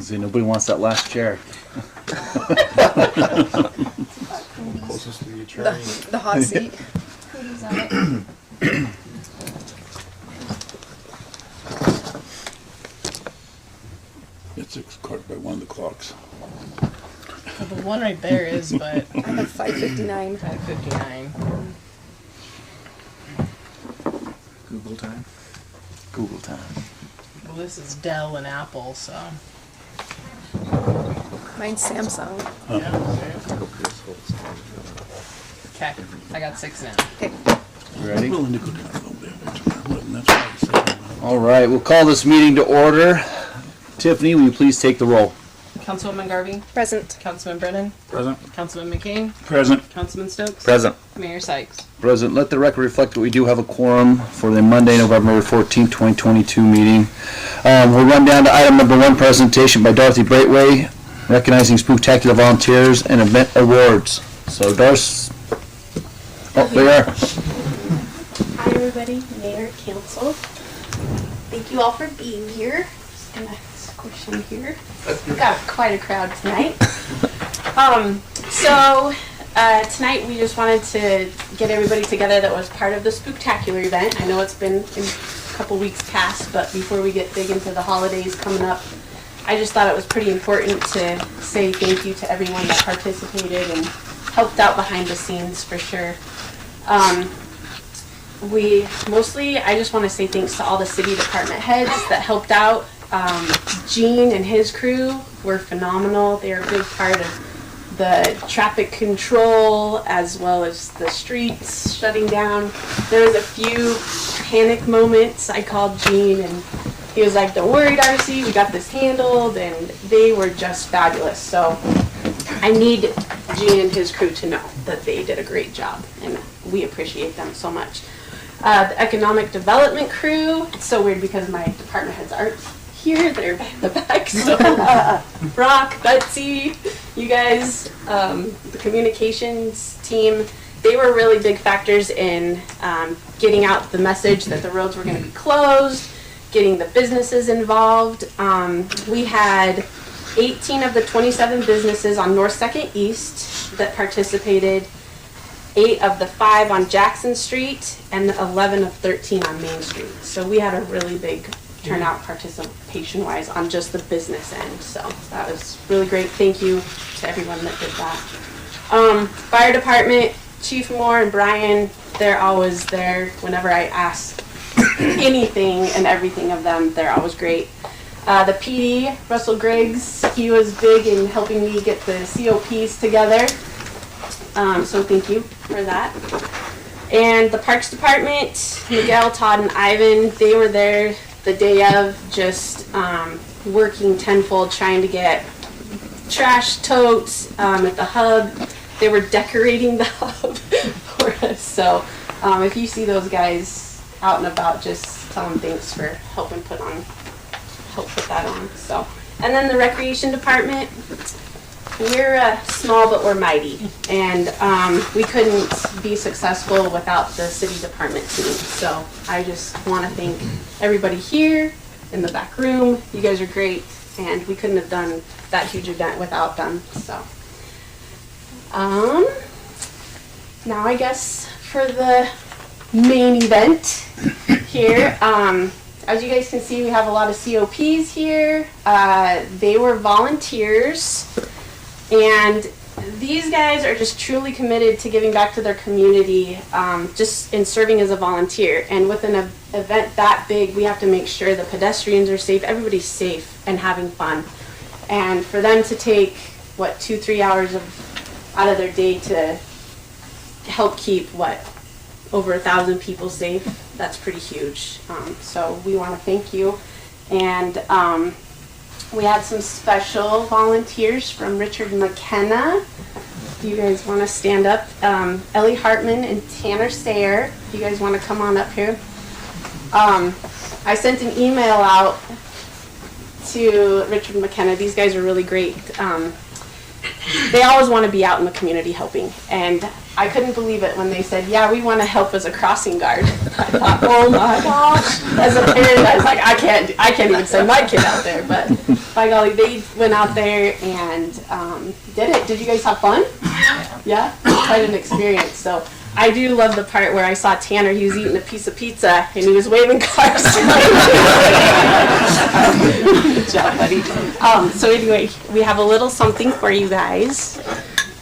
See, nobody wants that last chair. Closest to the attorney. The hot seat. Who's on it? It's 6 o'clock by one of the clocks. Well, the one right there is, but I have 5:59. 5:59. Google time. Google time. Well, this is Dell and Apple, so. Mine's Samsung. Yeah. Okay, I got 6 now. Okay. You ready? Willing to go down a little bit. That's what I said. All right, we'll call this meeting to order. Tiffany, will you please take the roll? Councilwoman Garvey, Present. Councilman Brennan, Present. Councilman McCain, Present. Councilman Stokes, Present. Mayor Sykes. President, let the record reflect that we do have a quorum for the Monday, November 14th, 2022 meeting. We'll run down to item number 1, presentation by Dorothy Braithwaite, recognizing Spooktacular volunteers and event awards. So, Darce. Oh, there you are. Hi everybody, Mayor, Council. Thank you all for being here. Just gonna squish in here. We've got quite a crowd tonight. Tonight we just wanted to get everybody together that was part of the Spooktacular event. I know it's been a couple weeks past, but before we get big into the holidays coming up, I just thought it was pretty important to say thank you to everyone that participated and helped out behind the scenes for sure. I just want to say thanks to all the city department heads that helped out. Gene and his crew were phenomenal. They are a big part of the traffic control as well as the streets shutting down. There was a few panic moments. I called Gene and he was like, "Don't worry, Darcy, we got this handled," and they were just fabulous. So I need Gene and his crew to know that they did a great job and we appreciate them so much. The economic development crew, it's so weird because my department heads aren't here, they're in the back. So Brock, Betsy, you guys, the communications team, they were really big factors in getting out the message that the roads were going to be closed, getting the businesses involved. We had 18 of the 27 businesses on North 2nd East that participated, 8 of the 5 on Jackson Street, and 11 of 13 on Main Street. So we had a really big turnout participation-wise on just the business end. So that was really great. Thank you to everyone that did that. Fire department, Chief Moore and Brian, they're always there whenever I ask anything and everything of them. They're always great. The PD, Russell Griggs, he was big in helping me get the COPs together. So thank you for that. And the Parks Department, Miguel, Todd, and Ivan, they were there the day of, just working tenfold, trying to get trash totes at the hub. They were decorating the hub for us. So if you see those guys out and about, just tell them thanks for helping put that on. So, and then the Recreation Department, we're small but we're mighty, and we couldn't be successful without the city department team. So I just want to thank everybody here in the back room. You guys are great, and we couldn't have done that huge event without them. So now I guess for the main event here, as you guys can see, we have a lot of COPs here. They were volunteers. And these guys are just truly committed to giving back to their community, just in serving as a volunteer. And with an event that big, we have to make sure the pedestrians are safe, everybody's safe and having fun. And for them to take, 2-3 hours out of their day to help keep, over 1,000 people safe, that's pretty huge. So we want to thank you. And we had some special volunteers from Richard McKenna. If you guys want to stand up, Ellie Hartman and Tanner Sayer, if you guys want to come on up here. I sent an email out to Richard McKenna. These guys are really great. they always want to be out in the community helping. And I couldn't believe it when they said, yeah, we want to help as a crossing guard. I thought, oh my gosh. As a parent, I was like, I can't even send my kid out there. But by golly, they went out there and did it. Did you guys have fun? Yeah? Quite an experience. So I do love the part where I saw Tanner, he was eating a piece of pizza and he was waving cars. Good job, buddy. So anyway, we have a little something for you guys.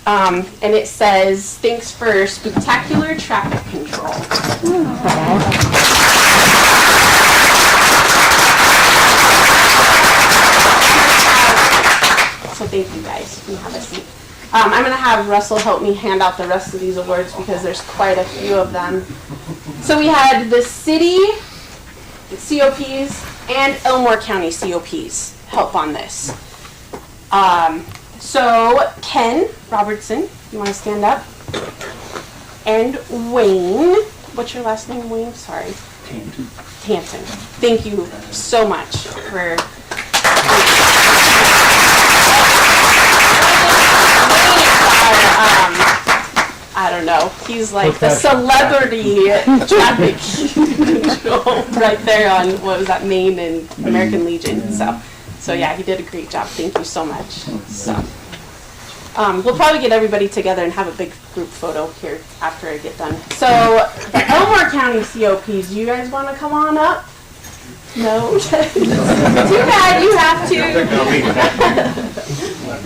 And it says, thanks for spectacular traffic control. So thank you guys. You have a seat. I'm going to have Russell help me hand out the rest of these awards because there's quite a few of them. So we had the city COPs and Elmore County COPs help on this. So Ken Robertson, you want to stand up? And Wayne, what's your last name, Wayne? Sorry. Tanton. Thank you so much for... I don't know. He's like the celebrity traffic control right there on, what was that, Maine and American Legion. So yeah, he did a great job. Thank you so much. So we'll probably get everybody together and have a big group photo here after I get done. So the Elmore County COPs, you guys want to come on up? No? Too bad, you have to.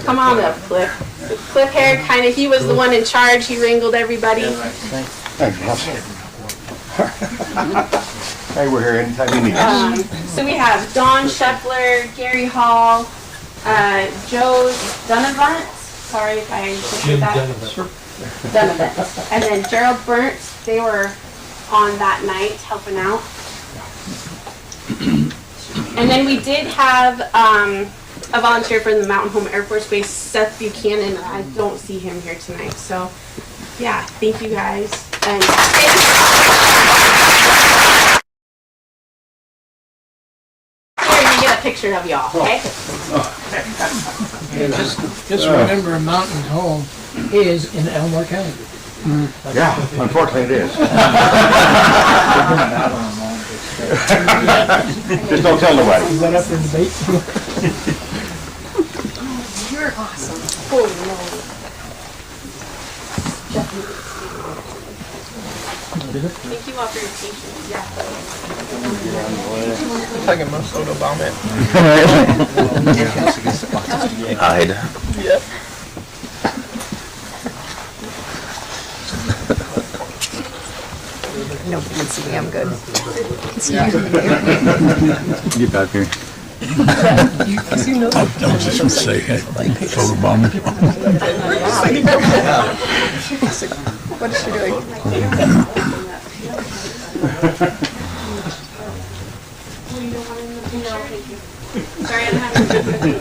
Come on up, Cliff. Cliff Hair, kind of, he was the one in charge. He wrangled everybody. Hey, we're here anytime you need us. So we have Don Scheffler, Gary Hall, Joe Dunavant. Sorry if I butchered that. Dunavant. And then Gerald Burnt. They were on that night helping out. And then we did have a volunteer from the Mountain Home Air Force Base, Seth Buchanan. I don't see him here tonight. So, yeah, thank you guys. And here you get a picture of y'all, okay? Just remember, Mountain Home is in Elmore County. Yeah, unfortunately it is. Just don't tell nobody. Is that up in the debate? You're awesome. Holy moly. Thank you all for your patience. Yeah. Talking most photo bomb it. Hide. Yep. No, you can see me, I'm good. Get back here. I was just gonna say, hey, photo bomber. What is she doing? Sorry, I'm having difficulty.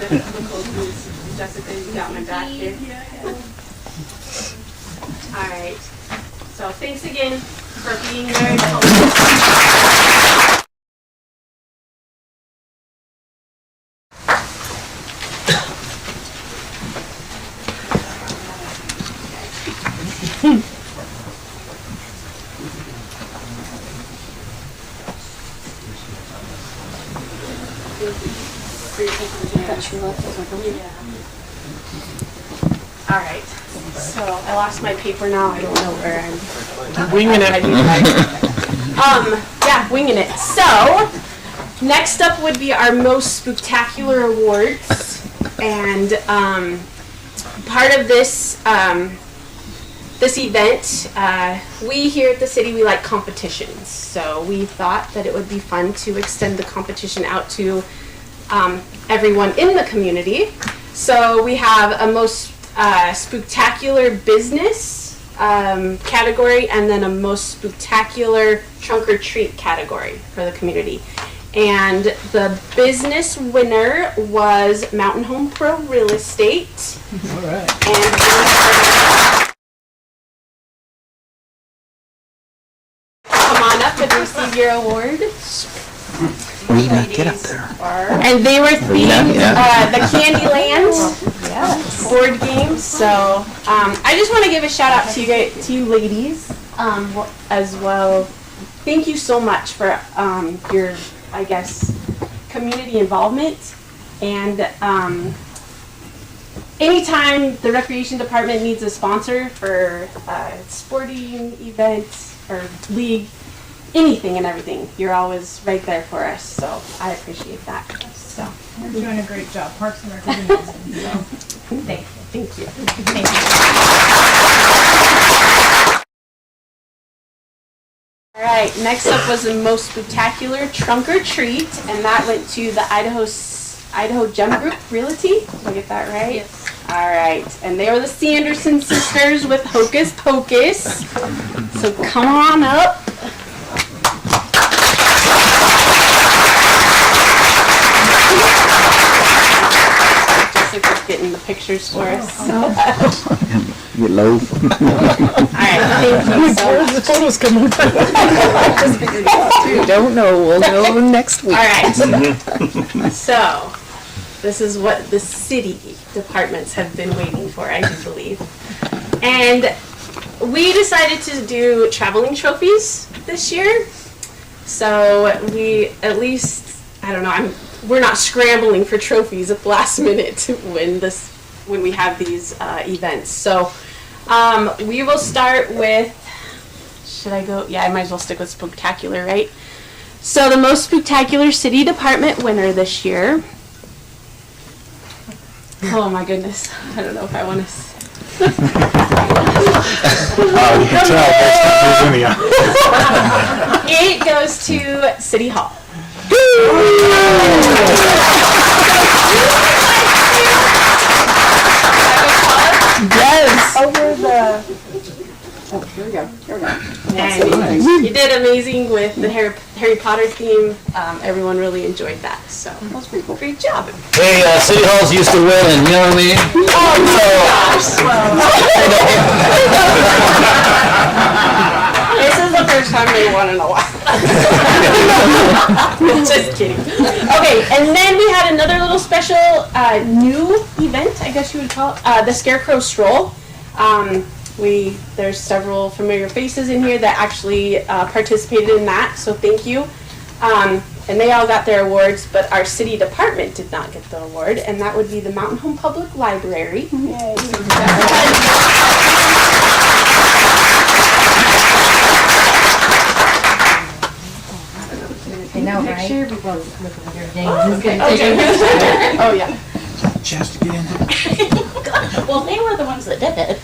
Jessica, you got my back here. All right. So thanks again for being there. All right. So I lost my paper now. I don't know where I'm. Winging it. Yeah, winging it. So next up would be our most spectacular awards, and part of this this event, we here at the city, we like competitions. So we thought that it would be fun to extend the competition out to everyone in the community. So we have a most spectacular business category, and then a most spectacular trunk or treat category for the community. And the business winner was Mountain Home Pro Real Estate. All right. And come on up and receive your award. And they were themed, yeah. the Candyland board games. So I just want to give a shout out to you ladies as well. Thank you so much for your, I guess, community involvement. And anytime the recreation department needs a sponsor for sporting events or league, anything and everything, you're always right there for us. So I appreciate that. So You're doing a great job. Parks and Rec is amazing. So, thank you. thank you. Thank you. All right, next up was the most spectacular trunk or treat, and that went to the Idaho Gem Group Realty. Did I get that right? Yes. All right, and they were the Sanderson sisters with Hocus Pocus. So come on up. Jessica's getting the pictures for us. All Get low. right, thank you so much. The photos come up. I just figured it out too. Don't know. We'll know next week. All right. So, this is what the city departments have been waiting for, I do believe. And we decided to do traveling trophies this year. So we at least, I don't know, we're not scrambling for trophies at the last minute when we have these events. So we will start with, should I go? Yeah, I might as well stick with spectacular, right? So the most spectacular city department winner this year. Oh my goodness, I don't know if I want to. You can tell It goes to City Hall. Yes. Over the. Oh, here we go. And you did amazing with the Harry Potter theme. Everyone really enjoyed that. So that was pretty cool. Great job. Hey, City Hall's used to winning, you know what I mean? This is the first time they won in a while. Just kidding. Okay, and then we had another little special new event, I guess you would call it, the Scarecrow Stroll. There's several familiar faces in here that actually participated in that, so thank you. And they all got their awards, but our city department did not get the award, and that would be the Mountain Home Public Library. Yay. I know, right? Picture. We both look over their names. Okay. Oh, yeah. Chance to get in there. Well, they were the ones that did it.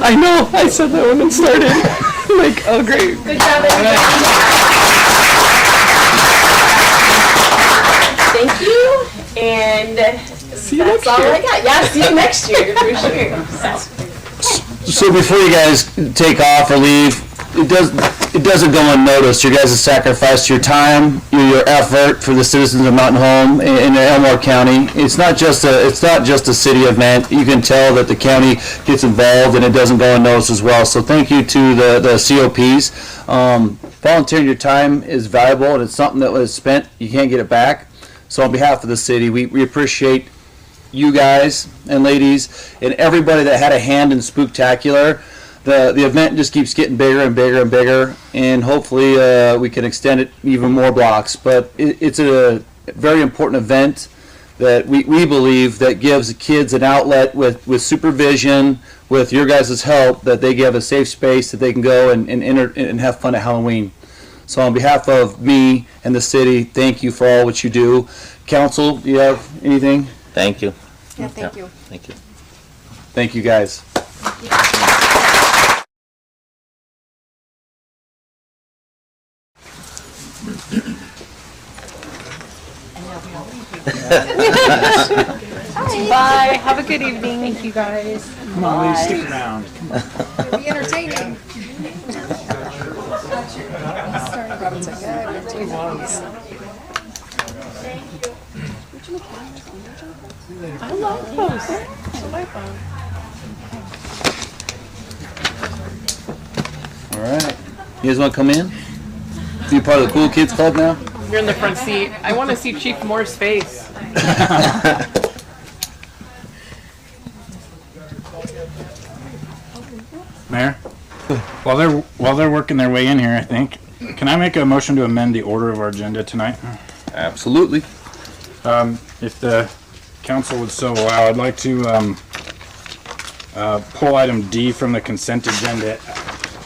I know. I said that when it started. Like, oh great. Good job, everybody. Thank you, and that's all I got. Yeah, see you next year, for sure. So before you guys take off or leave, it doesn't go unnoticed. Your guys' sacrifice, your time, your effort for the citizens of Mountain Home in Elmore County. It's not just a city event. You can tell that the county gets involved and it doesn't go unnoticed as well. So thank you to the COPs. Volunteering your time is valuable, and it's something that was spent. You can't get it back. So on behalf of the city, we appreciate you guys and ladies and everybody that had a hand in Spooktacular. The event just keeps getting bigger and bigger and bigger, and hopefully we can extend it even more blocks. But it's a very important event that we believe that gives the kids an outlet with supervision, with your guys' help, that they give a safe space that they can go and have fun at Halloween. So on behalf of me and the city, thank you for all what you do. Council, do you have anything? Thank you. Yeah, thank you. Thank you. Thank you, guys. Bye. Have a good evening. Thank you, guys. Come on, ladies, stick around. It'll be entertaining. I love those. That's my phone. All right. You guys want to come in? Be part of the Cool Kids Club now? You're in the front seat. I want to see Chief Moore's face. Mayor, while they're working their way in here, I think, can I make a motion to amend the order of our agenda tonight? Absolutely. If the council would so allow, I'd like to pull item D from the consent agenda,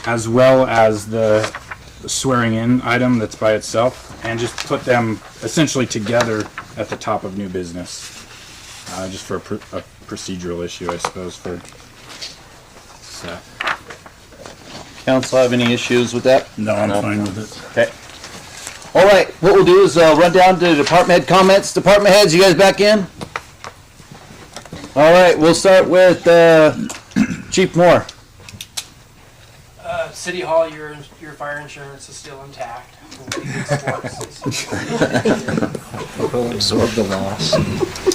as well as the swearing in item that's by itself, and just put them essentially together at the top of new business, just for a procedural issue, I suppose. Council have any issues with that? No, I'm fine with it. Okay. All right, what we'll do is run down to department head comments. Department heads, you guys back in? All right, we'll start with Chief Moore. City Hall, your fire insurance is still intact. We'll be good sports. Absorb the loss.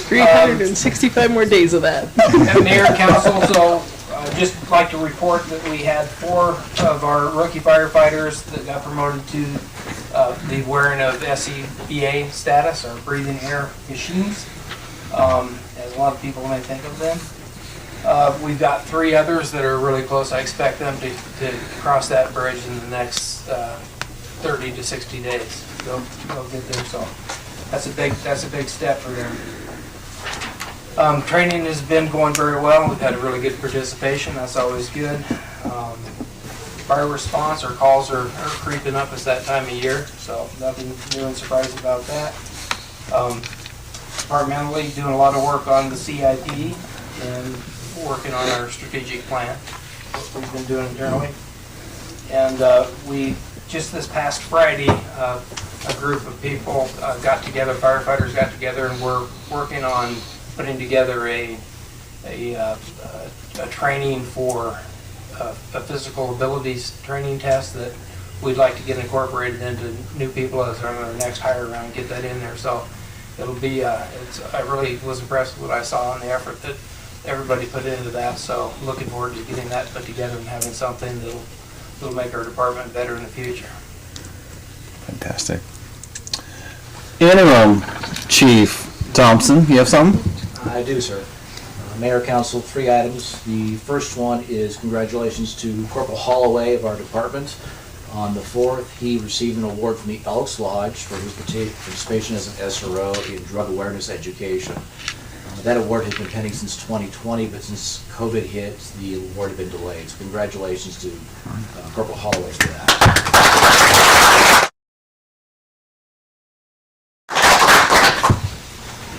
365 more days of that. And Mayor and Council, so just like to report that we had 4 of our rookie firefighters that got promoted to the wearing of SCBA status, or breathing air machines, as a lot of people may think of them. We've got 3 others that are really close. I expect them to cross that bridge in the next 30 to 60 days. They'll get there, so that's a big step for them. Training has been going very well. We've had a really good participation. That's always good. Fire response, our calls are creeping up. It's that time of year, so nothing new and surprising about that. Departmentally, doing a lot of work on the CIP and working on our strategic plan, what we've been doing internally. And we, just this past Friday, a group of people got together, firefighters got together, and we're working on putting together a training for a physical abilities training test that we'd like to get incorporated into new people as our next hire round and get that in there. So it'll be, I really was impressed with what I saw and the effort that everybody put into that. So looking forward to getting that put together and having something that'll make our department better in the future. Fantastic. Interim Chief Thompson, you have something? I do, sir. Mayor, Council, 3 items. The first one is congratulations to Corporal Holloway of our department. On the 4th, he received an award from the Elks Lodge for his participation as an SRO in drug awareness education. That award has been pending since 2020, but since COVID hit, the award had been delayed. So congratulations to Corporal Holloway for that.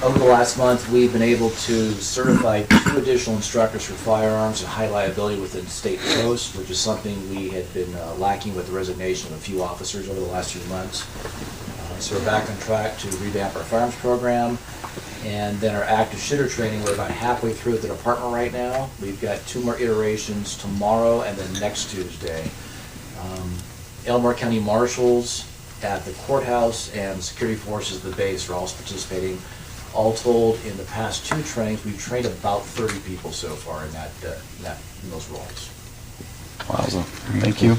Over the last month, we've been able to certify 2 additional instructors for firearms and high liability within state posts, which is something we had been lacking with the resignation of a few officers over the last few months. So we're back on track to revamp our firearms program. And then our active shooter training, we're about halfway through at the department right now. We've got 2 more iterations tomorrow and then next Tuesday. Elmore County Marshals at the courthouse and security forces at the base are also participating. All told, in the past 2 trainings, we've trained about 30 people so far in those roles. Wowza. Thank you.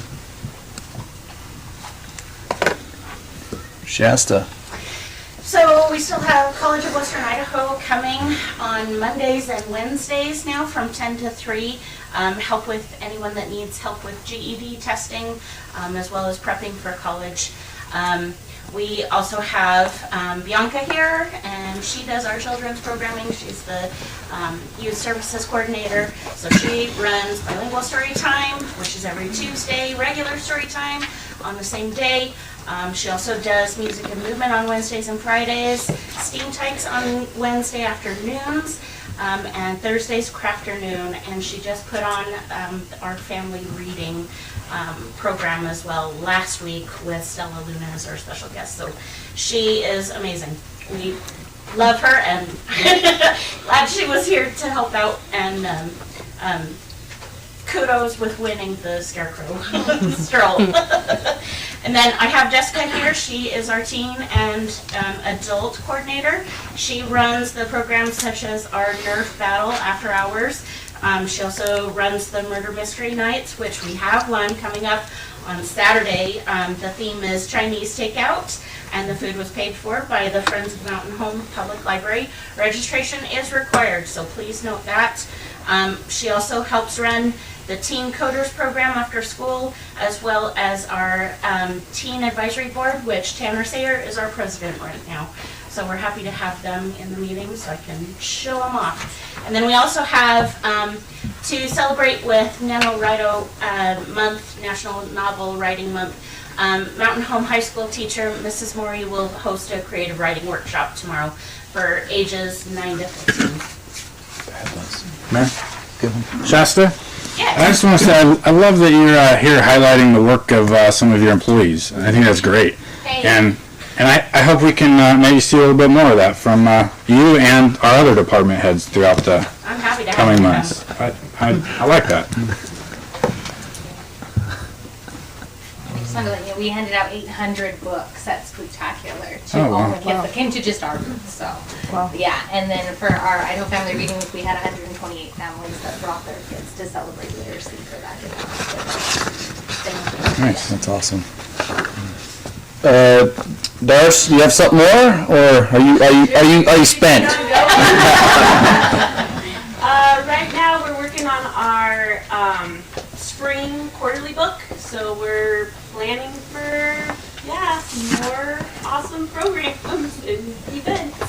Shasta. So we still have College of Western Idaho coming on Mondays and Wednesdays now from 10 to 3. Help with anyone that needs help with GED testing, as well as prepping for college. We also have Bianca here, and she does our children's programming. She's the youth services coordinator. So she runs bilingual story time, which is every Tuesday, regular story time on the same day. She also does music and movement on Wednesdays and Fridays, STEAM Tykes on Wednesday afternoons, and Thursday's Crafternoon. And she just put on our family reading program as well last week with Stella Luna as our special guest. So she is amazing. We love her and glad she was here to help out, and kudos with winning the Scarecrow stroll. And then I have Jessica here. She is our teen and adult coordinator. She runs the programs such as our Nerf Battle after hours. She also runs the Murder Mystery Nights, which we have one coming up On Saturday, the theme is Chinese takeout, and the food was paid for by the Friends of Mountain Home Public Library. Registration is required, so please note that. She also helps run the Teen Coders program after school, as well as our Teen Advisory Board, which Tanner Sayer is our president right now. So we're happy to have them in the meeting so I can show them off. And then we also have, to celebrate with NaNoWriMo Month, National Novel Writing Month, Mountain Home High School teacher Mrs. Morey will host a creative writing workshop tomorrow for ages 9 to 15. Mayor? Shasta? Yes. I just want to say, I love that you're here highlighting the work of some of your employees. I think that's great. Hey. And I hope we can maybe see a little bit more of that from you and our other department heads throughout the I'm happy to have coming you months. I like that. Just wanted to let you know, we handed out 800 books at Spooktacular to Oh, all wow. the kids that came to just our booth, so. Yeah, and then for our Idaho Family Reading Week, we had 128 families that brought their kids to celebrate literacy for that. Nice. That's awesome. Darce, you have something more, or are you spent? Right now, we're working on our spring quarterly book, so we're planning for, more awesome programs and events.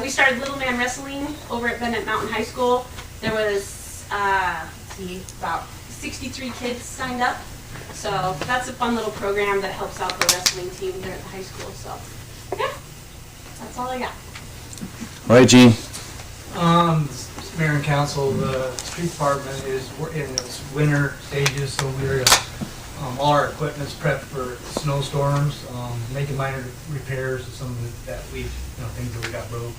We started Little Man Wrestling over at Bennett Mountain High School. There was, about 63 kids signed up. So that's a fun little program that helps out the wrestling team here at the high school. So, yeah, that's all I got. All right, Gene. Mayor and council, the street department is in its winter stages, so we're, all our equipment's prepped for snowstorms, making minor repairs to some of that things that we got broke.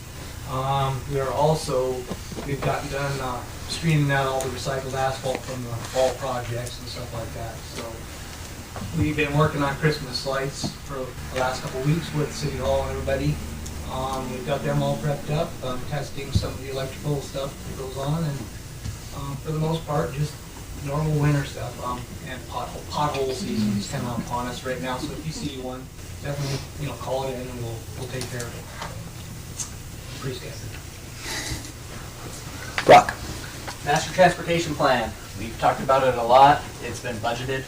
We've gotten done, screening out all the recycled asphalt from the fall projects and stuff like that, so. We've been working on Christmas lights for the last couple of weeks with City Hall and everybody. We've got them all prepped up, testing some of the electrical stuff that goes on, and for the most part, just normal winter stuff. And pothole season is kind of upon us right now, so if you see one, definitely call it in and we'll take care of it. Pretty standard. Brock. Master Transportation Plan. We've talked about it a lot. It's been budgeted.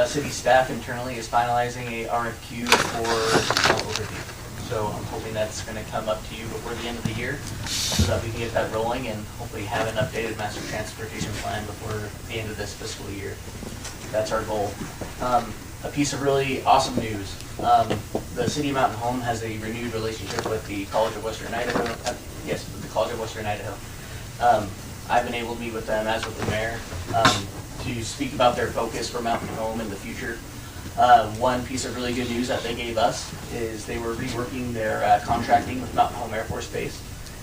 City staff internally is finalizing a RFQ for overview. So I'm hoping that's going to come up to you before the end of the year so that we can get that rolling and hopefully have an updated master transportation plan before the end of this fiscal year. That's our goal. A piece of really awesome news. The City of Mountain Home has a renewed relationship with the College of Western Idaho. With the College of Western Idaho. I've been able to meet with them, as with the mayor, to speak about their focus for Mountain Home in the future. One piece of really good news that they gave us is they were reworking their contracting with Mountain Home Air Force Base,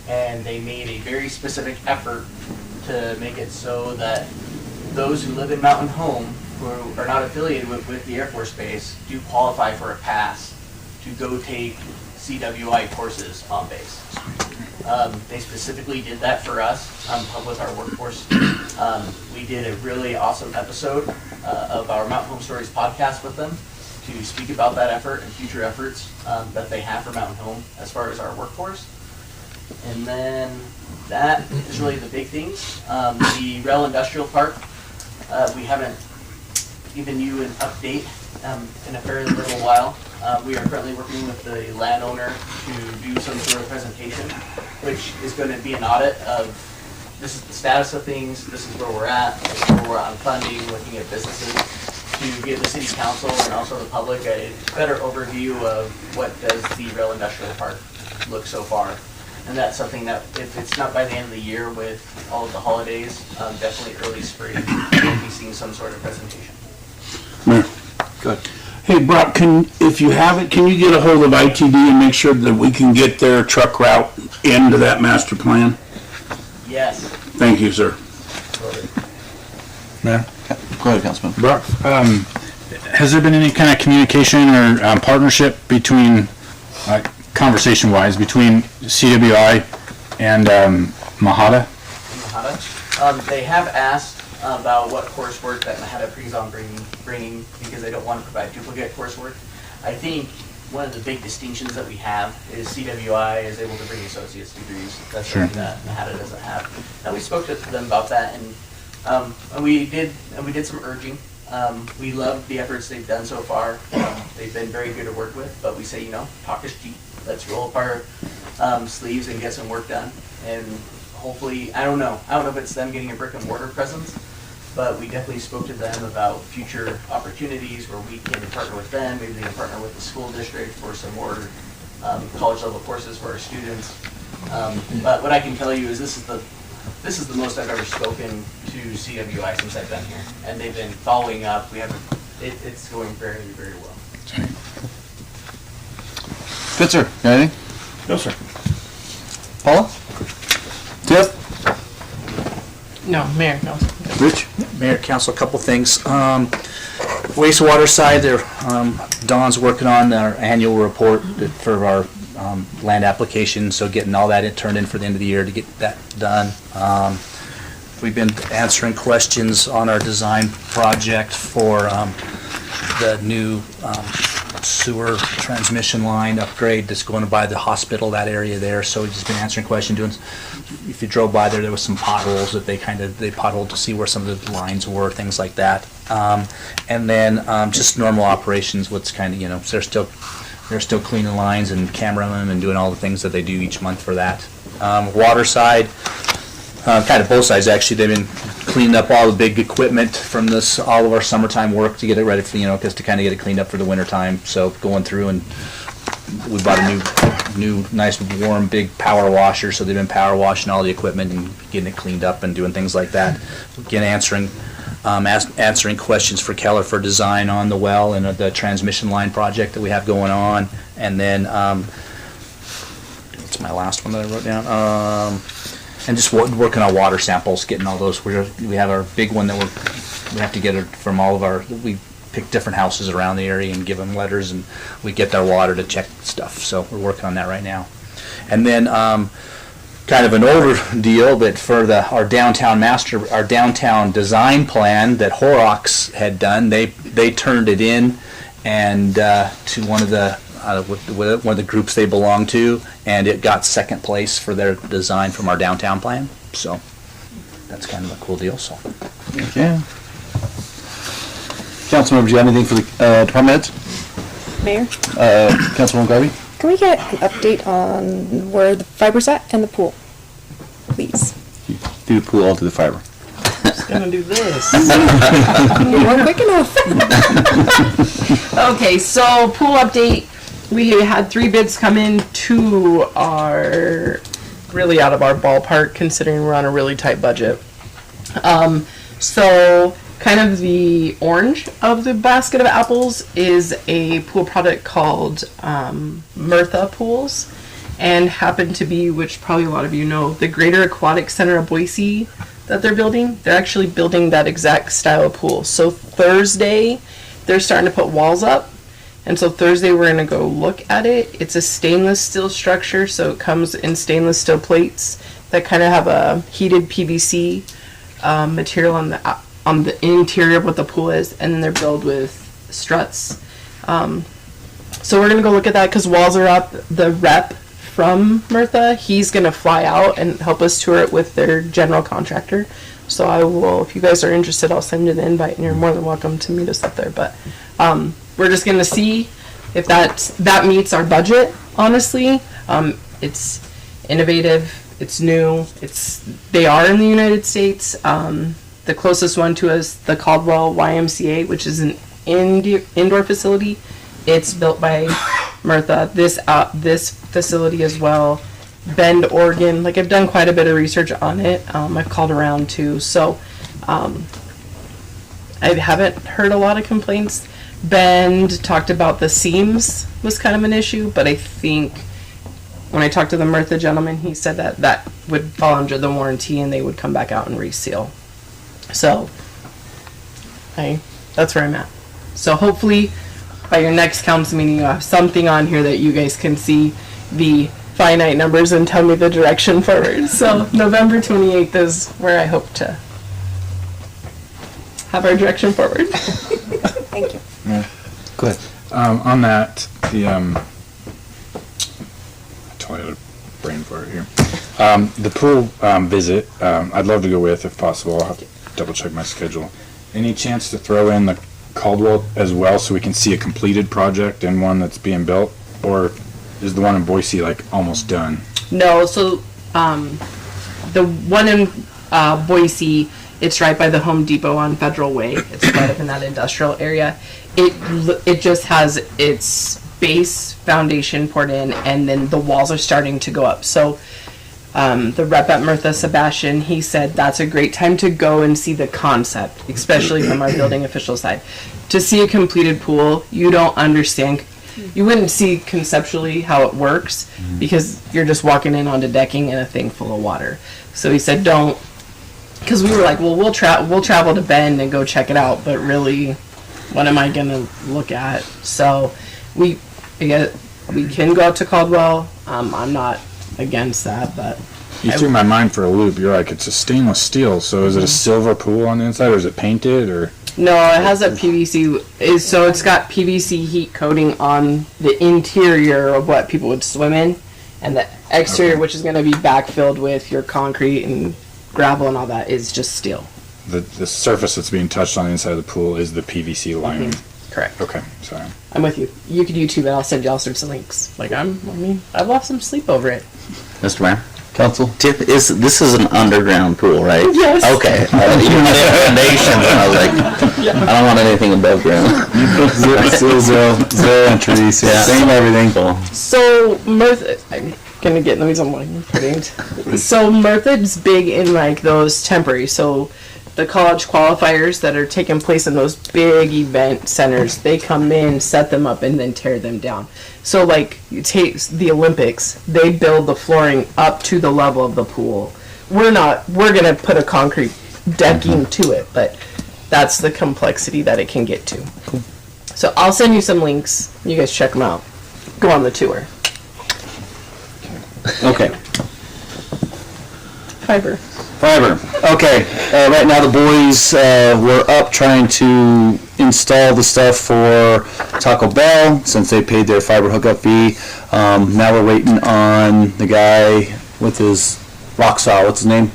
and they made a very specific effort to make it so that those who live in Mountain Home who are not affiliated with the Air Force Base do qualify for a pass to go take CWI courses on base. They specifically did that for us with our workforce. We did a really awesome episode of our Mountain Home Stories podcast with them to speak about that effort and future efforts that they have for Mountain Home as far as our workforce. And then that is really the big things. The Rail Industrial Park, we haven't given you an update in a fairly little while. We are currently working with the landowner to do some sort of presentation, which is going to be an audit of this is the status of things, this is where we're at, this is where we're on funding, looking at businesses, to give the city council and also the public a better overview of what does the Rail Industrial Park look so far. And that's something that, if it's not by the end of the year with all of the holidays, definitely early spring, we'll be seeing some sort of presentation. Mayor. Good. Hey, Brock, if you have it, can you get a hold of ITD and make sure that we can get their truck route into that master plan? Yes. Thank you, sir. Mayor? Go ahead, Councilman. Brock, has there been any kind of communication or partnership between, conversation-wise, between CWI and Mahata? They have asked about what coursework that Mahata brings on bringing because they don't want to provide duplicate coursework. I think one of the big distinctions that we have is CWI is able to bring associate's degrees. That's something that Mahata doesn't have. And we spoke to them about that, and we did some urging. We love the efforts they've done so far. They've been very good to work with, but we say, talk is cheap. Let's roll up our sleeves and get some work done. And hopefully, I don't know if it's them getting a brick and mortar presence, but we definitely spoke to them about future opportunities where we can partner with them. Maybe they can partner with the school district for some more college level courses for our students. But what I can tell you is this is the most I've ever spoken to CWI since I've been here, and they've been following up. It's going very, very well. Good, sir. Got anything? No, sir. Paula? Tiff? No, Mayor, no. Rich? Mayor, Council, a couple things. Wastewater side, Don's working on our annual report for our land application, so getting all that turned in for the end of the year to get that done. We've been answering questions on our design project for the new sewer transmission line upgrade that's going by the hospital, that area there. So we've just been answering questions, if you drove by there was some potholes that they potholed to see where some of the lines were, things like that. And then just normal operations, what's kind of, they're still cleaning lines and cameraing them and doing all the things that they do each month for that. Water side, kind of both sides actually, they've been cleaning up all the big equipment from all of our summertime work to get it ready for, because to kind of get it cleaned up for the winter time. So going through, and we bought a new nice warm big power washer, so they've been power washing all the equipment and getting it cleaned up and doing things like that. Again, answering questions for Keller for design on the well and the transmission line project that we have going on. And then it's my last one that I wrote down. And just working on water samples, getting all those. We have our big one that we have to get it from all of our. We pick different houses around the area and give them letters, and we get their water to check stuff. So we're working on that right now. And then kind of an older deal, but for our downtown design plan that Horrocks had done, they turned it in and to one of the groups they belong to, and it got second place for their design from our downtown plan. So that's kind of a cool deal. So Okay. Council members, you have anything for the department heads? Mayor, Councilwoman Garvey? can we get an update on where the fiber's at and the pool, please? Do the pool all to the fiber. Just gonna do this. You weren't quick enough. Okay, so pool update. We had 3 bids come in. 2 are really out of our ballpark considering we're on a really tight budget. So kind of the orange of the basket of apples is a pool product called Mirtha Pools, and happened to be, which probably a lot of you know, the Greater Aquatic Center of Boise that they're building. They're actually building that exact style of pool. So Thursday, they're starting to put walls up. And so Thursday we're going to go look at it. It's a stainless steel structure, so it comes in stainless steel plates that kind of have a heated PVC material on the interior of what the pool is, and then they're built with struts. So we're going to go look at that because walls are up. The rep from Mirtha, he's going to fly out and help us tour it with their general contractor. So I will, if you guys are interested, I'll send you the invite, and you're more than welcome to meet us up there. But we're just going to see if that meets our budget, honestly. It's innovative, it's new, they are in the United States. The closest one to us, the Caldwell YMCA, which is an indoor facility. It's built by Mirtha. This facility as well, Bend, Oregon. Like, I've done quite a bit of research on it. I've called around too. So I haven't heard a lot of complaints. Bend talked about the seams was kind of an issue, but I think when I talked to the Mirtha gentleman, he said that would fall under the warranty and they would come back out and reseal. So that's where I'm at. So hopefully by your next council meeting, you have something on here that you guys can see the finite numbers and tell me the direction forward. So November 28th is where I hope to have our direction forward. Thank you. Go ahead. On that, I totally had a brain fart here. The pool visit, I'd love to go with if possible. I'll have to double check my schedule. Any chance to throw in the Caldwell as well so we can see a completed project and one that's being built? Or is the one in Boise like almost done? No, so the one in Boise, it's right by the Home Depot on Federal Way. It's right up in that industrial area. It just has its base foundation poured in, and then the walls are starting to go up. So the rep at Mertha, Sebastian, he said that's a great time to go and see the concept, especially from our building official side. To see a completed pool, you don't understand. You wouldn't see conceptually how it works because you're just walking in onto decking and a thing full of water. So he said, don't, because we were like, well, we'll travel to Bend and go check it out, but really, what am I gonna look at? So we can go out to Caldwell. I'm not against that, but You threw my mind for a loop. You're like, it's a stainless steel, so is it a silver pool on the inside, or is it painted, or? no, it has a PVC. So it's got PVC heat coating on the interior of what people would swim in, and the exterior, which is going to be backfilled with your concrete and gravel and all that, is just steel. The surface that's being touched on the inside of the pool is the PVC lining. Correct. Okay, sorry. I'm with you. You could YouTube it. I'll send you all sorts of links. I've lost some sleep over it. Mr. Mayor? Council? Tip, this is an underground pool, right? Yes. Okay. You had foundations, and I was like, I don't want anything above ground. Zero entries, Yeah. same everything. So Mertha, I'm gonna get. Let me tell you what. So Mertha's big in like those temporary. So the college qualifiers that are taking place in those big event centers, they come in, set them up, and then tear them down. So like you take the Olympics, they build the flooring up to the level of the pool. We're gonna put a concrete decking to it, but that's the complexity that it can get to. Cool. So I'll send you some links. You guys check them out. Go on the tour. Okay. Fiber. Okay. Right now the boys were up trying to install the stuff for Taco Bell since they paid their fiber hookup fee. Now we're waiting on the guy with his rock saw. What's his name?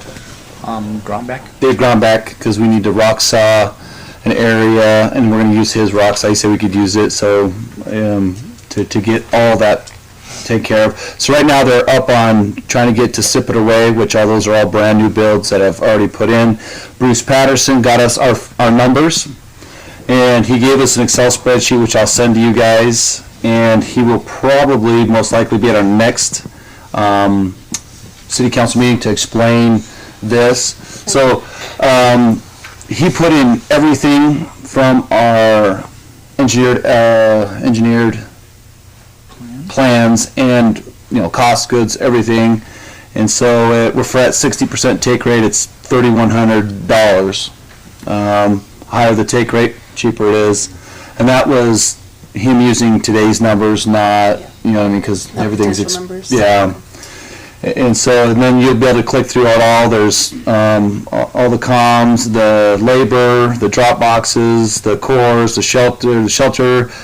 Gromback? Dave Gromback, because we need to rock saw an area, and we're going to use his rock saw. He said we could use it, so to get all that taken care of. So right now they're up on trying to get to Sip It Away, which all those are all brand new builds that I've already put in. Bruce Patterson got us our numbers, and he gave us an Excel spreadsheet, which I'll send to you guys, and he will probably most likely be at our next city council meeting to explain this. So he put in everything from our engineered plans and cost goods, everything, and so we're at 60% take rate. It's $3,100. Higher the take rate, cheaper it is, and that was him using today's numbers, not because everything's numbers. yeah. And so then you'll be able to click through it all. There's all the comms, the labor, the drop boxes, the cores, the shelter,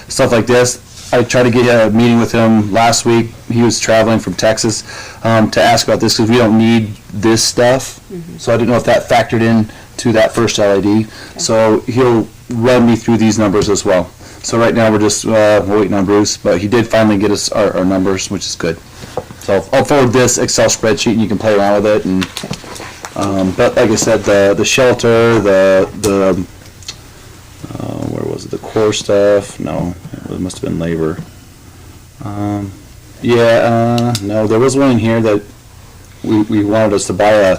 stuff like this. I tried to get a meeting with him last week. He was traveling from Texas to ask about this because we don't need this stuff. So I didn't know if that factored in to that first LED. Okay. So he'll run me through these numbers as well. So right now we're just we're waiting on Bruce, but he did finally get us our numbers, which is good. So I'll forward this Excel spreadsheet and you can play around with it. And but like I said, the shelter, the where was it? The core stuff? No, it must have been labor. No, there was one in here that we wanted us to buy a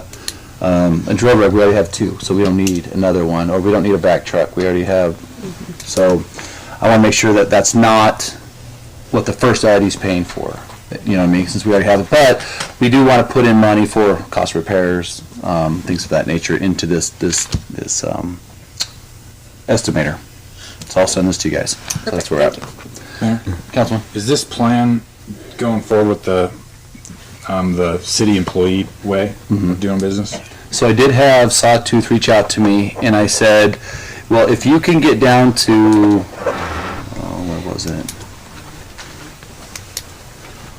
drill rig. We already have two, so we don't need another one, or we don't need a back truck. We already have. So I want to make sure that that's not what the first ID's paying for. You know what I mean? Since we already have it, but we do want to put in money for cost repairs, things of that nature into this estimator. So I'll send this to you guys. So that's where we're at. Councilman? Is this plan going forward with the city employee way of doing business? So I did have Sawtooth reach out to me, and I said, Well, if you can get down to, oh, what was it?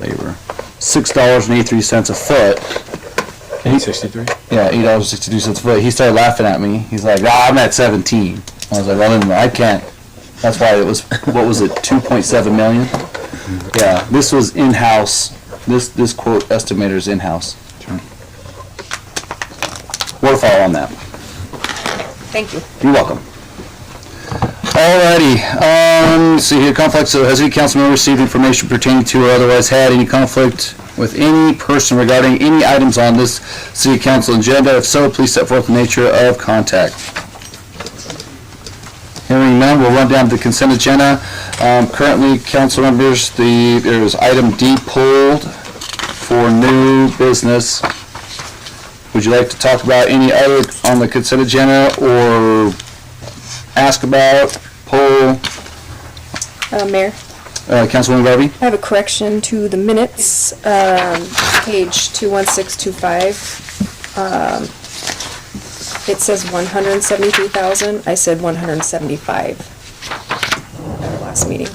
Labor, $6.83 a foot. $8.63? Yeah, $8.62 a foot. He started laughing at me. He's like, I'm at 17. I was like, well, then I can't. That's why it was, what was it, 2.7 million? Yeah, this was in-house. This quote estimator is in-house. We'll follow on that. Thank you. You're welcome. Alrighty, see here, conflict, so has any council member received information pertaining to or otherwise had any conflict with any person regarding any items on this city council agenda? If so, please set forth the nature of contact. Hearing none, we'll run down the consent agenda. Currently, council members, there's item D pulled for new business. Would you like to talk about any other on the consent agenda or ask about, poll? Mayor, Councilwoman Garvey? I have a correction to the minutes, page 21625. It says 173,000. I said 175 at our last meeting.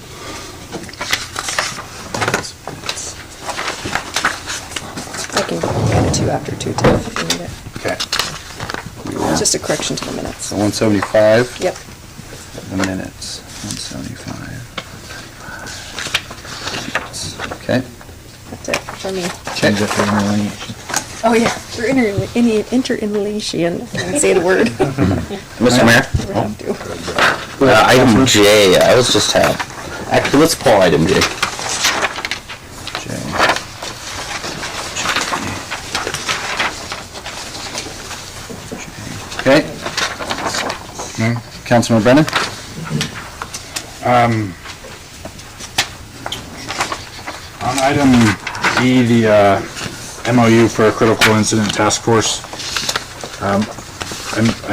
I can hand it to you after too, Tim, if you need it. Okay. It's just a correction to the minutes. So 175? Yep. The minutes, 175. Okay. That's it for me. Check. Oh, yeah, for interinhalation. I can't say the word. Mr. Mayor? Never have to. Item J, I was just actually, let's pull item J. Okay. Councilman Brennan? On item E, the MOU for a critical incident task force, I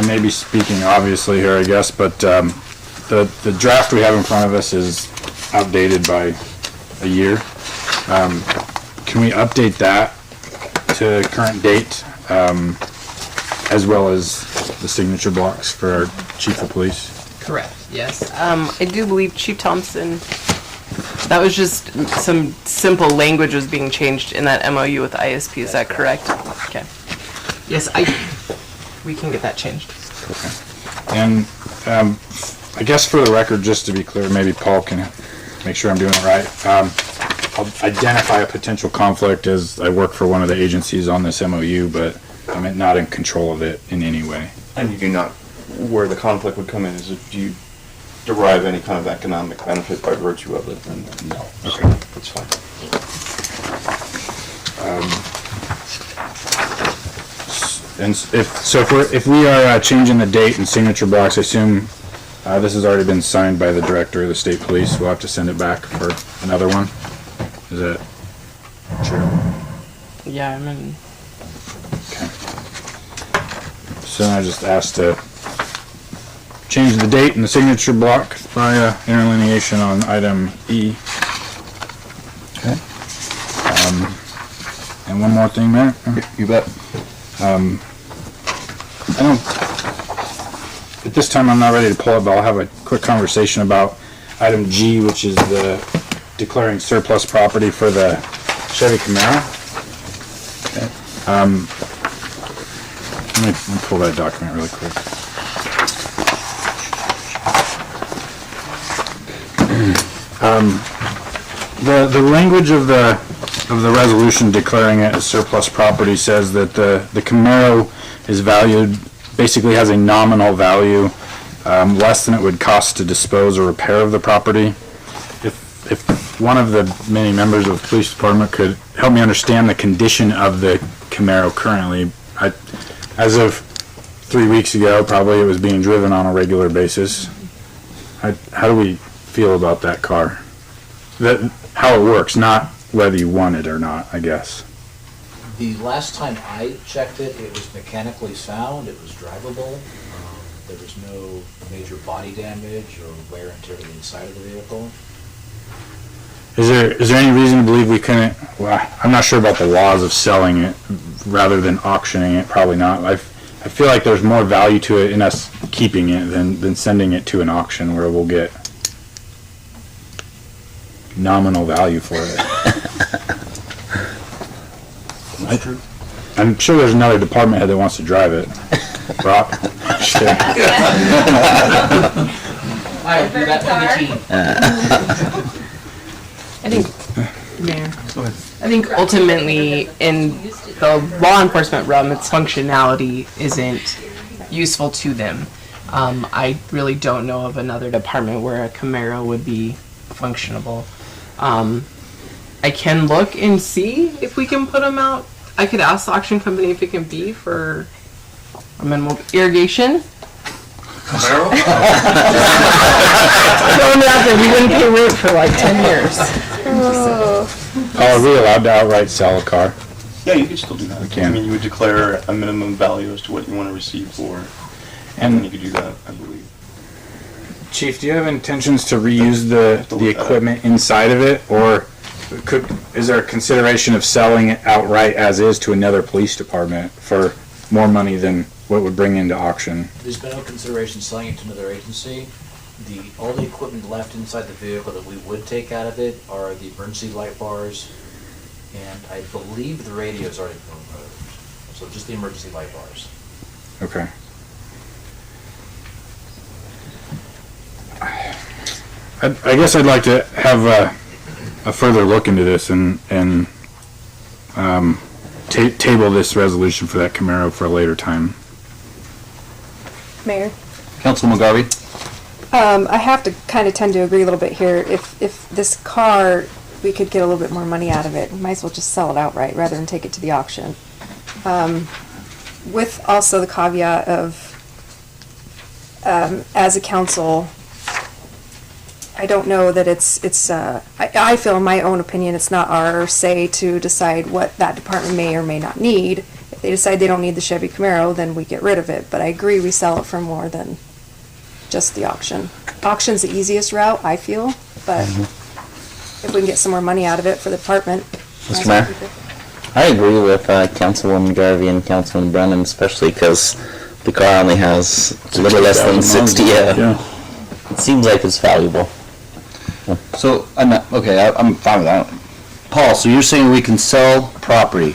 may be speaking obviously here, I guess, but the draft we have in front of us is outdated by a year. Can we update that to current date, as well as the signature blocks for our chief of police? Correct, yes. I do believe Chief Thompson, that was just some simple language was being changed in that MOU with ISP, is that correct? Okay. Yes, we can get that changed. Okay. And I guess for the record, just to be clear, maybe Paul can make sure I'm doing it right. I'll identify a potential conflict as I work for one of the agencies on this MOU, but I'm not in control of it in any way. And you do not, where the conflict would come in is if you derive any kind of economic benefit by virtue of it, then no. Okay. That's fine. And if we are changing the date and signature blocks, I assume this has already been signed by the director of the state police. We'll have to send it back for another one. Is that true? Yeah, I mean. Okay. So I just asked to change the date and the signature block by interlineation on item E. Okay. And one more thing, Mayor. You bet. I don't, at this time I'm not ready to pull it, but I'll have a quick conversation about item G, which is the declaring surplus property for the Chevy Camaro. Okay. Let me pull that document really quick. The language of the resolution declaring it as surplus property says that the Camaro is valued, basically has a nominal value, less than it would cost to dispose or repair of the property. If one of the many members of the police department could help me understand the condition of the Camaro currently. As of 3 weeks ago, probably it was being driven on a regular basis. How do we feel about that car? How it works, not whether you want it or not, I guess. The last time I checked it, it was mechanically sound, it was drivable. There was no major body damage or wear and tear to the inside of the vehicle. Is there any reason to believe we couldn't, well, I'm not sure about the laws of selling it rather than auctioning it, probably not. I feel like there's more value to it in us keeping it than sending it to an auction where we'll get nominal value for it. I'm sure there's another department head that wants to drive it. Brock? Shit. I will do that for the team. I think, Mayor, I think ultimately in the law enforcement realm, its functionality isn't useful to them. I really don't know of another department where a Camaro would be functionable. I can look and see if we can put them out. I could ask the auction company if it can be for minimal irrigation. Camaro? Throwing it out there, we wouldn't pay rent for like 10 years. Are we allowed to outright sell a car? Yeah, you could still do that. We can. I mean, you would declare a minimum value as to what you want to receive for, and you could do that, I believe. Chief, do you have intentions to reuse the equipment inside of it, or is there a consideration of selling it outright as is to another police department for more money than what would bring into auction? There's been no consideration selling it to another agency. The only equipment left inside the vehicle that we would take out of it are the emergency light bars, and I believe the radio's already been removed. So just the emergency light bars. Okay. I guess I'd like to have a further look into this and table this resolution for that Camaro for a later time. Mayor? Councilman Garvey? I have to kind of tend to agree a little bit here. If this car, we could get a little bit more money out of it, we might as well just sell it outright rather than take it to the auction. With also the caveat of, as a council, I don't know that I feel in my own opinion, it's not our say to decide what that department may or may not need. If they decide they don't need the Chevy Camaro, then we get rid of it. But I agree, we sell it for more than just the auction. Auction's the easiest route, I feel, but if we can get some more money out of it for the department. Mr. Mayor, I agree with Councilwoman Garvey and Councilman Brennan, especially because the car only has a little less than 60. It seems like it's valuable. So, I'm fine with that. Paul, so you're saying we can sell property?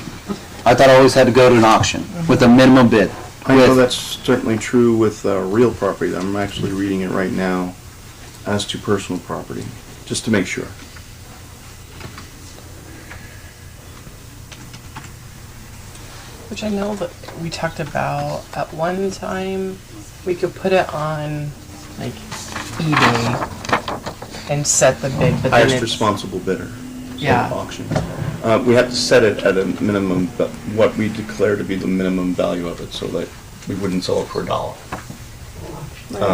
I thought I always had to go to an auction with a minimum bid. I know that's certainly true with real property. I'm actually reading it right now as to personal property, just to make sure. Which I know that we talked about at one time, we could put it on like eBay and set the bid, but then Highest it's, responsible bidder. Yeah. Auction. We have to set it at a minimum, but what we declare to be the minimum value of it, so that we wouldn't sell it for $1,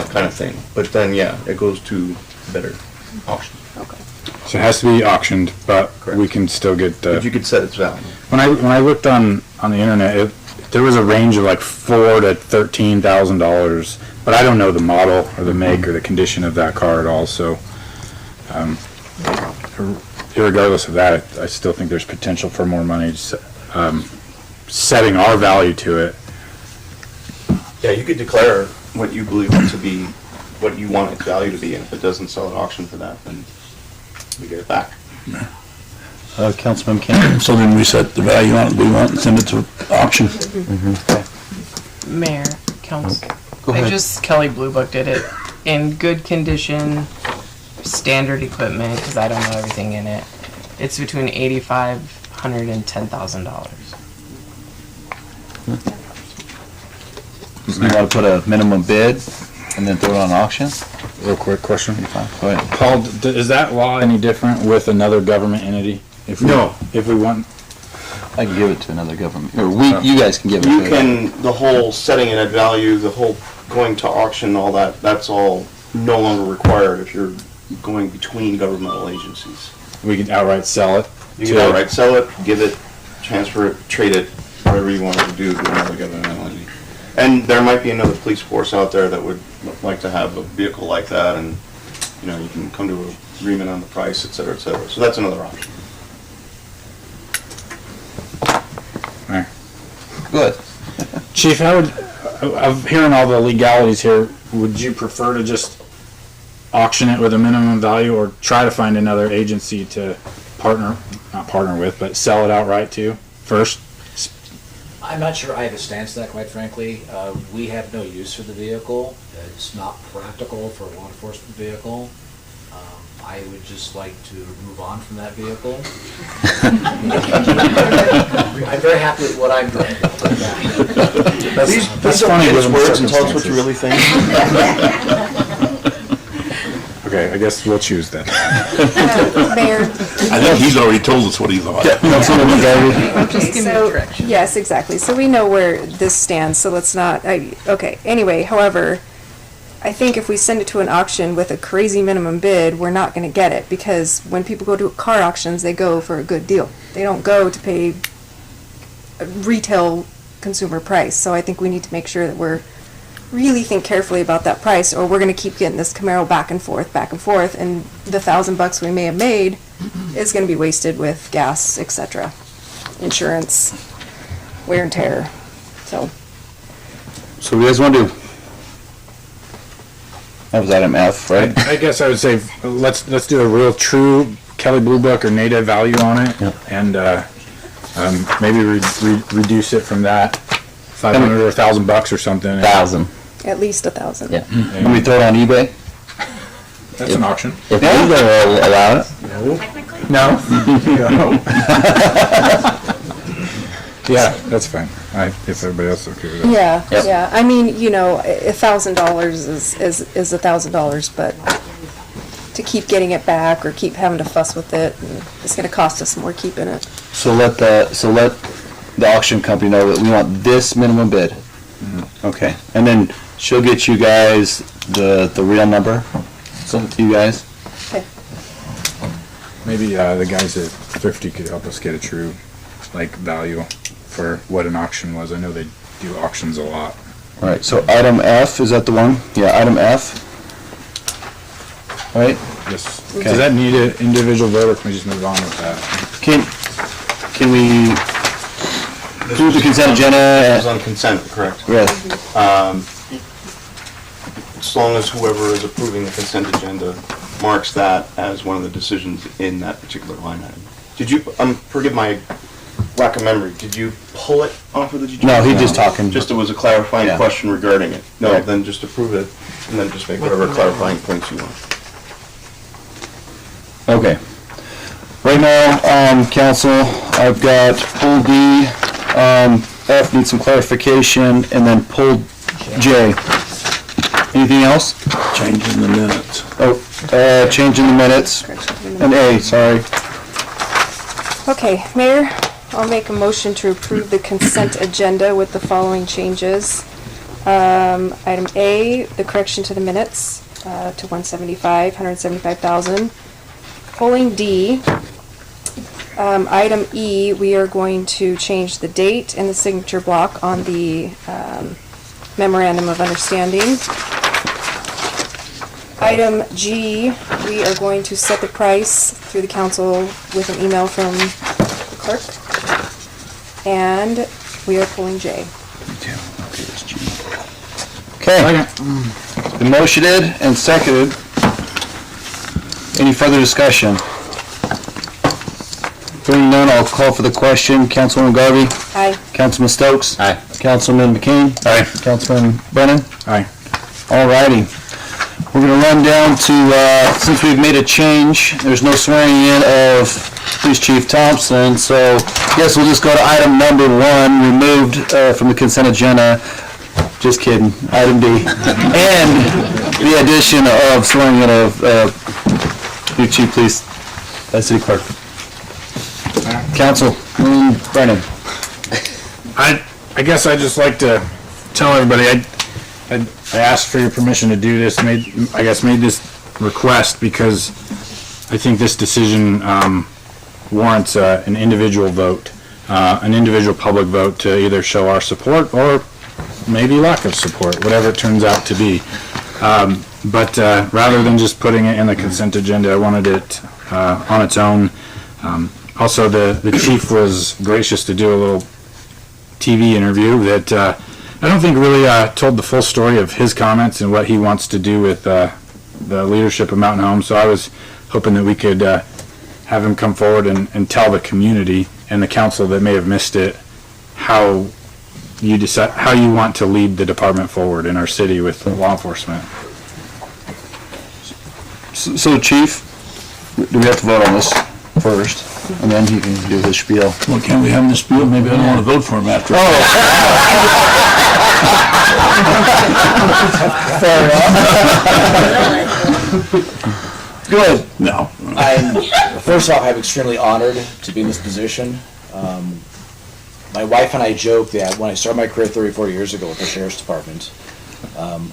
kind of thing. But then, yeah, it goes to bidder auction. Okay. So it has to be auctioned, but we can still get. But you could set its value. When I looked on the internet, there was a range of like $4,000 to $13,000, but I don't know the model or the make or the condition of that car at all. So, regardless of that, I still think there's potential for more money. Setting our value to it. Yeah, you could declare what you believe it to be, what you want its value to be, and if it doesn't sell at auction for that, then we get it back. Councilman Kennedy? So then we set the value on it we want and send it to auction. Mayor, Council. Go ahead. Kelly Blue Book did it in good condition, standard equipment, because I don't know everything in it. It's between $8,500 and $10,000. You want to put a minimum bid and then throw it on auction? Real quick question. Go ahead. Paul, is that law any different with another government entity? No. If we want. I can give it to another government, or you guys can give it You to can, the whole setting it at value, the whole going to auction, all that, that's all no longer required if you're going between governmental agencies. We can outright sell it. You can outright sell it, give it, transfer it, trade it, whatever you want to do to another governmental entity. And there might be another police force out there that would like to have a vehicle like that, and you can come to an agreement on the price, et cetera, et cetera. So that's another option. All right. Good. Chief, how would of hearing all the legalities here, would you prefer to just auction it with a minimum value, or try to find another agency to not partner with, but sell it outright to first? I'm not sure I have a stance to that, quite frankly. We have no use for the vehicle. It's not practical for a law enforcement vehicle. I would just like to move on from that vehicle. I'm very happy with what I'm doing. Please don't mince words and tell us what you really think. Okay, I guess we'll choose then. Mayor. I think he's already told us what he thought. Yes, exactly. So we know where this stands, so let's not, okay, anyway, however, I think if we send it to an auction with a crazy minimum bid, we're not gonna get it, because when people go to car auctions, they go for a good deal. They don't go to pay a retail consumer price, so I think we need to make sure that we're really think carefully about that price, or we're gonna keep getting this Camaro back and forth, and the $1,000 we may have made is gonna be wasted with gas, etc., insurance, wear and tear, so. So what do you guys want to do? That was item F, right? I guess I would say let's do a real true Kelly Blue Book or native value on it, and maybe reduce it from that 500 or $1,000 or something. 1,000. At least 1,000. Yeah. Can we throw it on eBay? That's an auction. If eBay will allow it. No. Yeah, that's fine. If everybody else is okay with that. Yeah, Yep. yeah, I mean, you know, $1,000 is $1,000, but to keep getting it back or keep having to fuss with it, it's gonna cost us more keeping it. So let the auction company know that we want this minimum bid. Okay, and then she'll get you guys the real number, send it to you guys. Okay. Maybe the guys at Thrifty could help us get a true value for what an auction was. I know they do auctions a lot. All right, so item F, is that the one? Yeah, item F. Right? Yes. Okay. Does that need an individual vote, or can we just move on with that? Can we approve the consent It agenda? was on consent, correct? Yes. As long as whoever is approving the consent agenda marks that as one of the decisions in that particular line item. Did you, forgive my lack of memory, did you pull it off of the? No, he just talking. Just it was a clarifying Yeah. question regarding it. No, Right. then just approve it, and then just make whatever clarifying points you want. Okay. Right now, council, I've got pull D, F needs some clarification, and then pull J. Anything else? Changing the minutes. Oh, changing the minutes, and A, sorry. Okay, Mayor, I'll make a motion to approve the consent agenda with the following changes. Item A, the correction to the minutes, to 175,000. Pulling D, item E, we are going to change the date and the signature block on the memorandum of understanding. Item G, we are going to set the price through the council with an email from the clerk. And we are pulling J. Okay. The motion and seconded. Any further discussion? Hearing none, I'll call for the question. Councilwoman Garvey? Aye. Councilman Stokes? Aye. Councilman McCain? Aye. Councilman Brennan? Aye. Alrighty. We're gonna run down to, since we've made a change, there's no swearing in of Police Chief Thompson, so I guess we'll just go to item number 1, removed from the consent agenda. Just kidding, item D. And the addition of swearing in of new Chief Police, City Clerk. Councilman Brennan. I guess I'd just like to tell everybody, I asked for your permission to do this, made this request because I think this decision warrants an individual vote, an individual public vote to either show our support or maybe lack of support, whatever it turns out to be. But rather than just putting it in the consent agenda, I wanted it on its own. Also, the chief was gracious to do a little TV interview that I don't think really told the full story of his comments and what he wants to do with the leadership of Mountain Home. So I was hoping that we could have him come forward and tell the community and the council that may have missed it how you decide how you want to lead the department forward in our city with law enforcement. So Chief, do we have to vote on this first? And then he can do his spiel. Well, can't we have him spiel? Maybe I don't want to vote for him after. Good. No. First off, I'm extremely honored to be in this position. My wife and I joke that when I started my career 34 years ago with the Sheriff's Department,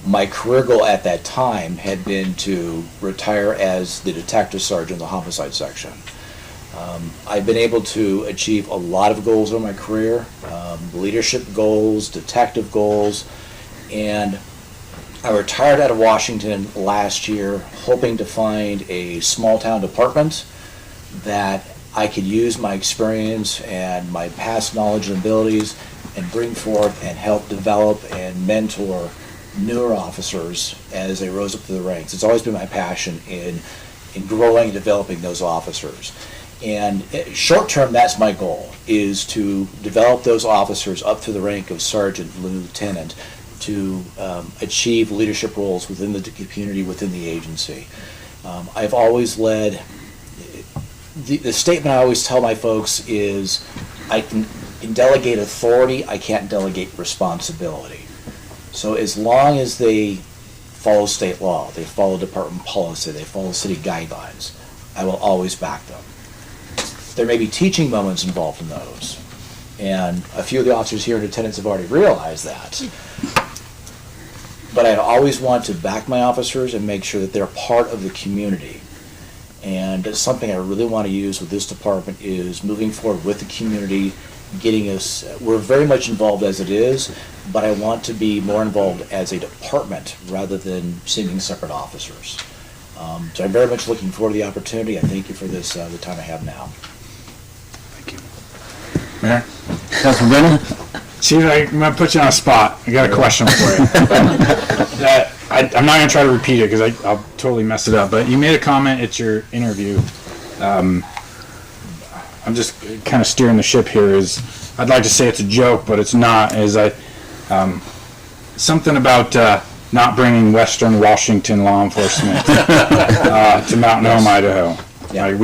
my career goal at that time had been to retire as the detective sergeant in the homicide section. I've been able to achieve a lot of goals in my career, leadership goals, detective goals, and I retired out of Washington last year hoping to find a small town department that I could use my experience and my past knowledge and abilities and bring forth and help develop and mentor newer officers as they rose up through the ranks. It's always been my passion in growing and developing those officers. And short term, that's my goal, is to develop those officers up through the rank of sergeant, lieutenant, to achieve leadership roles within the community, within the agency. I've always led, the statement I always tell my folks is, I can delegate authority, I can't delegate responsibility. So as long as they follow state law, they follow department policy, they follow city guidelines, I will always back them. There may be teaching moments involved in those, and a few of the officers here in attendance have already realized that. But I'd always want to back my officers and make sure that they're part of the community. And something I really want to use with this department is moving forward with the community, getting us, we're very much involved as it is, but I want to be more involved as a department rather than seeming separate officers. So I'm very much looking forward to the opportunity. I thank you for this, the time I have now. Mayor? Councilman Brennan? See, I'm going to put you on a spot. I got a question for you. I'm not going to try to repeat it because I'll totally mess it up, but you made a comment at your interview. I'm just kind of steering the ship here. I'd like to say it's a joke, but it's not. Something about not bringing Western Washington law enforcement to Mountain Home, Idaho. Yeah. Like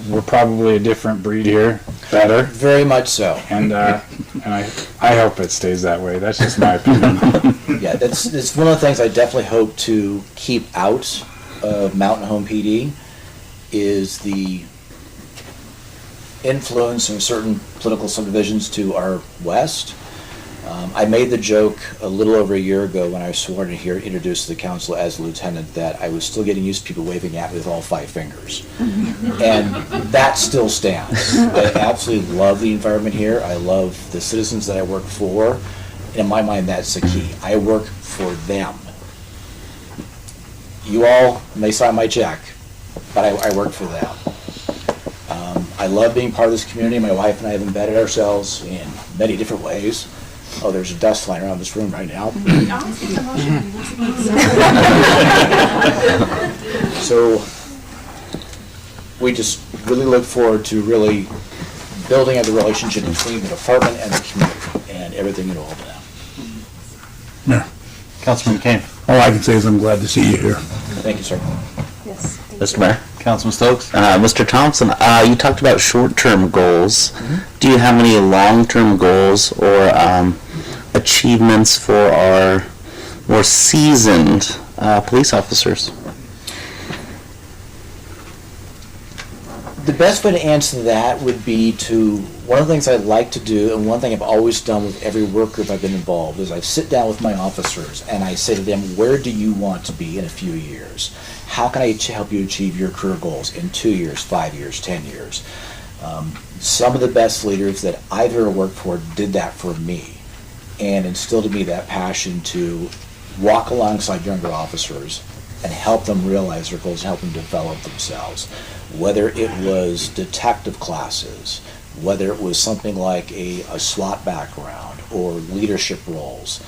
we're probably a different breed here. Better. Very much so. And I hope it stays that way. That's just my opinion. Yeah, that's one of the things I definitely hope to keep out of Mountain Home PD is the influence of certain political subdivisions to our west. I made the joke a little over a year ago when I was sworn in here, introduced to the council as a lieutenant, that I was still getting used to people waving at me with all 5 fingers. And that still stands. I absolutely love the environment here. I love the citizens that I work for. In my mind, that's the key. I work for them. You all may sign my check, but I work for them. I love being part of this community. My wife and I have embedded ourselves in many different ways. Oh, there's a dust flying around this room right now. So we just really look forward to really building out the relationship between the department and the community and everything involved in that. Yeah. Councilman McCain. All I can say is I'm glad to see you here. Thank you, sir. Yes. Mr. Mayor? Councilman Stokes. Mr. Thompson, you talked about short-term goals. Do you have any long-term goals or achievements for our more seasoned police officers? The best way to answer that would be one of the things I'd like to do, and one thing I've always done with every work group I've been involved, is I sit down with my officers and I say to them, where do you want to be in a few years? How can I help you achieve your career goals in 2 years, 5 years, 10 years? Some of the best leaders that I've ever worked for did that for me and instilled in me that passion to walk alongside younger officers and help them realize their goals and help them develop themselves. Whether it was detective classes, whether it was something like a SWAT background or leadership roles.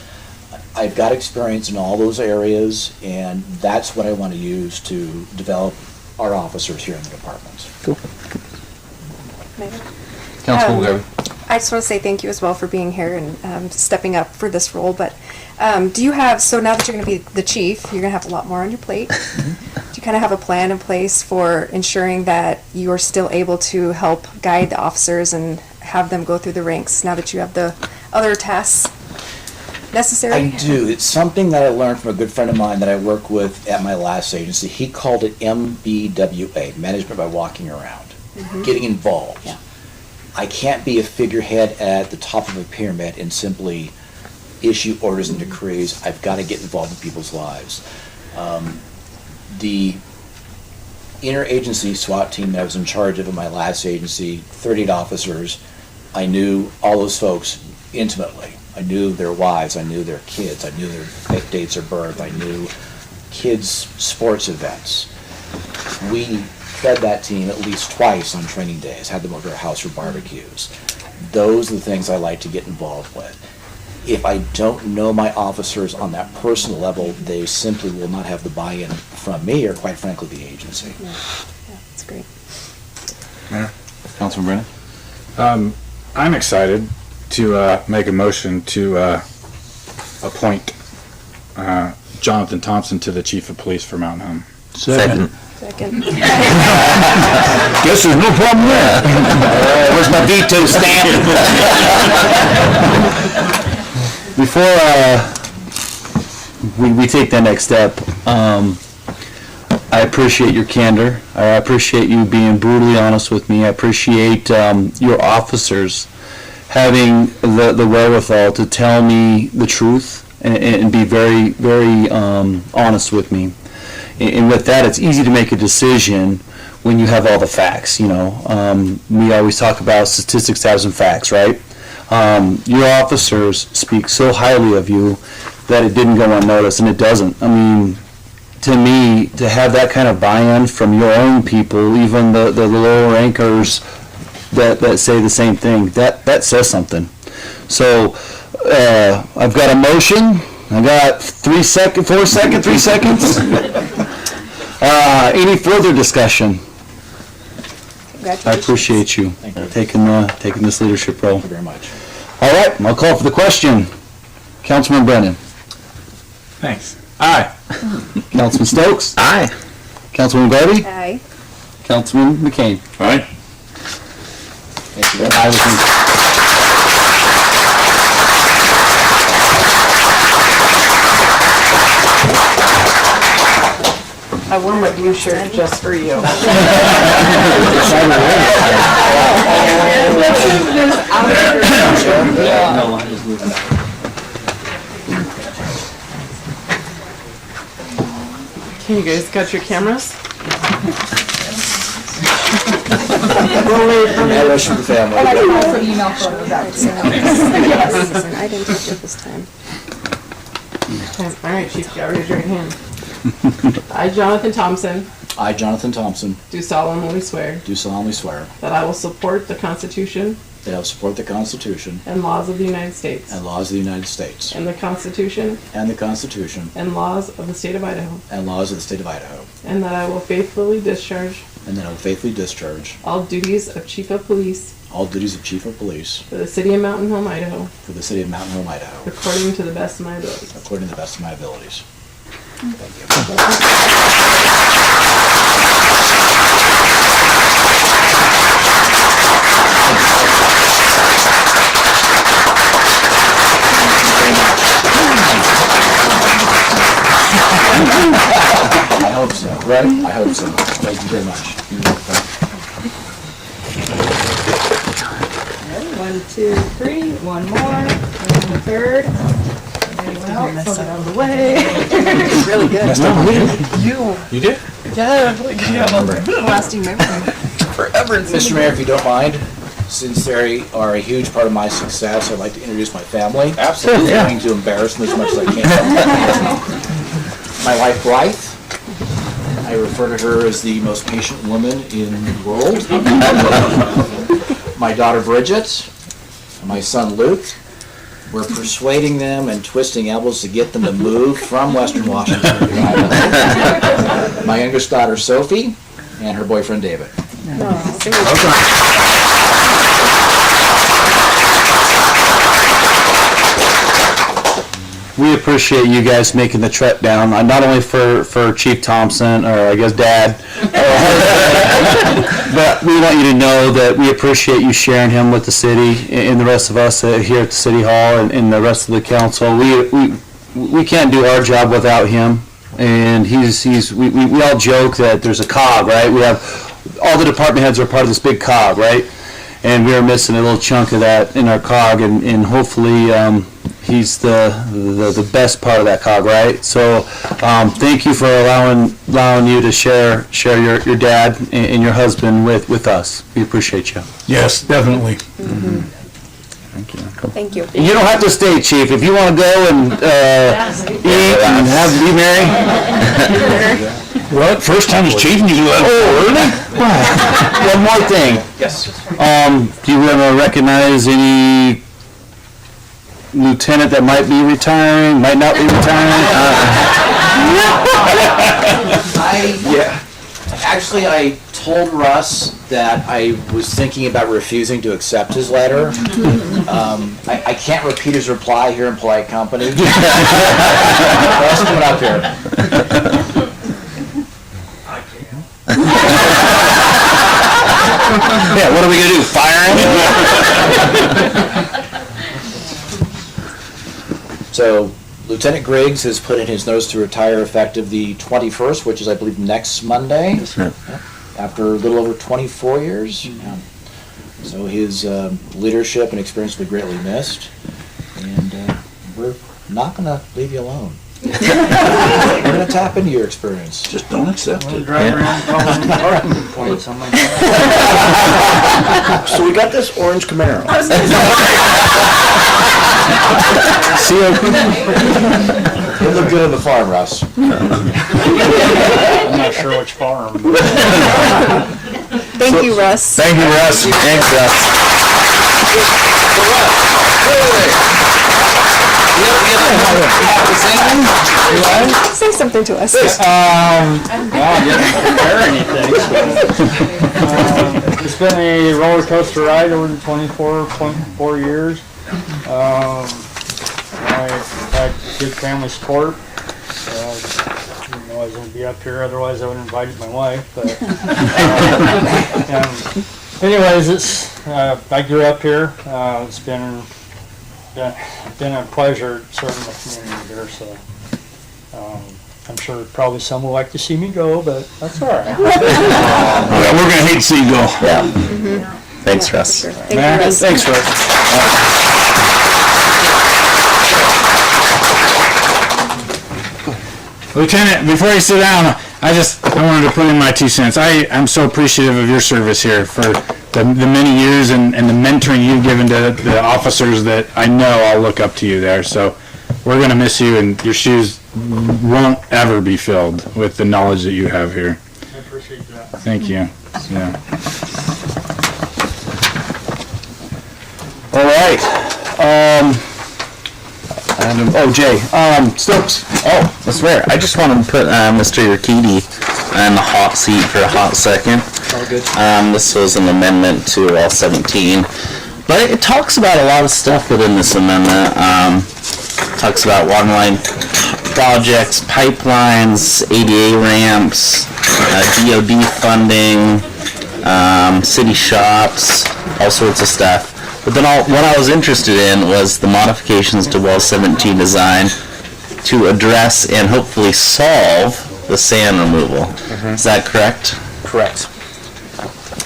I've got experience in all those areas, and that's what I want to use to develop our officers here in the department. Cool. Councilwoman Garvey. I just want to say thank you as well for being here and stepping up for this role. But do you have, so now that you're going to be the chief, you're going to have a lot more on your plate. Do you kind of have a plan in place for ensuring that you are still able to help guide the officers and have them go through the ranks now that you have the other tasks necessary? I do. It's something that I learned from a good friend of mine that I work with at my last agency. He called it MBWA, Management by Walking Around, getting involved. Yeah. I can't be a figurehead at the top of a pyramid and simply issue orders and decrees. I've got to get involved in people's lives. The interagency SWAT team that I was in charge of in my last agency, 38 officers, I knew all those folks intimately. I knew their wives, I knew their kids, I knew their dates of birth, I knew kids' sports events. We fed that team at least twice on training days, had them over to our house for barbecues. Those are the things I like to get involved with. If I don't know my officers on that personal level, they simply will not have the buy-in from me or, quite frankly, the agency. Yeah, that's great. Mayor? Councilman Brennan? I'm excited to make a motion to appoint Jonathan Thompson to the Chief of Police for Mountain Home. Second. Second. Guess there's no problem there. Where's my veto stamp? Before we take that next step, I appreciate your candor. I appreciate you being brutally honest with me. I appreciate your officers having the wherewithal to tell me the truth and be very, very honest with me. And with that, it's easy to make a decision when you have all the facts, you know. We always talk about statistics, stats, and facts, right? Your officers speak so highly of you that it didn't go unnoticed, and it doesn't. I mean, to me, to have that kind of buy-in from your own people, even the lower rankers that say the same thing, that says something. So I've got a motion. I got 3 seconds. Any further discussion? I appreciate you taking this leadership role. Thank you very much. All right, I'll call for the question. Councilman Brennan. Thanks. Aye. Councilman Stokes. Aye. Councilman Garvey. Aye. Councilman McCain. Aye. Thank you very I was I wore my blue shirt just for you. Okay, you guys got your cameras? I wish for the family. I didn't take it this time. All right, Chief, got raise your right hand. I, Jonathan Thompson, I, Jonathan Thompson, do solemnly swear do solemnly swear that I will support the Constitution that I will support the Constitution and laws of the United States and laws of the United States and the Constitution and the Constitution and laws of the State of Idaho, and laws of the State of Idaho, and that I will faithfully discharge and that I will faithfully discharge all duties of Chief of Police all duties of Chief of Police for the City of Mountain Home, Idaho, for the City of Mountain Home, Idaho, according to the best of my abilities. according to the best of my abilities. Thank you. I hope so. Right? I hope so. Thank you very much. 1, 2, 3, one more, and the third. Well, so out of the way. Really good. You did? Yeah, like, Lasting memory. forever. Mr. Mayor, if you don't mind, since they are a huge part of my success, I'd like to introduce my family. Absolutely. I'm going to embarrass them as much as I can. My wife, Blythe. I refer to her as the most patient woman in the world. my daughter Bridget and my son Luke. We're persuading them and twisting elbows to get them to move from Western Washington to Idaho. My youngest daughter Sophie and her boyfriend David. We appreciate you guys making the trek down, not only for Chief Thompson, or I guess Dad, but we want you to know that we appreciate you sharing him with the city and the rest of us here at the City Hall and the rest of the council. We can't do our job without him, and we all joke that there's a cog, right? We have, all the department heads are part of this big cog, right? And we are missing a little chunk of that in our cog, and hopefully he's the best part of that cog, right? So thank you for allowing you to share your dad and your husband with us. We appreciate you. Yes, definitely. Thank you. Thank you. You don't have to stay, Chief. If you want to go and eat and be merry. What? First time as chief and you do that? Oh, really? One more thing. Yes. Do you want to recognize any lieutenant that might be retiring, might not be retiring? Actually, I told Russ that I was thinking about refusing to accept his letter. I can't repeat his reply here in polite company. Russ, come up here. Yeah, what are we gonna do? Fire him? So, Lieutenant Griggs has put in his notice to retire effective the 21st, which is, I believe, next Monday. After a little over 24 years. Yeah. So his leadership and experience will be greatly missed. And we're not going to leave you alone. We're going to tap into your experience. Just don't accept it. Drive around calling parking points on my So we got this orange Camaro. See you. You look good on the farm, Russ. I'm not sure which farm. Thank you, Russ. Thank you, Russ. Thanks, Russ. Say something to us. Well, I didn't prepare anything. It's been a roller coaster ride over the 24.4 years. I had good family support. Didn't know I was going to be up here, otherwise I would have invited my wife. But anyways, I grew up here. It's been a pleasure serving the community here. So I'm sure probably some will like to see me go, but that's all right. We're going to hate to see you go. Yeah. Thanks, Russ. Sure. Thank you, Russ. Thanks, Russ. Lieutenant, before you sit down, I wanted to put in my 2 cents. I'm so appreciative of your service here for the many years and the mentoring you've given to the officers that I know I'll look up to you there. So we're going to miss you, and your shoes won't ever be filled with the knowledge that you have here. I appreciate that. Thank you. Yeah. All right. Jay. Stokes. Oh, that's rare. I just wanted to put Mr. Urquidy in the hot seat for a hot second. All good. This was an amendment to all 17, but it talks about a lot of stuff within this amendment. Talks about waterline projects, pipelines, ADA ramps, DOD funding, city shops, all sorts of stuff. But then what I was interested in was the modifications to Well 17 design to address and hopefully solve the sand removal. Is that correct? Correct.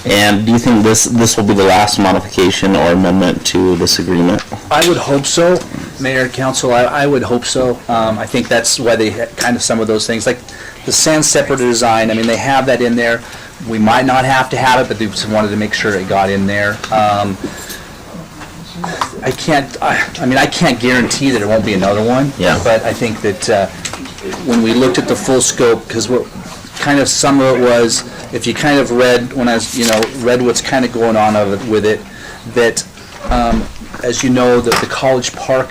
And do you think this will be the last modification or amendment to this agreement? I would hope so, Mayor, Council, I would hope so. I think that's why they had kind of some of ththose things, like the sand separator design, I mean, they have that in there. We might not have to have it, but they just wanted to make sure it got in there. I can't guarantee that it won't be another one. Yeah. But I think that when we looked at the full scope, because what kind of some of it was, if you kind of read, when I was, read what's kind of going on with it, that, as you know, that the College Park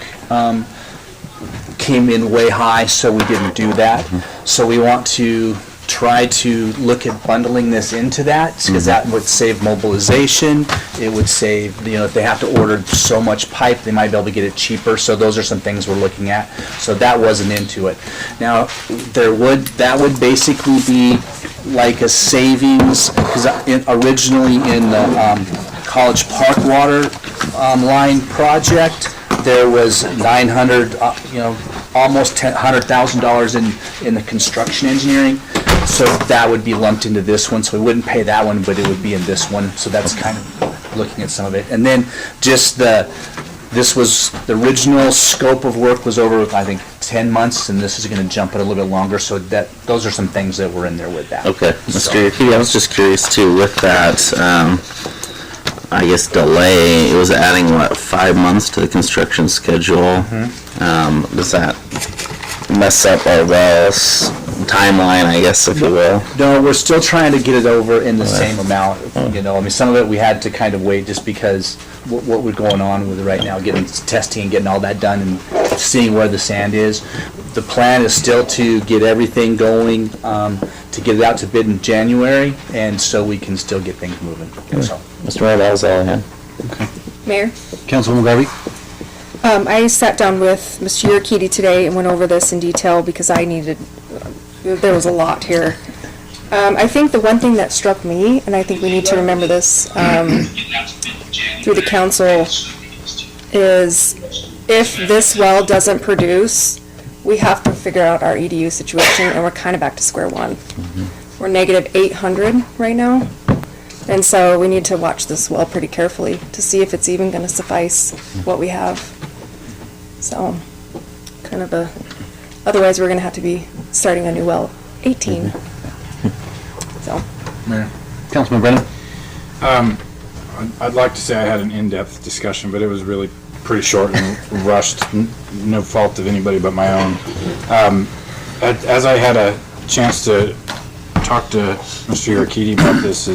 came in way high, so we didn't do that. So we want to try to look at bundling this into that, because that would save mobilization. It would save, if they have to order so much pipe, they might be able to get it cheaper. So those are some things we're looking at. So that wasn't into it. Now, that would basically be like a savings, because originally in the College Park water line project, there was 900, almost $100,000 in the construction engineering. So that would be lumped into this one, so we wouldn't pay that one, but it would be in this one. So that's kind of looking at some of it. And then just this was, the original scope of work was over, I think, 10 months, and this is going to jump it a little bit longer. So those are some things that were in there with that. Okay, Mr. Yakiti, I was just curious too, with that, I guess delay, it was adding, 5 months to the construction schedule. Does that mess up our wells timeline, I guess, if you will? No, we're still trying to get it over in the same amount, some of it we had to kind of wait just because what was going on with it right now, getting testing and getting all that done and seeing where the sand is. The plan is still to get everything going, to get it out to bid in January, and so we can still get things moving. So. Mr. Mayor, that was all I had. Okay. Mayor? Councilwoman Garvey? I sat down with Mr. Urquidy today and went over this in detail because there was a lot here. I think the one thing that struck me, and I think we need to remember this through the council, is if this well doesn't produce, we have to figure out our EDU situation, and we're kind of back to square one. We're negative 800 right now, and so we need to watch this well pretty carefully to see if it's even going to suffice what we have. So, otherwise we're going to have to be starting a new well 18. So. Mayor. Councilman Brennan? I'd like to say I had an in-depth discussion, but it was really pretty short and rushed, no fault of anybody but my own. As I had a chance to talk to Mr. Urquidy about this,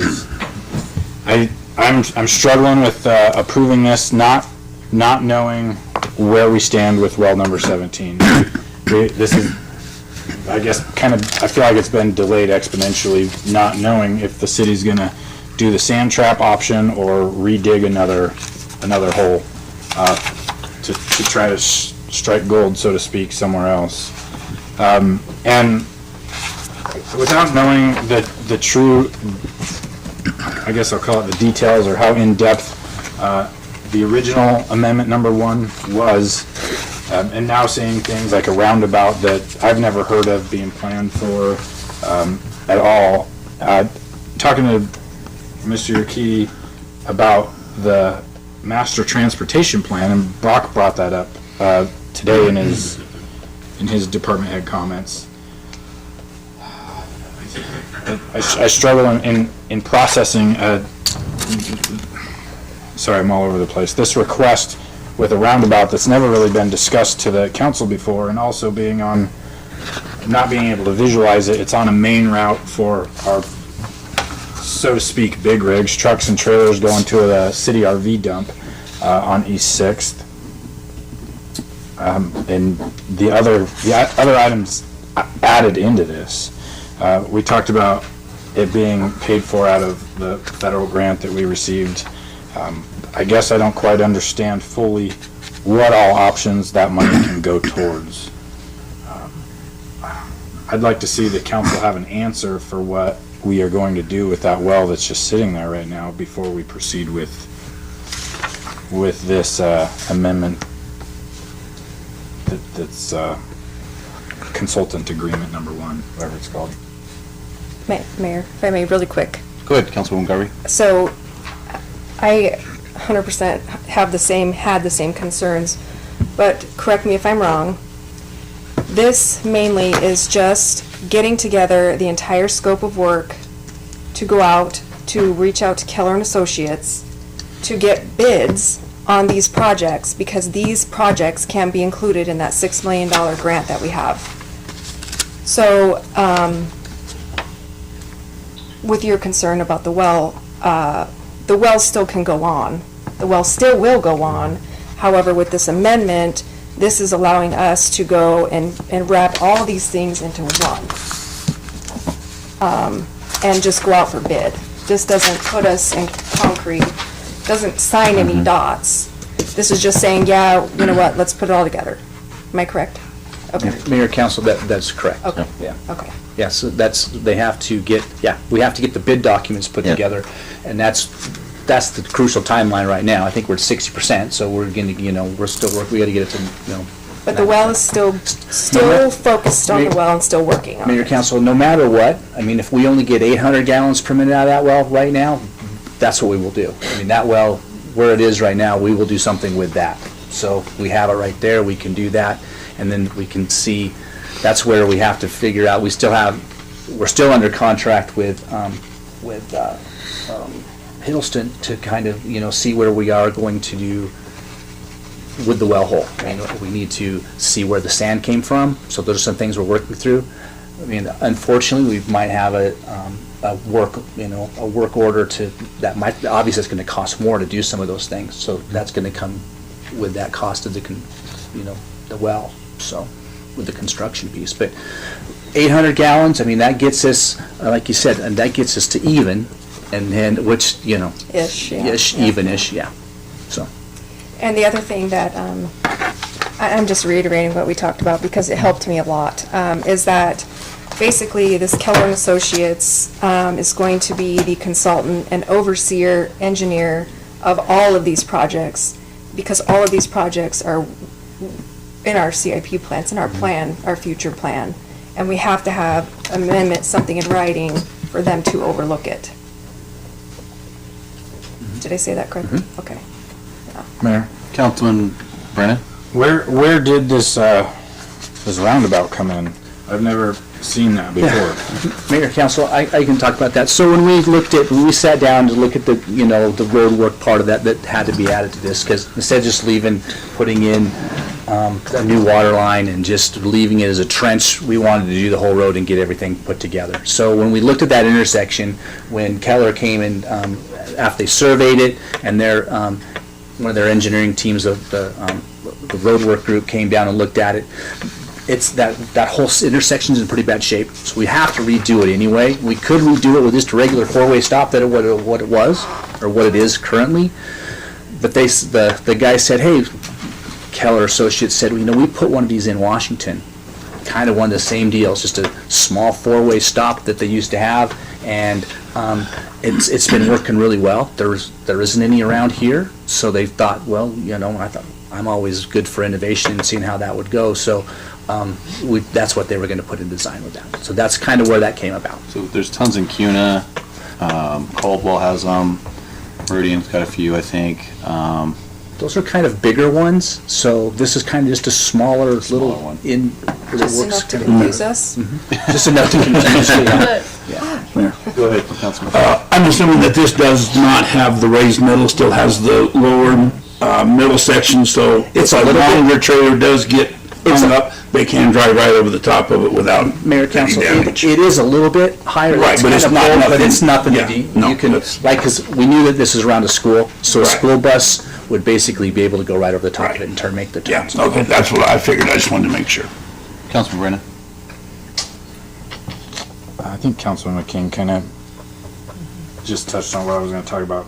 I'm struggling with approving this, not knowing where we stand with well number 17. This is, I guess, I feel like it's been delayed exponentially, not knowing if the city's gonna do the sand trap option or redig another hole to try to strike gold, so to speak, somewhere else. And without knowing the true, I guess I'll call it the details, or how in-depth the original amendment number 1 was, and now seeing things like a roundabout that I've never heard of being planned for at all. Talking to Mr. Urquidy about the master transportation plan, and Brock brought that up today in his department head comments. I struggle in processing sorry, I'm all over the place. This request with a roundabout that's never really been discussed to the council before, and also not being able to visualize it. It's on a main route for our, so to speak, big rigs, trucks and trailers going to the city RV dump on East 6th. And the other items added into this. We talked about it being paid for out of the federal grant that we received. I guess I don't quite understand fully what all options that money can go towards. I'd like to see the council have an answer for what we are going to do with that well that's just sitting there right now before we proceed with this amendment that's consultant agreement number 1, whatever it's called. Mayor, if I may, really quick. Go ahead, Councilwoman Garvey. So, I 100% had the same concerns, but correct me if I'm wrong. This mainly is just getting together the entire scope of work to go out, to reach out to Keller and Associates, to get bids on these projects, because these projects can be included in that $6 million grant that we have. So, with your concern about the well still can go on. the well still will go on. However, with this amendment, this is allowing us to go and wrap all these things into one. And just go out for bid. This doesn't put us in concrete, doesn't sign any dots. This is just saying, yeah, you know what, let's put it all together. Am I correct? Okay, Mayor, Council, that's correct. okay, Yeah. okay. Yeah, so they have to get, we have to get the bid documents put together, and that's the crucial timeline right now. I think we're at 60%, so we're gonna, we're still working, we gotta get it to, But the well is still focused on the well and still working on it. Mayor, Council, no matter what, I mean, if we only get 800 gallons per minute out of that well right now, that's what we will do. I mean, that well, where it is right now, we will do something with that. So we have it right there, we can do that, and then we can see, that's where we have to figure out, we're still under contract with Hiddleston to kind of, see where we are going to do with the well hole. I mean, we need to see where the sand came from, so those are some things we're working through. I mean, unfortunately, we might have a work order that might, obviously it's gonna cost more to do some of those things, so that's gonna come with that cost of the well, so, with the construction piece. But 800 gallons, I mean, that gets us, like you said, and that gets us to even, and then, which, Ish, yeah. Even-ish, yeah, so. And the other thing that, I'm just reiterating what we talked about because it helped me a lot, is that basically this Keller and Associates is going to be the consultant and overseer engineer of all of these projects, because all of these projects are in our CIP plans, in our plan, our future plan, and we have to have amendment, something in writing for them to overlook it. Did I say that correctly? Okay. Mayor, Councilman Brennan? where did this roundabout come in? I've never seen that before. Mayor, Council, I can talk about that. So when we sat down to look at the road work part of that had to be added to this, because instead of just putting in a new water line and just leaving it as a trench, we wanted to do the whole road and get everything put together. So when we looked at that intersection, when Keller came in, after they surveyed it, and one of their engineering teams of the road work group came down and looked at it, it's that whole intersection is in pretty bad shape, so we have to redo it anyway. We could redo it with just a regular four-way stop that what it was, or what it is currently, but the guy said, hey, Keller Associates said, we put one of these in Washington, kind of one of the same deals, just a small four-way stop that they used to have, and it's been working really well. There isn't any around here, so they thought, well, I thought I'm always good for innovation and seeing how that would go, so that's what they were going to put in design with that. So that's kind of where that came about. So there's tons in Cuna, Caldwell has them, Meridian's got a few, I think. Those are kind of bigger ones, so this is kind of just a smaller little one. Just enough to confuse us? Just enough to confuse you. Go ahead, Councilman. I'm assuming that this does not have the raised middle, still has the lower middle section, so It's if a a little bit- longer trailer does get hung up, they can drive right over the top of it without Mayor, any Council, damage. it is a little bit higher. Right, but it's kind of not bold, nothing- But it's nothing yeah, to do. no, You can, that's- because we knew that this is around a school, so a Right. school bus would basically be able to go right over the top of it and make the Yeah, turns. okay, that's what I figured, I just wanted to make sure. Councilman Brennan? I think Councilman McKean kind of just touched on what I was going to talk about.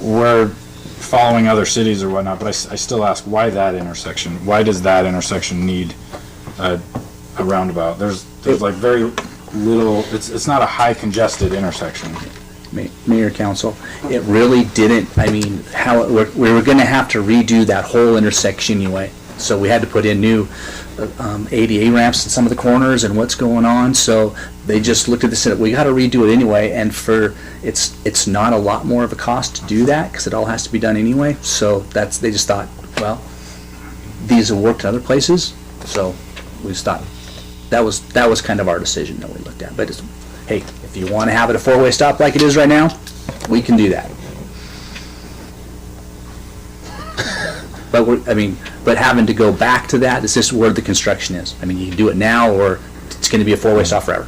We're following other cities or whatnot, but I still ask, why that intersection? Why does that intersection need a roundabout? There's like very little, it's not a high congested intersection. Mayor, Council, it really didn't, we were gonna have to redo that whole intersection anyway. So we had to put in new ADA ramps in some of the corners and what's going on, so they just looked at this and said, we gotta redo it anyway, and it's not a lot more of a cost to do that, because it all has to be done anyway, so they just thought, well, these have worked in other places, so we just thought, that was kind of our decision that we looked at, but hey, if you wanna have it a four-way stop like it is right now, we can do that. But having to go back to that, it's just where the construction is. You can do it now, or it's gonna be a four-way stop forever.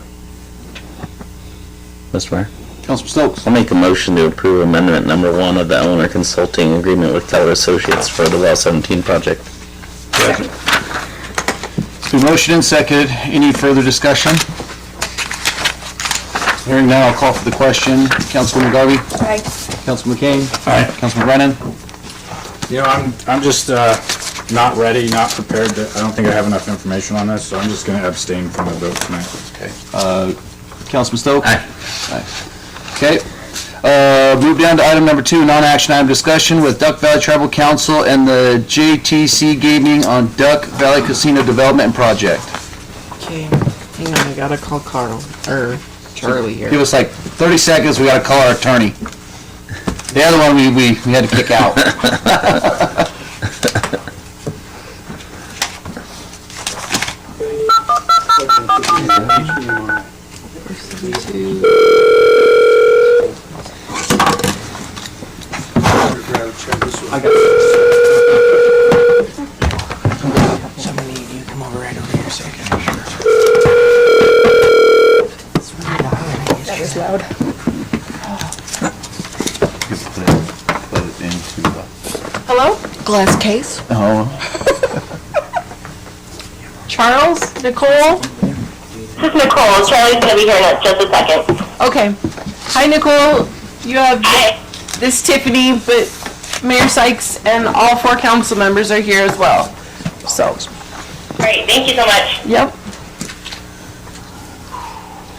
Mr. Mayor? Councilman Stokes. I'll make a motion to approve amendment number 1 of the owner consulting agreement with Keller Associates for the Well 17 project. It's been motioned and seconded. Any further discussion? Hearing none, I'll call for the question. Councilwoman Garvey? Aye. Councilman McCain? Aye. Councilman Brennan? You know, I'm just not ready, not prepared. I don't think I have enough information on this, so I'm just going to abstain from the vote tonight. Okay. Councilman Stokes? Aye. Okay. Move down to item number 2, non-action item discussion with Duck Valley Tribal Council and the JTC Gaming on Duck Valley Casino Development and Project. Okay, hang on, I gotta call Carl, or Charlie here. Give us like 30 seconds, we gotta call our attorney. The other one we had to kick out. Somebody need you to come over right over here a second. That was loud. Put it into the... Hello? Glass case? Oh. Charles? Nicole? This is Nicole. Charlie's gonna be here in just a second. Okay. Hi, Nicole. You have this Tiffany, but Mayor Sykes and all 4 council members are here as well. So. Great, thank you so much. Yep.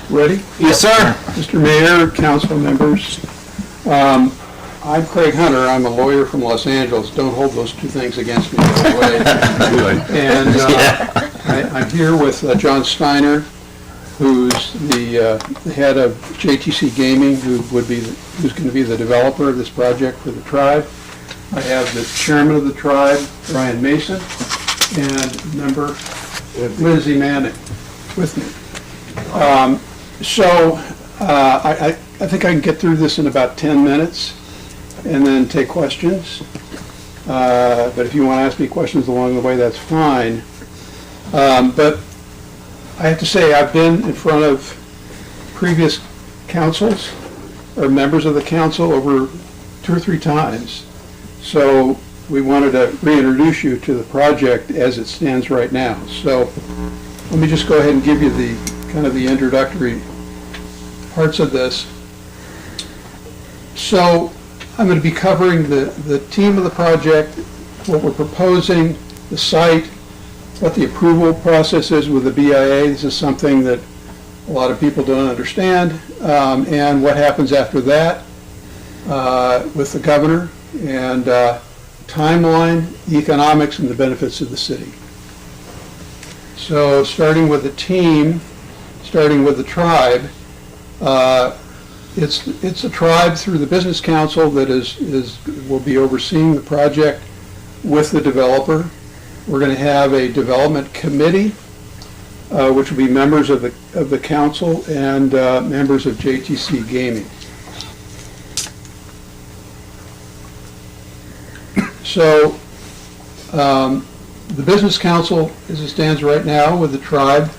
Ready? Yes, sir. Mr. Mayor, council members, I'm Craig Hunter. I'm a lawyer from Los Angeles. Don't hold those two things against me, by the way. And I'm here with John Steiner, who's the head of JTC Gaming, who's going to be the developer of this project for the tribe. I have the chairman of the tribe, Brian Mason, and member Lindsay Manning with me. I think I can get through this in about 10 minutes and then take questions. But if you want to ask me questions along the way, that's fine. But I have to say, I've been in front of previous councils or members of the council over 2 or 3 times. So we wanted to reintroduce you to the project as it stands right now. So let me just go ahead and give you the kind of the introductory parts of this. So I'm going to be covering the team of the project, what we're proposing, the site, what the approval process is with the BIA. This is something that a lot of people don't understand, and what happens after that with the governor, and timeline, economics, and the benefits of the city. So starting with the team, starting with the tribe, it's a tribe through the business council that will be overseeing the project with the developer. We're going to have a development committee, which will be members of the council and members of JTC Gaming. So the business council, as it stands right now with the tribe,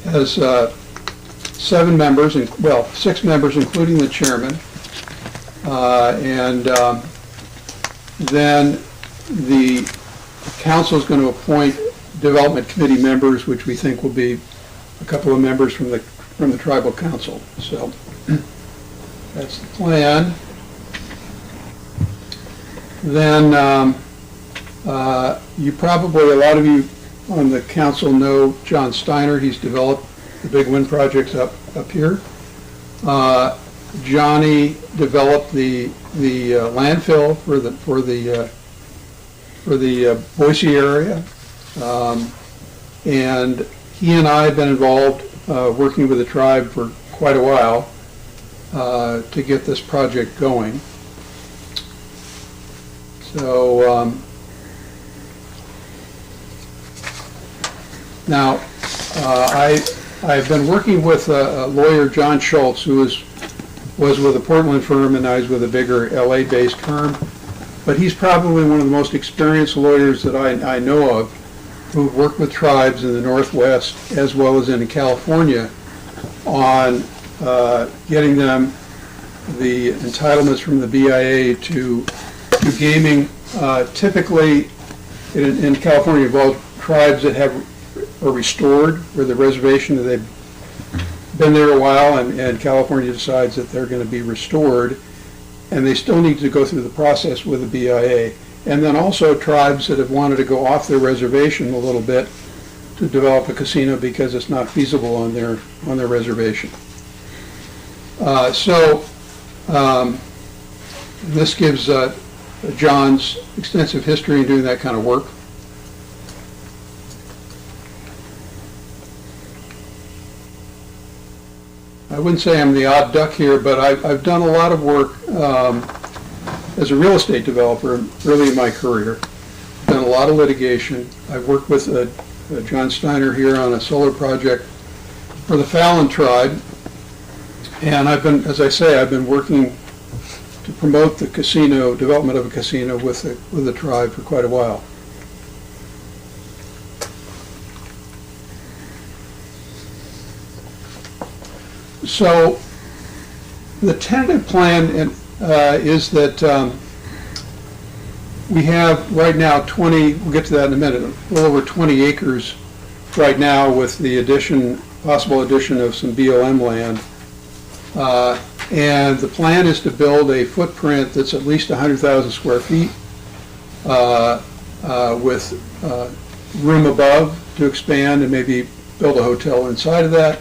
has 7 members, 6 members, including the chairman. Then the council is going to appoint development committee members, which we think will be a couple of members from the tribal council. So that's the plan. Then you probably, a lot of you on the council know John Steiner. He's developed the big wind projects up here. Johnny developed the landfill for the Boise area, and he and I have been involved working with the tribe for quite a while to get this project going. So now I've been working with a lawyer, John Schultz, who was with a Portland firm, and I was with a bigger LA-based firm. But he's probably one of the most experienced lawyers that I know of who've worked with tribes in the Northwest as well as in California on getting them the entitlements from the BIA to gaming. Typically, in California, involve tribes that are restored, where the reservation, they've been there a while, and California decides that they're going to be restored, and they still need to go through the process with the BIA. And then also tribes that have wanted to go off their reservation a little bit to develop a casino because it's not feasible on their reservation. This gives John's extensive history in doing that kind of work. I wouldn't say I'm the odd duck here, but I've done a lot of work as a real estate developer early in my career. Done a lot of litigation. I've worked with John Steiner here on a solar project for the Fallon tribe, and I've been working to promote the casino, development of a casino with the tribe for quite a while. So the tentative plan is that we have right now 20, we'll get to that in a minute, a little over 20 acres right now with the possible addition of some BLM land. And the plan is to build a footprint that's at least 100,000 square feet with room above to expand and maybe build a hotel inside of that.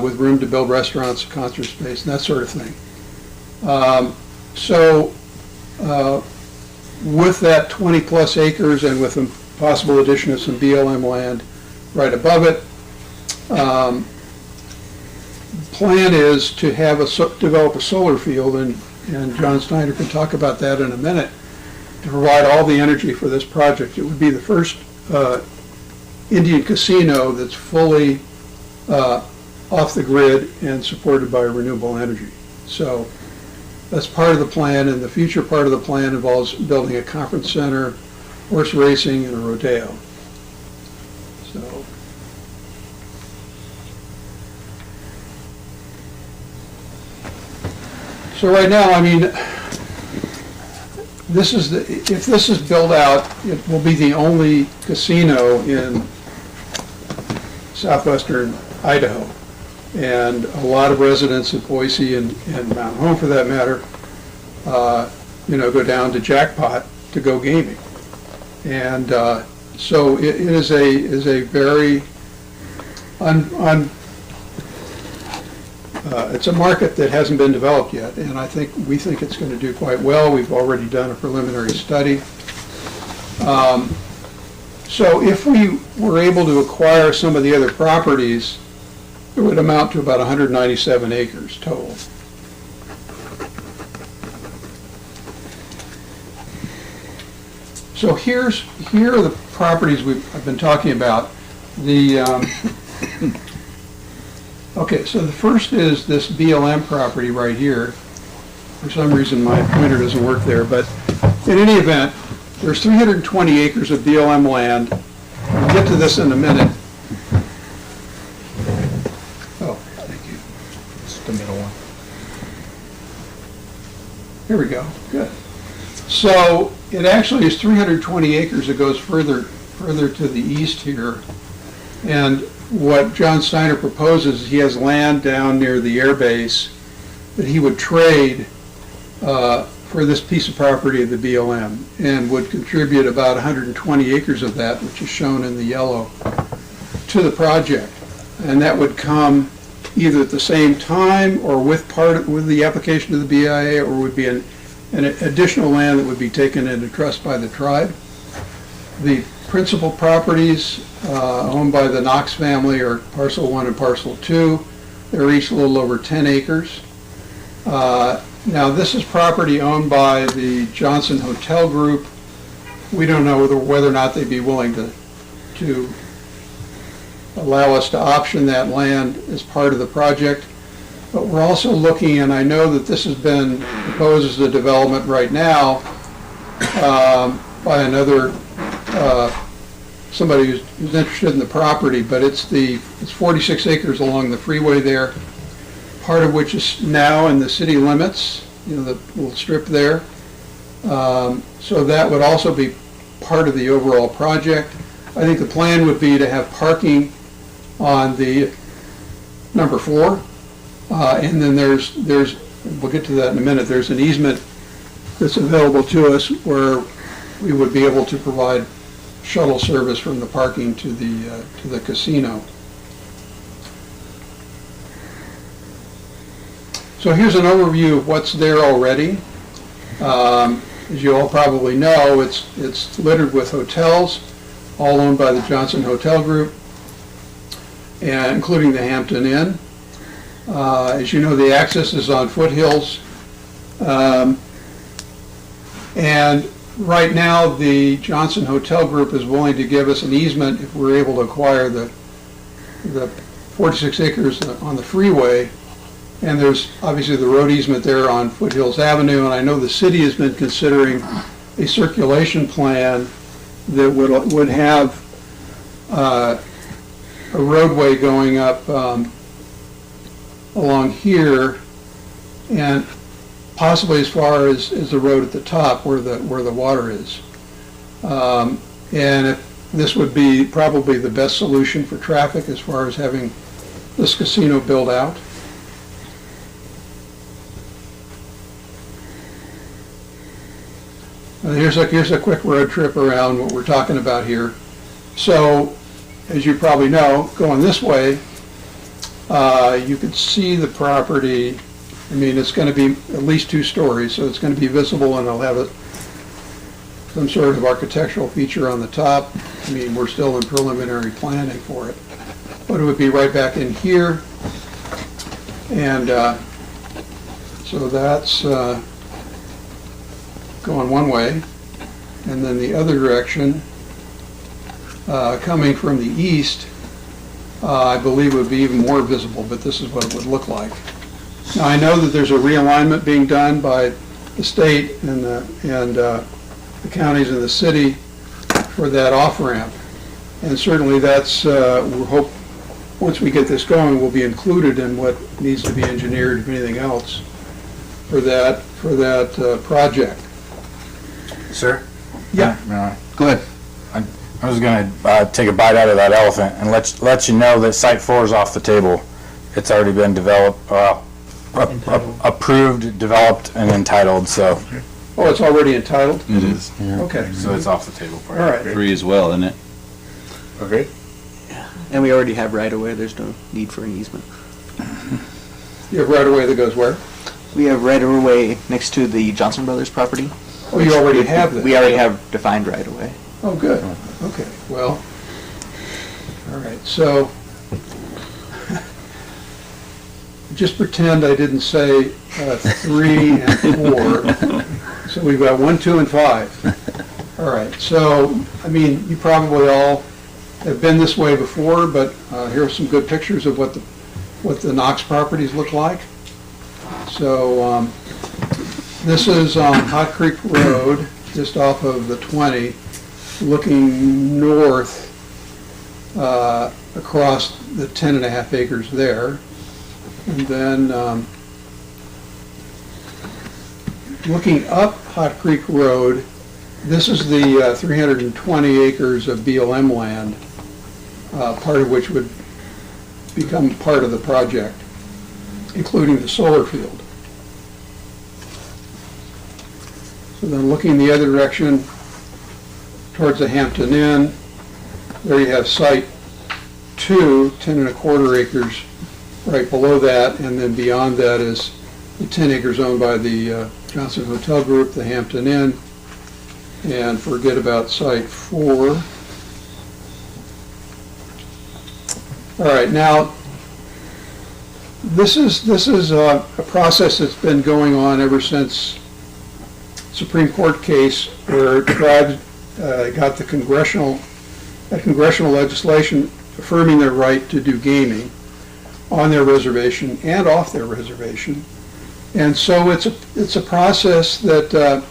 With room to build restaurants, concert space, and that sort of thing. With that 20 plus acres and with the possible addition of some BLM land right above it, plan is to have develop a solar field, and John Steiner can talk about that in a minute, to provide all the energy for this project. It would be the first Indian casino that's fully off the grid and supported by renewable energy. So that's part of the plan, and the future part of the plan involves building a conference center, horse racing, and a rodeo. So right now, I mean, if this is built out, it will be the only casino in southwestern Idaho. And a lot of residents of Boise and Mountain Home, for that matter, go down to Jackpot to go gaming. And so it is a very it's a market that hasn't been developed yet, and we think it's going to do quite well. We've already done a preliminary study. So if we were able to acquire some of the other properties, it would amount to about 197 acres total. So here are the properties I've been talking about. Okay, so the first is this BLM property right here. For some reason my pointer doesn't work there, but in any event, there's 320 acres of BLM land. We'll get to this in a minute. Oh, thank you. It's the middle one. Here we go, good. So it actually is 320 acres. It goes further to the east here. And what John Steiner proposes, he has land down near the air base that he would trade for this piece of property of the BLM, and would contribute about 120 acres of that, which is shown in the yellow, to the project. And that would come either at the same time or with the application to the BIA, or would be an additional land that would be taken into trust by the tribe. The principal properties owned by the Knox family are Parcel 1 and Parcel 2. They're each a little over 10 acres. Now this is property owned by the Johnson Hotel Group. We don't know whether or not they'd be willing to allow us to option that land as part of the project. But we're also looking, and I know that this has been proposed as a development right now by another somebody who's interested in the property, but it's 46 acres along the freeway there. part of which is now in the city limits, the little strip there. So that would also be part of the overall project. I think the plan would be to have parking on the number 4. And then there's, we'll get to that in a minute, there's an easement that's available to us where we would be able to provide shuttle service from the parking to the casino. So here's an overview of what's there already. As you all probably know, it's littered with hotels, all owned by the Johnson Hotel Group, and including the Hampton Inn. As you know, the access is on foothills. And right now, the Johnson Hotel Group is willing to give us an easement if we're able to acquire the 46 acres on the freeway. And there's obviously the road easement there on Foothills Avenue, and I know the city has been considering a circulation plan that would have a roadway going up along here and possibly as far as the road at the top where the water is. And this would be probably the best solution for traffic as far as having this casino built out. Here's a quick road trip around what we're talking about here. So, as you probably know, going this way, you can see the property. I mean, it's going to be at least 2 stories, so it's going to be visible, and it'll have some sort of architectural feature on the top. I mean, we're still in preliminary planning for it. But it would be right back in here. And so that's going one way, and then the other direction, coming from the east, I believe would be even more visible, but this is what it would look like. Now, I know that there's a realignment being done by the state and the counties and the city for that off-ramp, and certainly that's, we hope, once we get this going, will be included in what needs to be engineered, if anything else, for that project. Sir? Yeah. Go ahead. I was going to take a bite out of that elephant and let you know that Site 4 is off the table. It's already been developed, approved, developed, and entitled, so. Oh, it's already entitled? It is. Yeah. Okay. So it's off the table for you. All right. 3 as well, isn't it? Okay. And we already have right-of-way, there's no need for an easement. You have right-of-way that goes where? We have right-of-way next to the Johnson Brothers property. Oh, you already have that? We already have defined right-of-way. Oh, good. Okay, well, all right, so just pretend I didn't say 3 and 4. So we've got 1, 2, and 5. All right, so, I mean, you probably all have been this way before, but here are some good pictures of what the Knox properties look like. So this is on Hot Creek Road, just off of the 20, looking north across the 10.5 acres there. And then looking up Hot Creek Road, this is the 320 acres of BLM land, part of which would become part of the project, including the solar field. So then looking the other direction towards the Hampton Inn, there you have Site 2, 10.25 acres right below that, and then beyond that is the 10 acres owned by the Johnson Hotel Group, the Hampton Inn, and forget about Site 4. All right, now this is a process that's been going on ever since Supreme Court case where tribes got the congressional legislation affirming their right to do gaming on their reservation and off their reservation. And so it's a process that there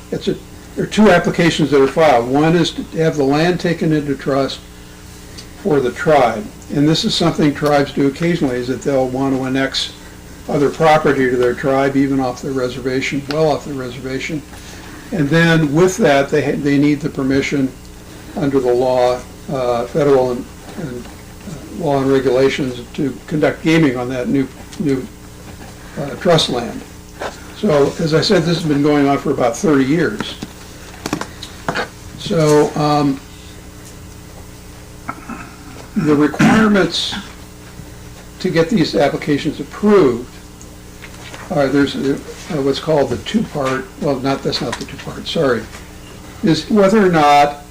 are 2 applications that are filed. One is to have the land taken into trust for the tribe. And this is something tribes do occasionally, is that they'll want to annex other property to their tribe, even off their reservation, well off their reservation. And then with that, they need the permission under the law, federal and law and regulations to conduct gaming on that new trust land. So, as I said, this has been going on for about 30 years. So, the requirements to get these applications approved are, there's what's called the two-part, well, that's not the two-part, sorry, is whether or not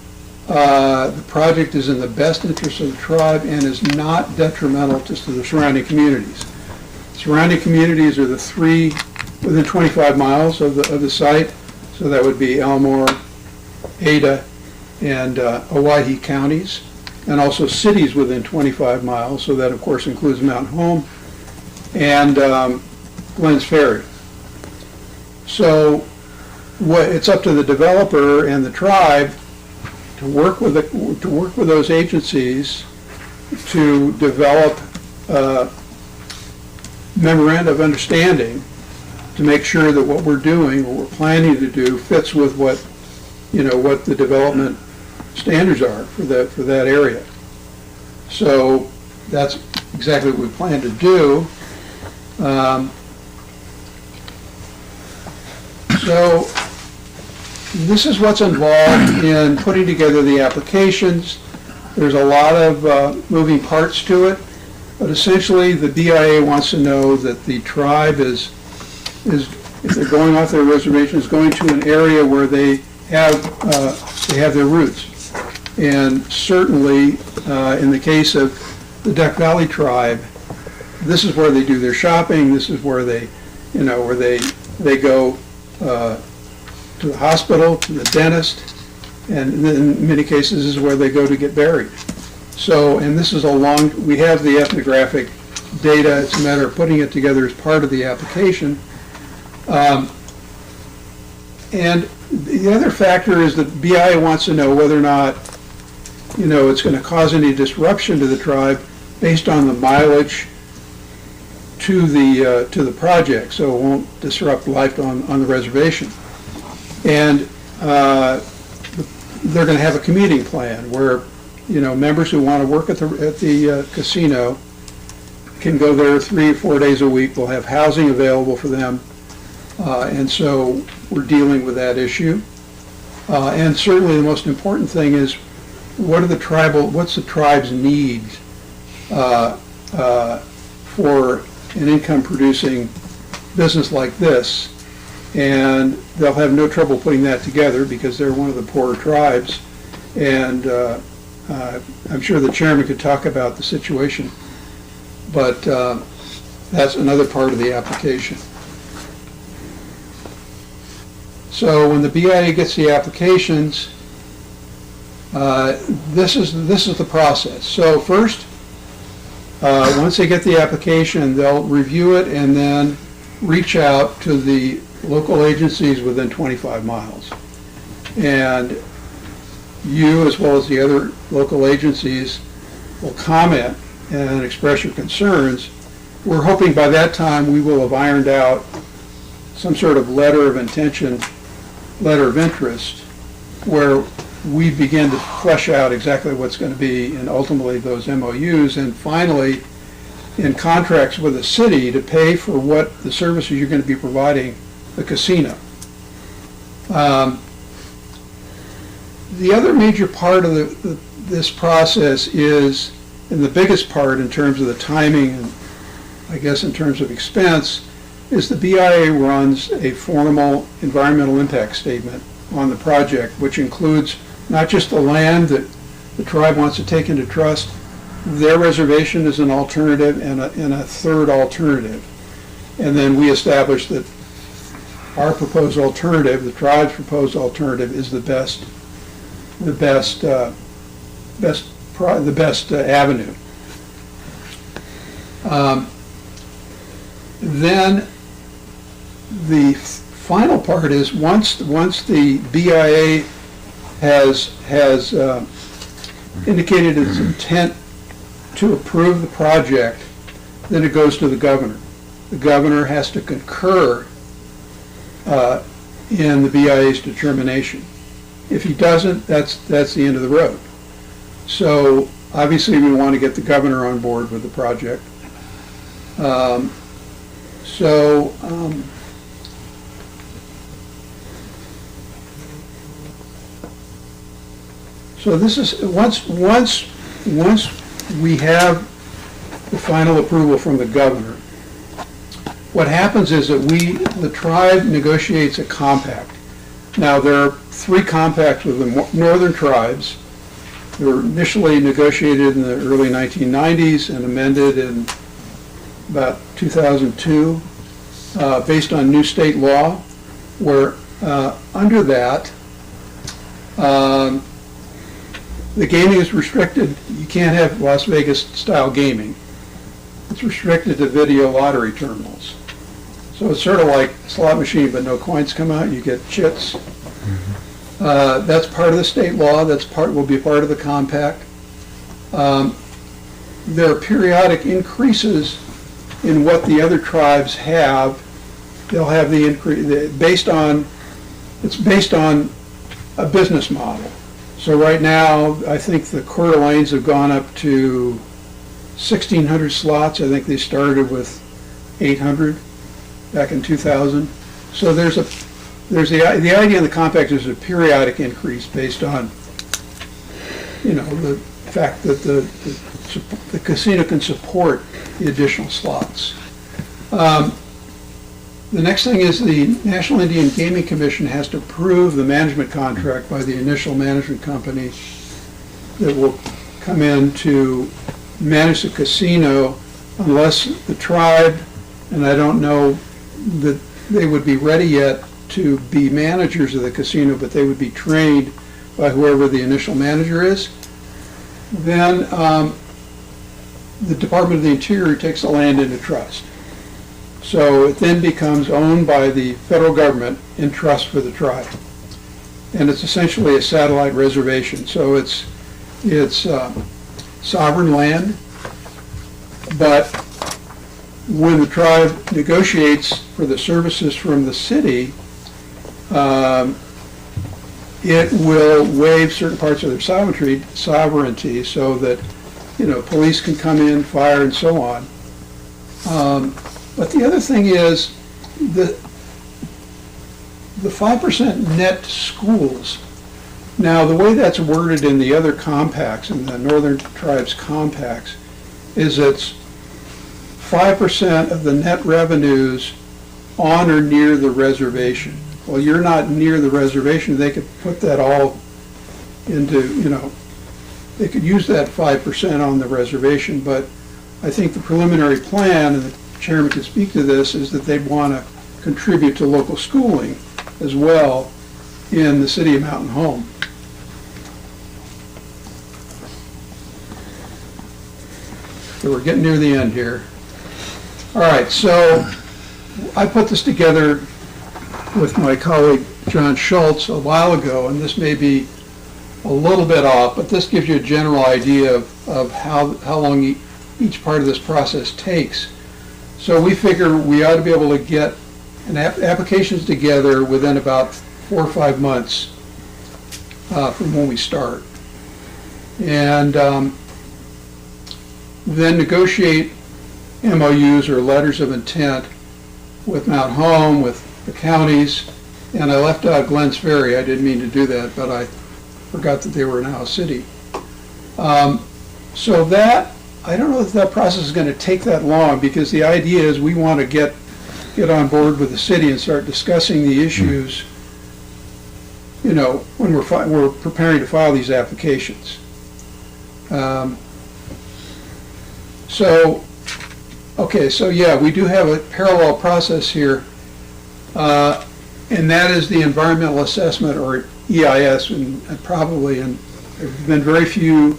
the project is in the best interest of the tribe and is not detrimental to the surrounding communities. Surrounding communities are the three within 25 miles of the site, so that would be Elmore, Ada, and Owyhee counties, and also cities within 25 miles, so that of course includes Mountain Home and Glens Ferry. So it's up to the developer and the tribe to work with those agencies to develop memoranda of understanding to make sure that what we're doing, what we're planning to do, fits with what the development standards are for that area. So that's exactly what we plan to do. So this is what's involved in putting together the applications. There's a lot of moving parts to it, but essentially the BIA wants to know that the tribe is if they're going off their reservation, is going to an area where they have their roots. And certainly, in the case of the Duck Valley tribe, this is where they do their shopping. This is where they go to the hospital, to the dentist, and in many cases this is where they go to get buried. So, and this is we have the ethnographic data. It's a matter of putting it together as part of the application. And the other factor is that BIA wants to know whether or not, it's going to cause any disruption to the tribe based on the mileage to the project, so it won't disrupt life on the reservation. And they're going to have a commuting plan where, members who want to work at the casino can go there 3 or 4 days a week. We'll have housing available for them. And so we're dealing with that issue. And certainly the most important thing is what's the tribe's needs for an income-producing business like this. And they'll have no trouble putting that together because they're one of the poorer tribes. And I'm sure the chairman could talk about the situation, but that's another part of the application. So when the BIA gets the applications, this is the process. So first, once they get the application, they'll review it and then reach out to the local agencies within 25 miles. And you, as well as the other local agencies, will comment and express your concerns. We're hoping by that time we will have ironed out some sort of letter of intention, letter of interest, where we begin to flesh out exactly what's going to be and ultimately those MOUs, and finally in contracts with the city to pay for what the services you're going to be providing the casino. The other major part of this process is, and the biggest part in terms of the timing and I guess in terms of expense, is the BIA runs a formal environmental impact statement on the project, which includes not just the land that the tribe wants to take into trust, their reservation is an alternative and a third alternative. And then we establish that our proposed alternative, the tribe's proposed alternative, is the best avenue. Then the final part is once the BIA has indicated its intent to approve the project, then it goes to the governor. the governor has to concur in the BIA's determination. If he doesn't, that's the end of the road. So obviously we want to get the governor on board with the project. So this is, once we have the final approval from the governor, what happens is that the tribe negotiates a compact. Now, there are 3 compacts with the northern tribes. They were initially negotiated in the early 1990s and amended in about 2002, based on new state law, where under that, the gaming is restricted. You can't have Las Vegas-style gaming. It's restricted to video lottery terminals. So it's sort of like a slot machine, but no coins come out. You get chits. That's part of the state law. Will be part of the compact. There are periodic increases in what the other tribes have. They'll have the increase it's based on a business model. So right now, I think the Coeur d'Alene's have gone up to 1,600 slots. I think they started with 800 back in 2000. So there's the idea in the compact is a periodic increase based on, the fact that the casino can support the additional slots. The next thing is the National Indian Gaming Commission has to approve the management contract by the initial management company that will come in to manage the casino, unless the tribe, and I don't know that they would be ready yet to be managers of the casino, but they would be trained by whoever the initial manager is. Then the Department of the Interior takes the land into trust. So it then becomes owned by the federal government in trust for the tribe. And it's essentially a satellite reservation. So it's sovereign land, but when the tribe negotiates for the services from the city, it will waive certain parts of their sovereignty so that, police can come in, fire, and so on. But the other thing is the 5% net schools. Now, the way that's worded in the other compacts, in the Northern Tribes compacts, is it's 5% of the net revenues on or near the reservation. Well, you're not near the reservation. They could put that all into, they could use that 5% on the reservation, but I think the preliminary plan, and the chairman could speak to this, is that they'd want to contribute to local schooling as well in the city of Mountain Home. So we're getting near the end here. All right, so I put this together with my colleague John Schultz a while ago, and this may be a little bit off, but this gives you a general idea of how long each part of this process takes. So we figure we ought to be able to get applications together within about 4 or 5 months from when we start. And then negotiate MOUs or letters of intent with Mount Home, with the counties, and I left out Glens Ferry. I didn't mean to do that, but I forgot that they were now a city. So that, I don't know if that process is going to take that long, because the idea is we want to get on board with the city and start discussing the issues, when we're preparing to file these applications. So yeah, we do have a parallel process here, and that is the environmental assessment, or EIS, and probably, and there have been very few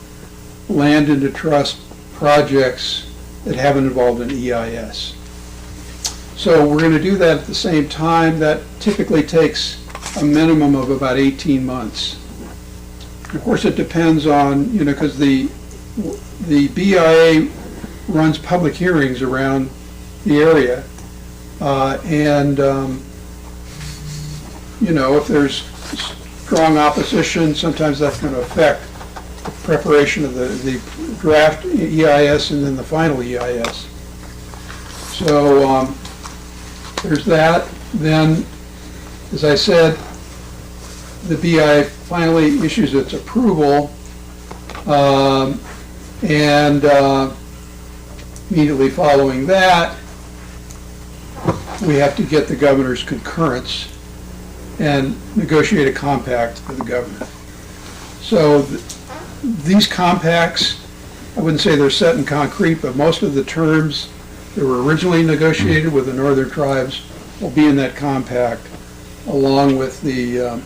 land into trust projects that haven't involved an EIS. So we're going to do that at the same time. That typically takes a minimum of about 18 months. Of course, it depends on, because the BIA runs public hearings around the area, And, you know, if there's strong opposition, sometimes that's going to affect the preparation of the draft EIS and then the final EIS. So there's that. Then, as I said, the BI finally issues its approval, and immediately following that, we have to get the governor's concurrence and negotiate a compact with the governor. So these compacts, I wouldn't say they're set in concrete, but most of the terms that were originally negotiated with the northern tribes will be in that compact, along with the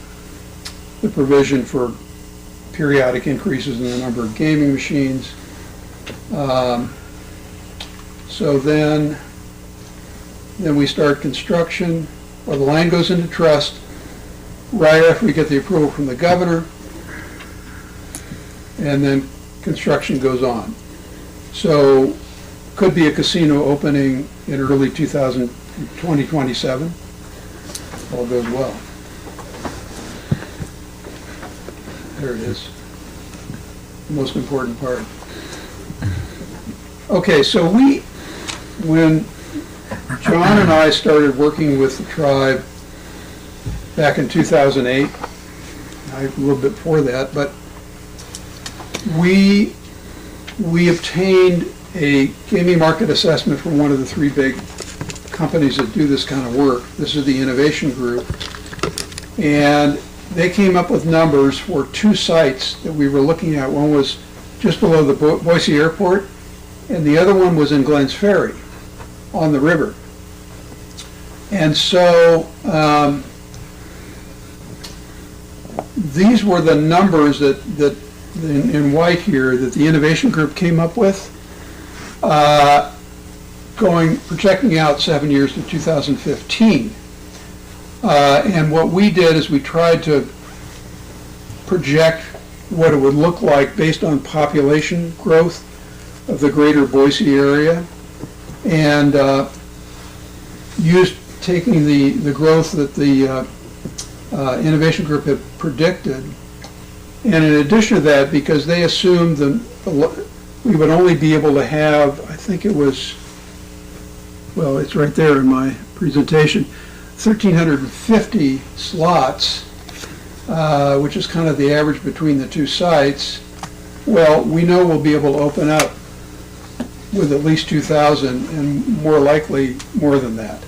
provision for periodic increases in the number of gaming machines. So then we start construction, or the land goes into trust right after we get the approval from the governor, and then construction goes on. So could be a casino opening in early 2027. All goes well. There it is. The most important part. Okay, so when John and I started working with the tribe back in 2008, a little bit before that, but we obtained a gaming market assessment from one of the three big companies that do this kind of work. This is the Innovation Group. And they came up with numbers for two sites that we were looking at. One was just below the Boise Airport, and the other one was in Glens Ferry on the river. And so these were the numbers that in white here that the Innovation Group came up with, projecting out 7 years to 2015. And what we did is we tried to project what it would look like based on population growth of the greater Boise area, and used taking the growth that the Innovation Group had predicted. And in addition to that, because they assumed we would only be able to have, I think it was, well, it's right there in my presentation, 1,350 slots, which is kind of the average between the two sites. Well, we know we'll be able to open up with at least 2,000, and more likely more than that.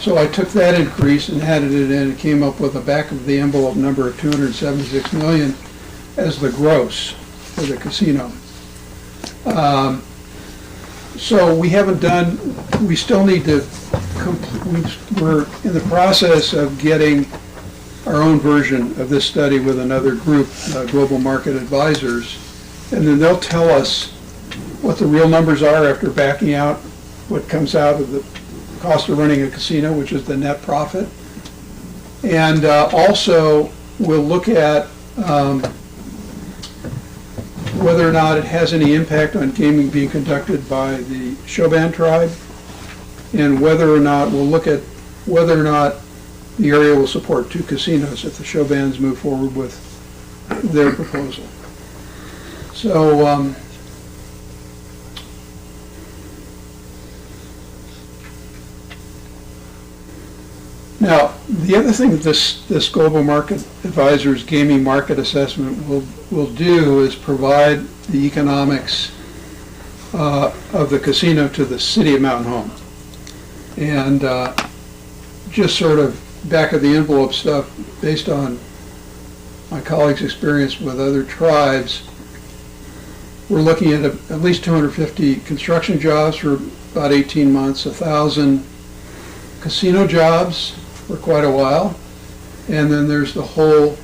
So I took that increase and added it in and came up with a back of the envelope number of 276 million as the gross for the casino. So we haven't done, we still need to, we're in the process of getting our own version of this study with another group, Global Market Advisors, and then they'll tell us what the real numbers are after backing out what comes out of the cost of running a casino, which is the net profit. And also we'll look at whether or not it has any impact on gaming being conducted by the Shoban tribe, and whether or not we'll look at whether or not the area will support two casinos if the Shobans move forward with their proposal. So now, the other thing that this Global Market Advisors Gaming Market Assessment will do is provide the economics of the casino to the city of Mountain Home. And just sort of back of the envelope stuff based on my colleagues' experience with other tribes, we're looking at at least 250 construction jobs for about 18 months, 1,000 casino jobs for quite a while, and then there's the whole,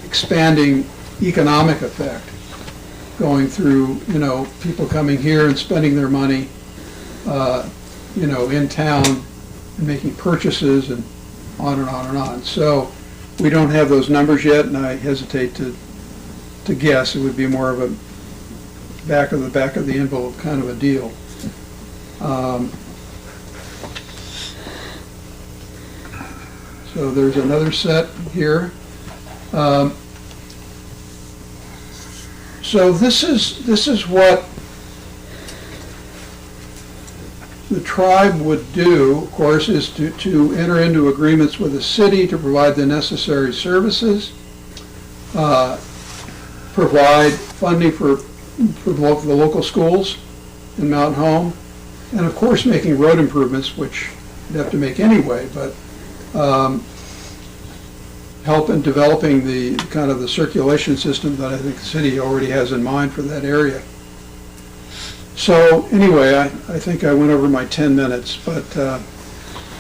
expanding economic effect going through, people coming here and spending their money, in town and making purchases and on and on and on. So we don't have those numbers yet, and I hesitate to guess. It would be more of a back of the envelope kind of a deal. So there's another set here. So this is what the tribe would do, of course, is to enter into agreements with the city to provide the necessary services, provide funding for the local schools in Mountain Home, and of course making road improvements, which you'd have to make anyway, but help in developing the kind of the circulation system that I think the city already has in mind for that area. So anyway, I think I went over my 10 minutes, but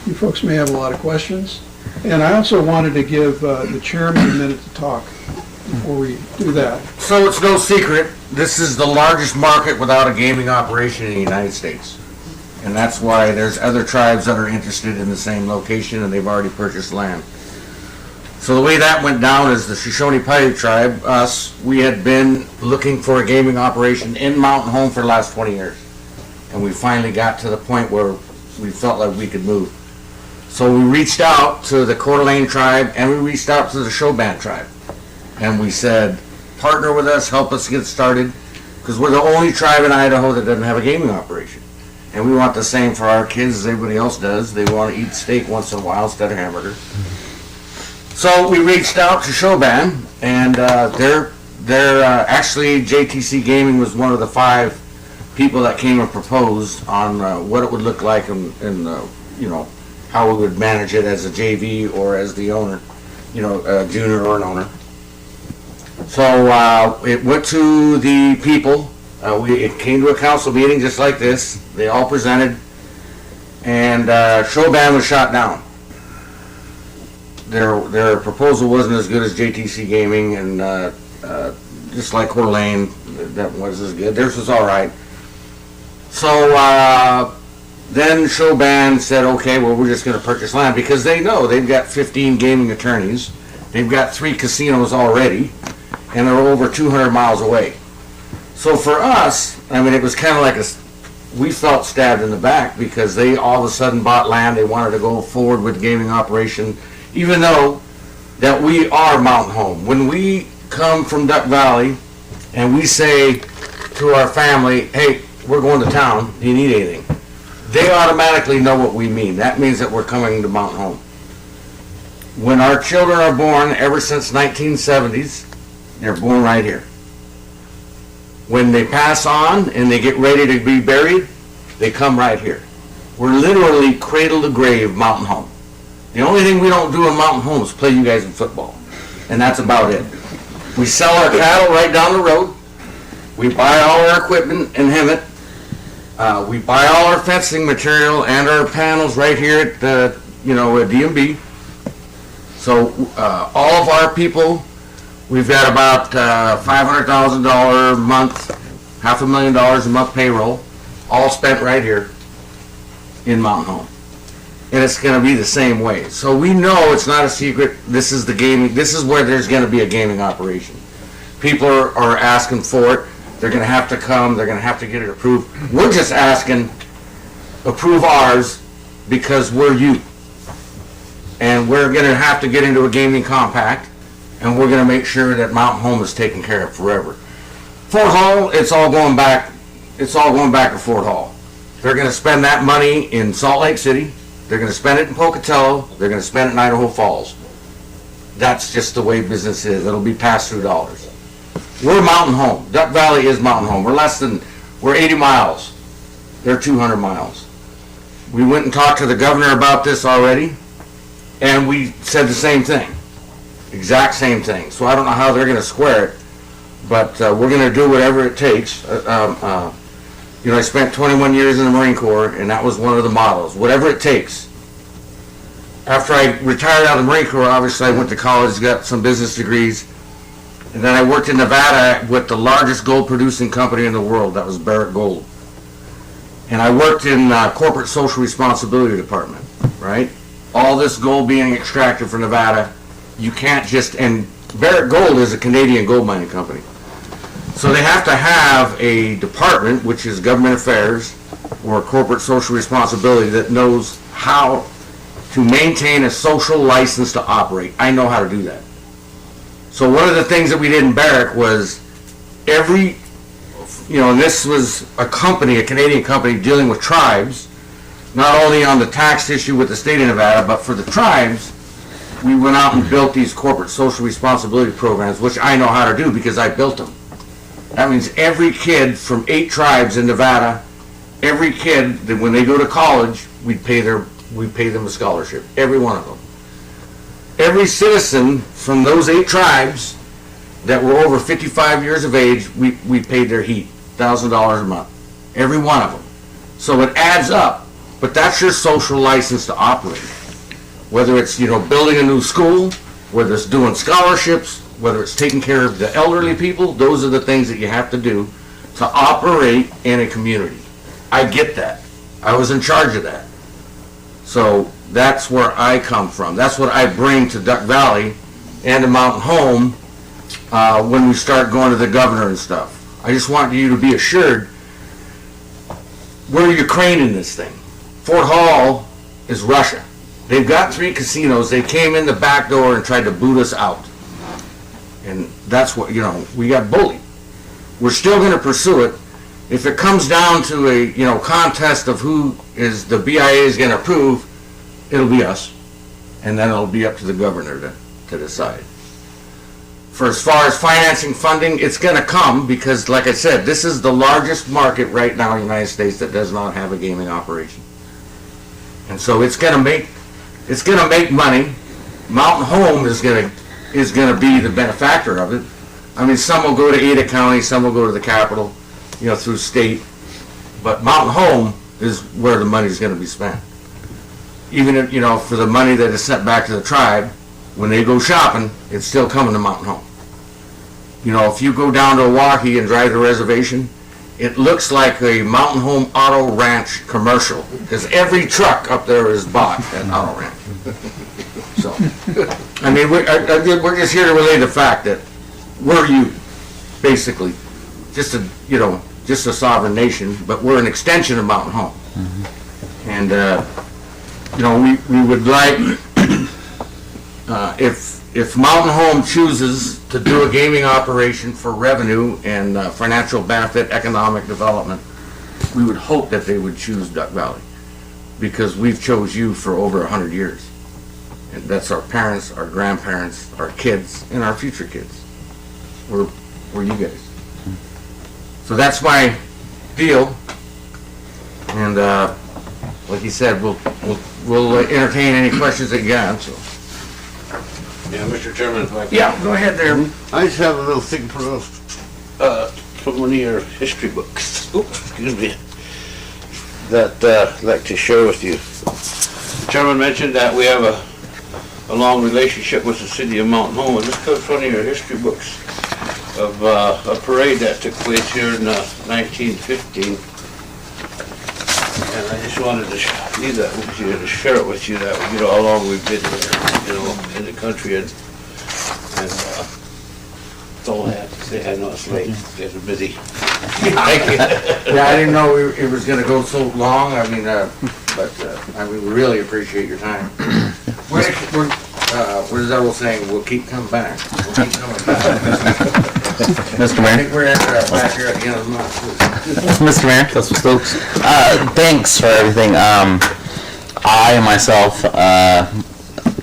you folks may have a lot of questions. And I also wanted to give the chairman a minute to talk before we do that. So it's no secret, this is the largest market without a gaming operation in the United States. And that's why there's other tribes that are interested in the same location and they've already purchased land. So the way that went down is the Shoshone-Paiute tribe, us, we had been looking for a gaming operation in Mountain Home for the last 20 years. And we finally got to the point where we felt like we could move. So we reached out to the Coeur d'Alene tribe and we reached out to the Shoban tribe. And we said, partner with us, help us get started, because we're the only tribe in Idaho that doesn't have a gaming operation. And we want the same for our kids as everybody else does. They want to eat steak once in a while instead of hamburger. So we reached out to Shoban, and they're actually JTC Gaming was one of the 5 people that came and proposed on what it would look like and you know, how we would manage it as a JV or as the owner, you know, a junior or an owner. So it went to the people. It came to a council meeting just like this. They all presented, and Shoban was shot down. Their proposal wasn't as good as JTC Gaming, and just like Coeur d'Alene, that was as good. Theirs was all right. So then Shoban said, okay, well, we're just going to purchase land, because they know they've got 15 gaming attorneys. They've got 3 casinos already, and they're over 200 miles away. So for us, I mean, it was kind of like we felt stabbed in the back, because they all of a sudden bought land. They wanted to go forward with the gaming operation, even though that we are Mountain Home. When we come from Duck Valley and we say to our family, hey, we're going to town, do you need anything? They automatically know what we mean. That means that we're coming to Mountain Home. When our children are born, ever since 1970s, they're born right here. When they pass on and they get ready to be buried, they come right here. We're literally cradle to grave Mountain Home. The only thing we don't do in Mountain Home is play you guys in football. And that's about it. We sell our cattle right down the road. We buy all our equipment in Hemet. We buy all our fencing material and our panels right here at the, at DMB. So all of our people, we've got about $500,000 a month, $500,000 a month payroll, all spent right here in Mountain Home. And it's going to be the same way. So we know it's not a secret. This is the gaming. This is where there's going to be a gaming operation. People are asking for it. They're going to have to come. They're going to have to get it approved. We're just asking, approve ours, because we're you. And we're going to have to get into a gaming compact, and we're going to make sure that Mountain Home is taken care of forever. Fort Hall, it's all going back. It's all going back to Fort Hall. They're going to spend that money in Salt Lake City. They're going to spend it in Pocatello. They're going to spend it in Idaho Falls. That's just the way business is. It'll be pass-through dollars. We're Mountain Home. Duck Valley is Mountain Home. We're 80 miles. They're 200 miles. We went and talked to the governor about this already, and we said the same thing. Exact same thing. So I don't know how they're going to square it, but we're going to do whatever it takes. I spent 21 years in the Marine Corps, and that was one of the mottos. Whatever it takes. After I retired out of the Marine Corps, obviously I went to college, got some business degrees, and then I worked in Nevada with the largest gold producing company in the world. That was Barrick Gold. And I worked in corporate social responsibility department, right? All this gold being extracted from Nevada, you can't just, and Barrick Gold is a Canadian gold mining company. So they have to have a department, which is government affairs, or corporate social responsibility that knows how to maintain a social license to operate. I know how to do that. So one of the things that we did in Barrick was every, and this was a company, a Canadian company dealing with tribes, not only on the tax issue with the state of Nevada, but for the tribes, we went out and built these corporate social responsibility programs, which I know how to do because I built them. That means every kid from 8 tribes in Nevada, every kid that when they go to college, we pay them a scholarship, every one of them. Every citizen from those 8 tribes that were over 55 years of age, we paid their heat, $1,000 a month, every one of them. So it adds up, but that's your social license to operate. Whether it's, building a new school, whether it's doing scholarships, whether it's taking care of the elderly people, those are the things that you have to do to operate in a community. I get that. I was in charge of that. So that's where I come from. That's what I bring to Duck Valley and to Mountain Home when we start going to the governor and stuff. I just want you to be assured we're Ukraine in this thing. Fort Hall is Russia. They've got 3 casinos. They came in the back door and tried to boot us out. And that's what, we got bullied. We're still going to pursue it. If it comes down to a, contest of who is the BIA is going to approve, it'll be us. And then it'll be up to the governor to decide. For as far as financing funding, it's going to come because, like I said, this is the largest market right now in the United States that does not have a gaming operation. And so it's going to make money. Mountain Home is going to be the benefactor of it. I mean, some will go to Ada County, some will go to the capital, through state. But Mountain Home is where the money is going to be spent. Even if, for the money that is sent back to the tribe, when they go shopping, it's still coming to Mountain Home. If you go down to Oahe and drive the reservation, it looks like a Mountain Home Auto Ranch commercial because every truck up there is bought at Auto Ranch. So, I mean, we're just here to relay the fact that we're you, basically, just a sovereign nation, but we're an extension of Mountain Home. And we would like if Mountain Home chooses to do a gaming operation for revenue and financial benefit, economic development, we would hope that they would choose Duck Valley because we've chose you for over 100 years. And that's our parents, our grandparents, our kids, and our future kids. We're you guys. So that's my deal. And like you said, we'll entertain any questions that you got. So. Yeah, Mr. Chairman, if I can. Yeah, go ahead there. I just have a little thing from one of your history books. Oops, excuse me. That I'd like to share with you. The chairman mentioned that we have a long relationship with the city of Mountain Home, and this comes from one of your history books of a parade that took place here in 1915. And I just wanted to leave that with you, to share it with you, that how long we've been here, in the country, and that's all I have to say. I know it's late, you guys are busy. Thank you. Yeah, I didn't know it was going to go so long. I mean, we really appreciate your time. What is that old saying? We'll keep coming back. We'll keep coming back. Mr. Mayor? I think we're back here at the end of the month. Mr. Mayor? Councilor Stokes? Thanks for everything. I myself,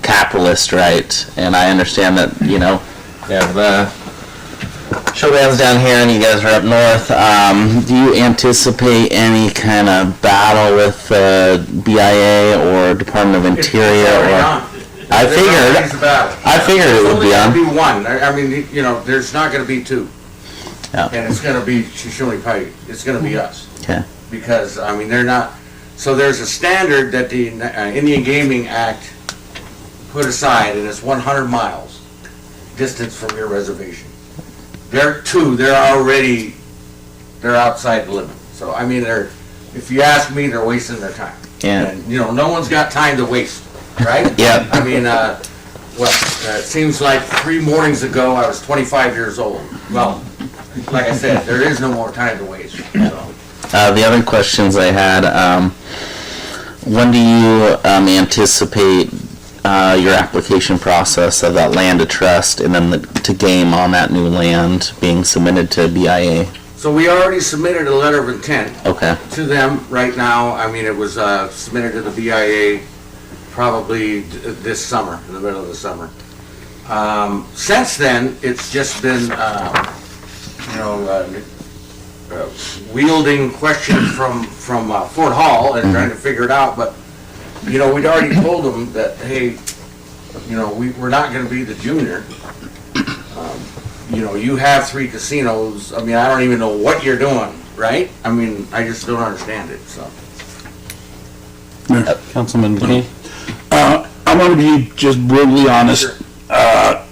capitalist, right? And I understand that, we have showdowns down here and you guys are up north. Do you anticipate any kind of battle with BIA or Department of Interior? I figured it would be on. There's only going to be one. I mean, there's not going to be 2. Yeah. And it's going to be Shoshone Paiute. It's going to be us. Okay. Because, they're not. So there's a standard that the Indian Gaming Act put aside, and it's 100 miles distance from your reservation. They're outside the limit. So, if you ask me, they're wasting their time. Yeah. And, no one's got time to waste, right? Yeah. It seems like 3 mornings ago, I was 25 years old. Well, like I said, there is no more time to waste. So, The other questions I had, when do you anticipate your application process of that land to trust and then to game on that new land being submitted to BIA? So we already submitted a letter of intent Okay. to them right now. I mean, it was submitted to the BIA probably this summer, in the middle of the summer. Since then, it's just been, wielding questions from Fort Hall and trying to figure it out, but, we'd already told them that, hey, we're not gonna be the junior. You have 3 casinos. I mean, I don't even know what you're doing, right? I mean, I just don't understand it, so. Councilman McKee? I'm going to be just brutally honest. About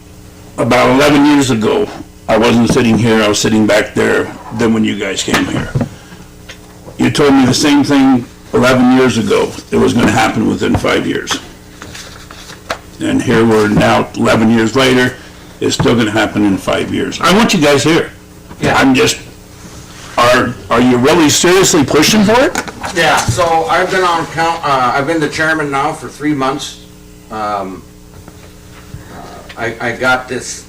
11 years ago, I wasn't sitting here, I was sitting back there then when you guys came here. You told me the same thing 11 years ago. It was going to happen within 5 years. And here we're now 11 years later. It's still going to happen in 5 years. I want you guys here. Yeah. I'm just, are you really seriously pushing for it? Yeah, so I've been I've been the chairman now for 3 months. I got this,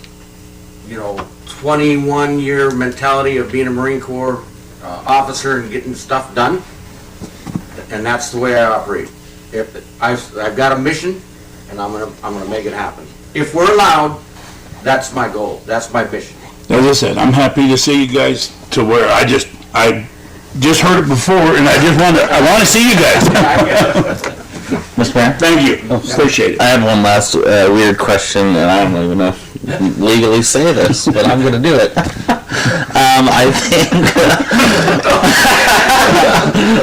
21-year mentality of being a Marine Corps officer and getting stuff done, and that's the way I operate. If I've got a mission, and I'm gonna make it happen. If we're allowed, that's my goal. That's my mission. As I said, I'm happy to see you guys to where I just heard it before, and I want to see you guys. Mr. Mayor? Thank you. Appreciate it. I have one last weird question, and I don't even know if you can legally say this, but I'm going to do it. I think...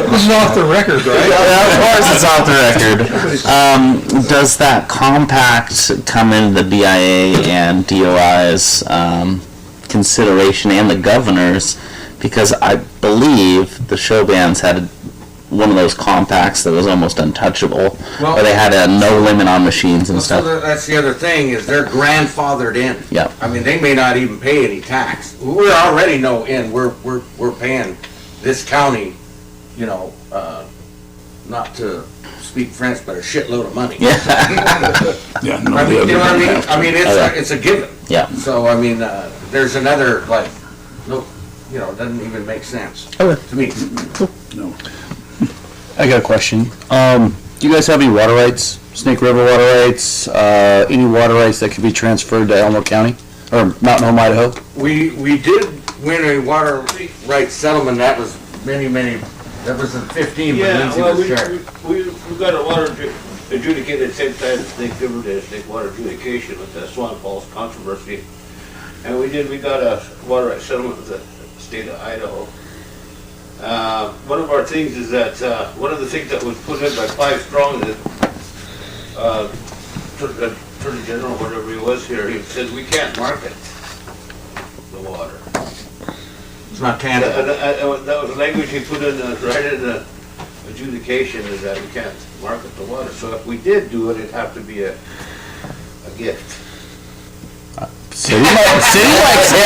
This is off the record, right? Yeah, of course it's off the record. Does that compact come into the BIA and DOI's consideration and the governor's? Because I believe the show bands had one of those compacts that was almost untouchable, where they had a no limit on machines and stuff. So that's the other thing, is they're grandfathered in. Yep. I mean, they may not even pay any tax. We're already in. We're paying this county, not to speak French, but a shitload of money. Yeah. Yeah. I mean, you know what I mean? I mean, it's a given. Yeah. So I mean, there's another it doesn't even make sense to me. No. I got a question. Do you guys have any water rights? Snake River water rights? Any water rights that could be transferred to Elmo County or Mountain Home, Idaho? We did win a water rights settlement. That was that was in 15 when Lindsay was chair. We got a water adjudicated at the same time Snake River did Snake water adjudication with the Swan Falls controversy. And we got a water rights settlement with the state of Idaho. One of our things is that, one of the things that was put in by 5 Strong is that, Attorney General, whatever he was here, he said we can't market the water. It's not tangible. That was language he put in, right in the adjudication, is that we can't market the water. So if we did do it, it'd have to be a gift. City likes it.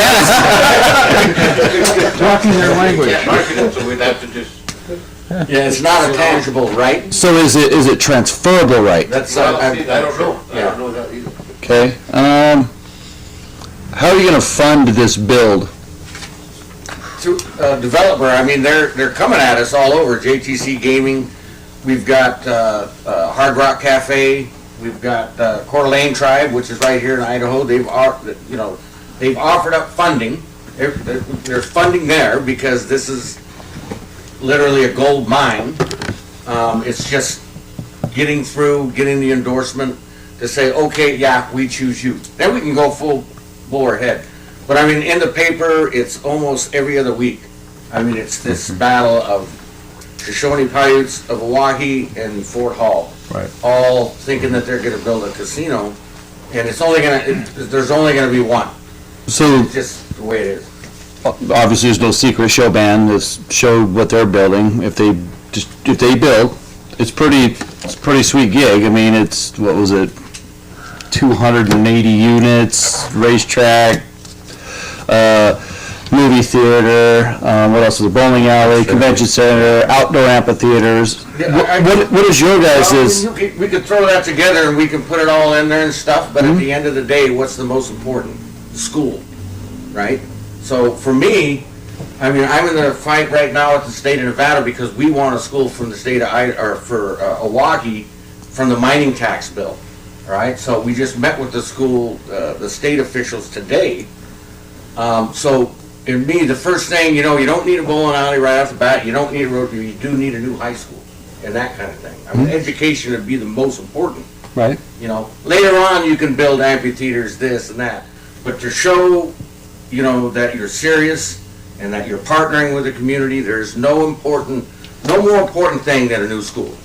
Talking their language. We can't market it, so we'd have to just. Yeah, it's not a tangible right. So is it transferable right? That's I don't know. I don't know that either. Okay. How are you going to fund this build? Through developer, I mean, they're coming at us all over. JTC Gaming, we've got Hard Rock Cafe, we've got Coeur d'Alene Tribe, which is right here in Idaho. They've offered up funding. There's funding there because this is literally a gold mine. It's just getting the endorsement to say, okay, yeah, we choose you. Then we can go full bore ahead. But I mean, in the paper, it's almost every other week. I mean, it's this battle of Shoshone Paiutes of Oahe and Fort Hall. Right. All thinking that they're gonna build a casino, and there's only gonna be one. So It's just the way it is. obviously there's no secret show band. It's showed what they're building. If they build, it's pretty sweet gig. I mean, it's, what was it, 280 units, racetrack, movie theater, what else is it, bowling alley, convention center, outdoor amphitheaters. What is your guys' Well, we could throw that together and we can put it all in there and stuff, but at the end of the day, what's the most important? The school, right? So for me, I mean, I'm in the fight right now with the state of Nevada because we want a school from the state of Idaho, or for Oahe, from the mining tax bill, all right? So we just met with the school, the state officials today. So in me, the first thing, you don't need a bowling alley right off the bat. You don't need a road, you do need a new high school and that kind of thing. I mean, education would be the most important. Right. Later on you can build amphitheaters, this and that, but to show, that you're serious and that you're partnering with the community, there's no more important thing than a new school,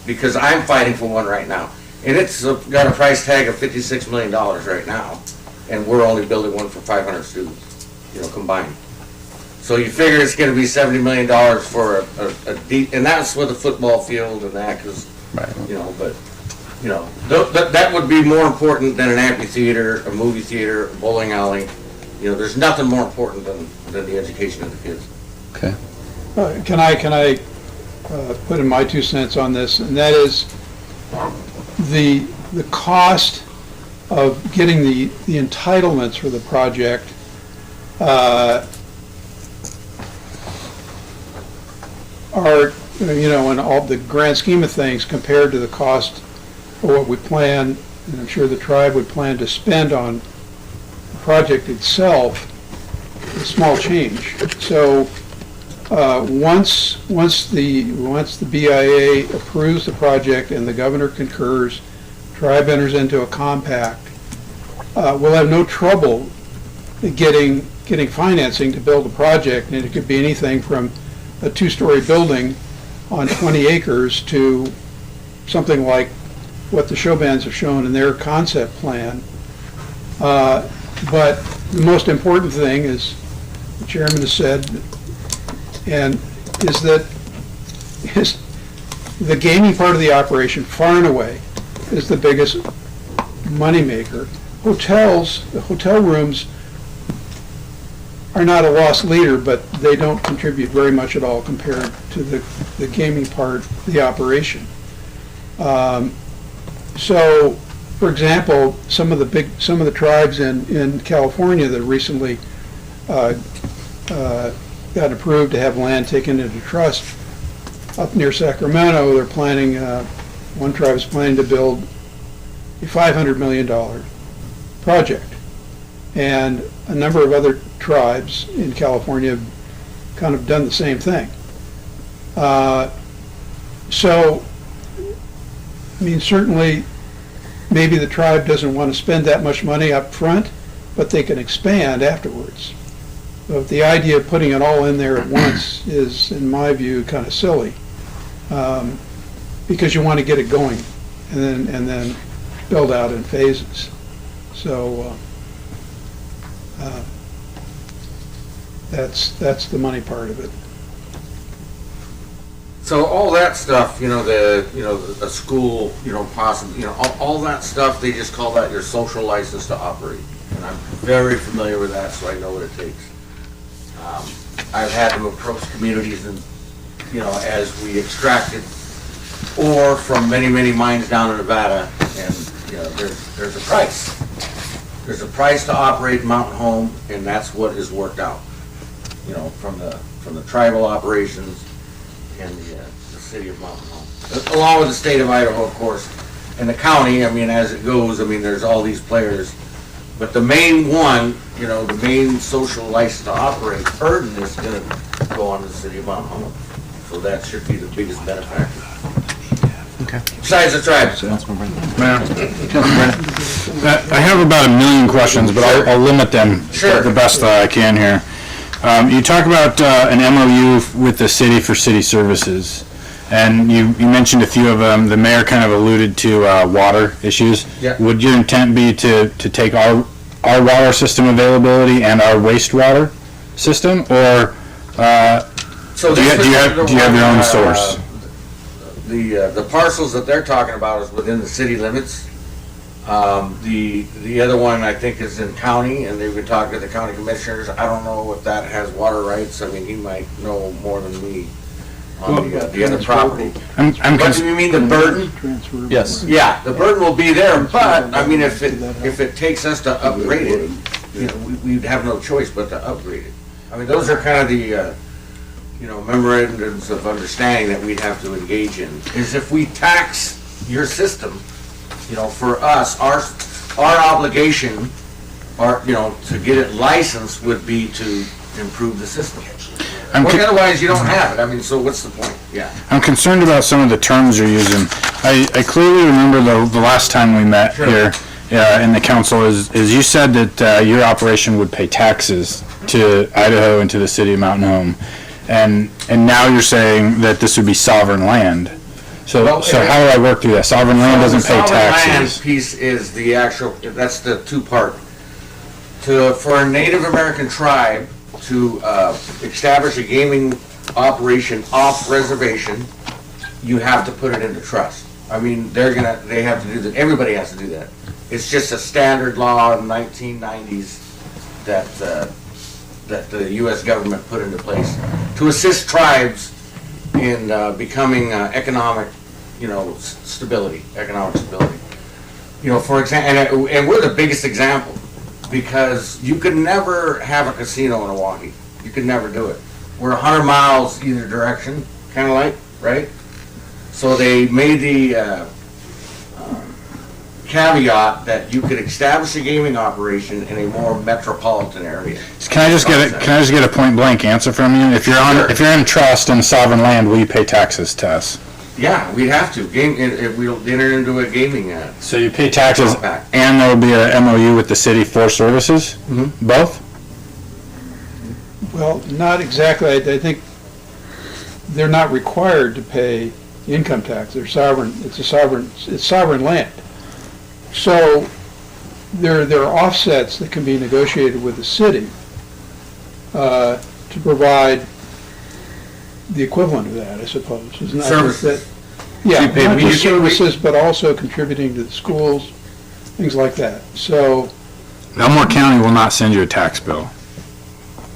because I'm fighting for one right now, and it's got a price tag of $56 million right now, and we're only building one for 500 students, combined. So you figure it's going to be $70 million for a deep, and that's with a football field and that, because that would be more important than an amphitheater, a movie theater, a bowling alley. There's nothing more important than the education of the kids. Okay. Can I put in my 2 cents on this, and that is the cost of getting the entitlements for the project are, in all the grand scheme of things, compared to the cost of what we plan, and I'm sure the tribe would plan to spend on the project itself, a small change. So once the BIA approves the project and the governor concurs, tribe enters into a compact, we'll have no trouble getting financing to build a project, and it could be anything from a 2-story building on 20 acres to something like what the show bands have shown in their concept plan. But the most important thing, as the chairman has said, is the gaming part of the operation, far and away, is the biggest moneymaker. The hotel rooms are not a loss leader, but they don't contribute very much at all compared to the gaming part of the operation. So, for example, some of the tribes in California that recently got approved to have land taken into trust up near Sacramento, they're planning, one tribe is planning to build a $500 million project. And a number of other tribes in California have kind of done the same thing. So, I mean, certainly, maybe the tribe doesn't want to spend that much money up front, but they can expand afterwards. But the idea of putting it all in there at once is, in my view, kind of silly, because you want to get it going and then build out in phases. So that's the money part of it. So all that stuff, a school, possibly, all that stuff, they just call that your social license to operate. And I'm very familiar with that, so I know what it takes. I've had to approach communities and, as we extracted ore from many, many mines down in Nevada, and, there's a price. There's a price to operate Mountain Home, and that's what is worked out, from the tribal operations and the city of Mountain Home, along with the state of Idaho, of course, and the county. I mean, as it goes, there's all these players, but the main one, the main social license to operate burden is going to go on to the city of Mountain Home, so that should be the biggest benefactor. Okay. Besides the tribe. I have about 1 million questions, but I'll limit them the best that I can here. You talk about an MOU with the city for city services, and you mentioned a few of them. The mayor kind of alluded to water issues. Yeah. Would your intent be to take our water system availability and our wastewater system, or do you have your own source? The parcels that they're talking about is within the city limits. The other one, I think, is in county, and they've been talking to the county commissioners. I don't know if that has water rights. I mean, he might know more than me on the other property. But do you mean the burden? Yes. Yeah, the burden will be there, but, I mean, if it takes us to upgrade it, you know, we'd have no choice but to upgrade it. I mean, those are kind of the, you know, memorandums of understanding that we'd have to engage in. Is if we tax your system, you know, for us, our obligation, you know, to get it licensed would be to improve the system. Otherwise, you don't have it. I mean, so what's the point? Yeah. I'm concerned about some of the terms you're using. I clearly remember the last time we met here in the council is you said that your operation would pay taxes to Idaho and to the city of Mountain Home, and now you're saying that this would be sovereign land. So how do I work through that? Sovereign land doesn't pay taxes. The sovereign land piece is the actual. That's the two-part. For a Native American tribe to establish a gaming operation off reservation, you have to put it into trust. I mean, they have to do that. Everybody has to do that. It's just a standard law in the 1990s that the U.S. government put into place to assist tribes in becoming economic, you know, economic stability. You know, for example, and we're the biggest example. Because you could never have a casino in Milwaukee. You could never do it. We're 100 miles either direction, kind of like, right? So they made the caveat that you could establish a gaming operation in a more metropolitan area. Can I just get a point blank answer from you? If you're in trust in sovereign land, will you pay taxes to us? Yeah, we'd have to. If we'll enter into a gaming So you pay taxes, and there will be a MOU with the city for services? Mm-hmm. Both? Well, not exactly. I think they're not required to pay income tax. They're sovereign. It's sovereign land. So there are offsets that can be negotiated with the city to provide the equivalent of that, I suppose. Isn't that services. Yeah, not just services, but also contributing to the schools, things like that. So Elmore County will not send you a tax bill.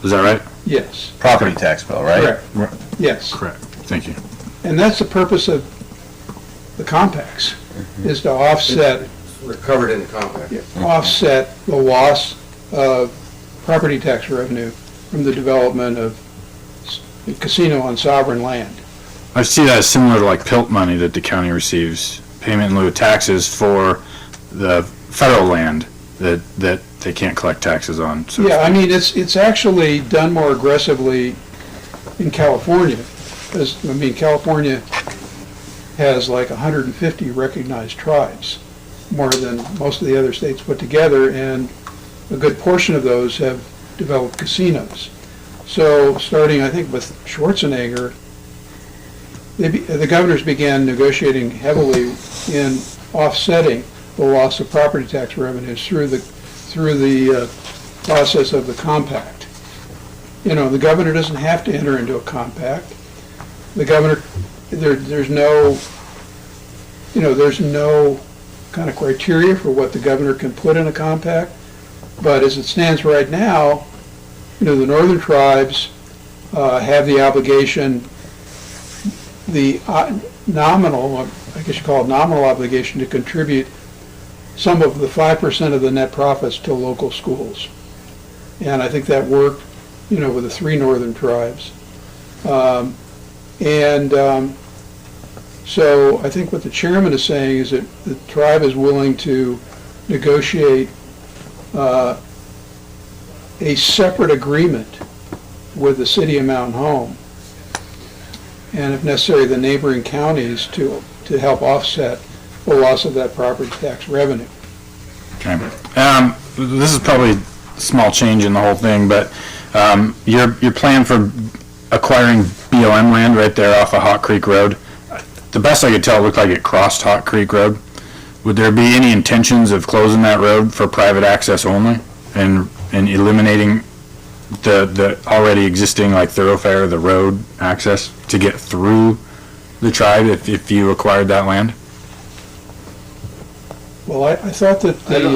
Is that right? yes. Property tax bill, right? Correct. Yes. Correct. Thank you. And that's the purpose of the compacts, is to offset. We're covered in the compact. Offset the loss of property tax revenue from the development of casino on sovereign land. I see that as similar to like PILT money that the county receives, payment in lieu of taxes for the federal land that they can't collect taxes on. So Yeah, I mean, it's actually done more aggressively in California. California has like 150 recognized tribes, more than most of the other states put together, and a good portion of those have developed casinos. So starting, I think, with Schwarzenegger, the governors began negotiating heavily in offsetting the loss of property tax revenues through the process of the compact. You know, the governor doesn't have to enter into a compact. The governor, there's no kind of criteria for what the governor can put in a compact. But as it stands right now, you know, the northern tribes have the obligation, the nominal, I guess you call it nominal obligation, to contribute some of the 5% of the net profits to local schools. And I think that worked, you know, with the 3 northern tribes. So I think what the chairman is saying is that the tribe is willing to negotiate a separate agreement with the city of Mountain Home, and if necessary, the neighboring counties to help offset the loss of that property tax revenue. Okay. This is probably a small change in the whole thing, but your plan for acquiring BLM land right there off of Hawk Creek Road, the best I could tell, it looked like it crossed Hawk Creek Road. Would there be any intentions of closing that road for private access only and eliminating the already existing like thoroughfare, the road access to get through the tribe if you acquired that land? Well, I thought that I don't,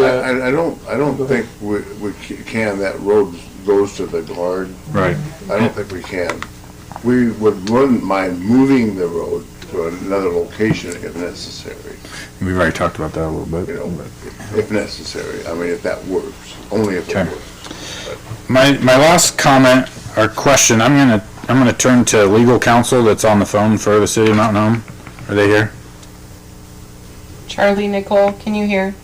the, I don't think we can, that road goes to the guard. Right. I don't think we can. We wouldn't mind moving the road to another location if necessary, We've already talked about that a little bit. you know, if necessary. I mean, if that works, only if it Okay. works. My last comment or question, I'm gonna turn to legal counsel that's on the phone for the city of Mountain Home. Are they here? Charlie, Nicole, can you hear?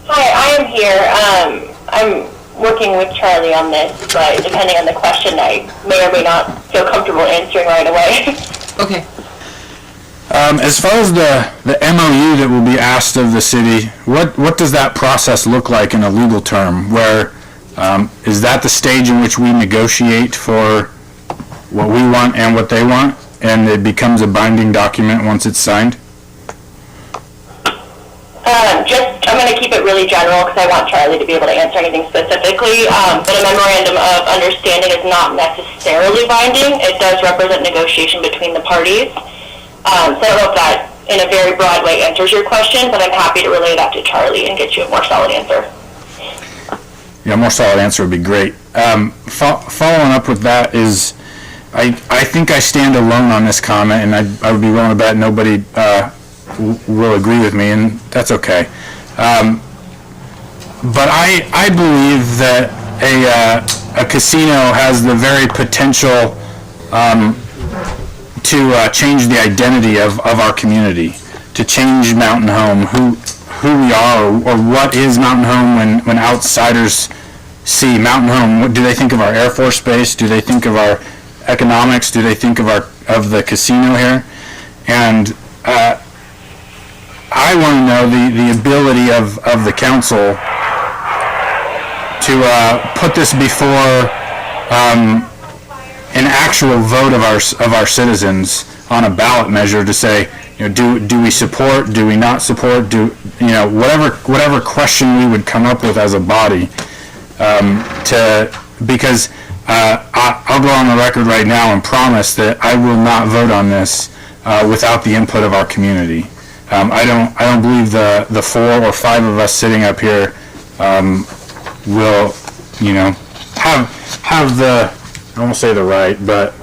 Hi, I am here. I'm working with Charlie on this, but depending on the question, I may or may not feel comfortable answering right away. Okay. As far as the MOU that will be asked of the city, what does that process look like in a legal term? Where is that the stage in which we negotiate for what we want and what they want, and it becomes a binding document once it's signed? I'm going to keep it really general because I want Charlie to be able to answer anything specifically. But a memorandum of understanding is not necessarily binding. It does represent negotiation between the parties. So I don't know if that, in a very broad way, answers your question, but I'm happy to relay that to Charlie and get you a more solid answer. Yeah, a more solid answer would be great. Following up with that is, I think I stand alone on this comment, and I would be willing to bet nobody will agree with me, and that's okay. But I believe that a casino has the very potential to change the identity of our community, to change Mountain Home, who we are, or what is Mountain Home when outsiders see Mountain Home. What do they think of our Air Force Base? Do they think of our economics? Do they think of the casino here? And I want to know the ability of the council to put this before an actual vote of our citizens on a ballot measure to say, do we support, do we not support, whatever question we would come up with as a body, because I'll go on the record right now and promise that I will not vote on this without the input of our community. I don't believe the 4 or 5 of us sitting up here will, have the, I won't say the right, but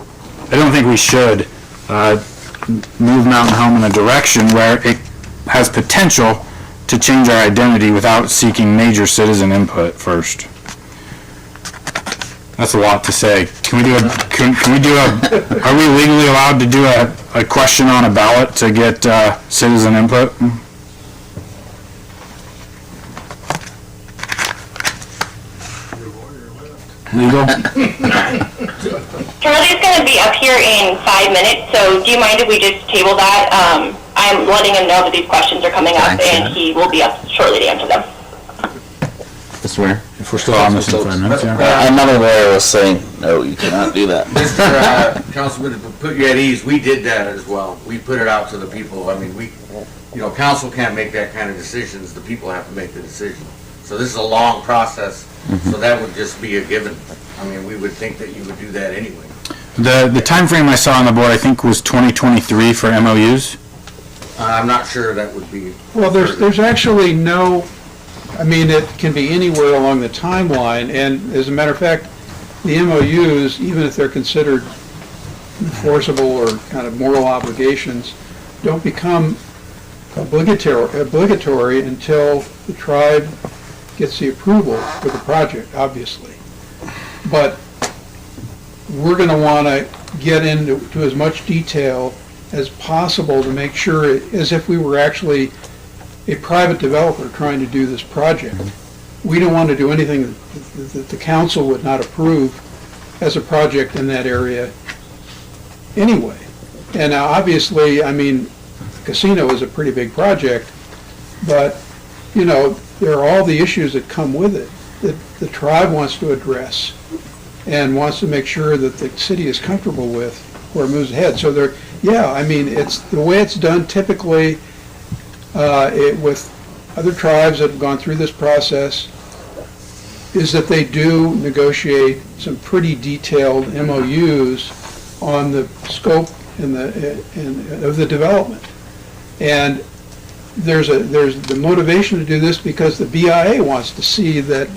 I don't think we should move Mountain Home in a direction where it has potential to change our identity without seeking major citizen input first. That's a lot to say. Can we do are we legally allowed to do a question on a ballot to get citizen input? Legal? Charlie's going to be up here in 5 minutes, so do you mind if we just table that? I'm letting him know that these questions are coming up, and he will be up shortly to answer them. I swear. If we're still on this in 5 minutes, yeah. Another lawyer was saying, no, you cannot do that. Mr. Councilman, to put you at ease, we did that as well. We put it out to the people. I mean, council can't make that kind of decisions. The people have to make the decision. So this is a long process, so that would just be a given. I mean, we would think that you would do that anyway. The time frame I saw on the board, I think, was 2023 for MOUs. I'm not sure that would be. well, there's actually no, I mean, it can be anywhere along the timeline, and as a matter of fact, the MOUs, even if they're considered enforceable or kind of moral obligations, don't become obligatory until the tribe gets the approval for the project, obviously. But we're going to want to get into as much detail as possible to make sure, as if we were actually a private developer trying to do this project. We don't want to do anything that the council would not approve as a project in that area anyway. And now, obviously, I mean, casino is a pretty big project, but, there are all the issues that come with it that the tribe wants to address and wants to make sure that the city is comfortable with where it moves ahead. So it's the way it's done typically with other tribes that have gone through this process is that they do negotiate some pretty detailed MOUs on the scope of the development. And there's the motivation to do this because the BIA wants to see that,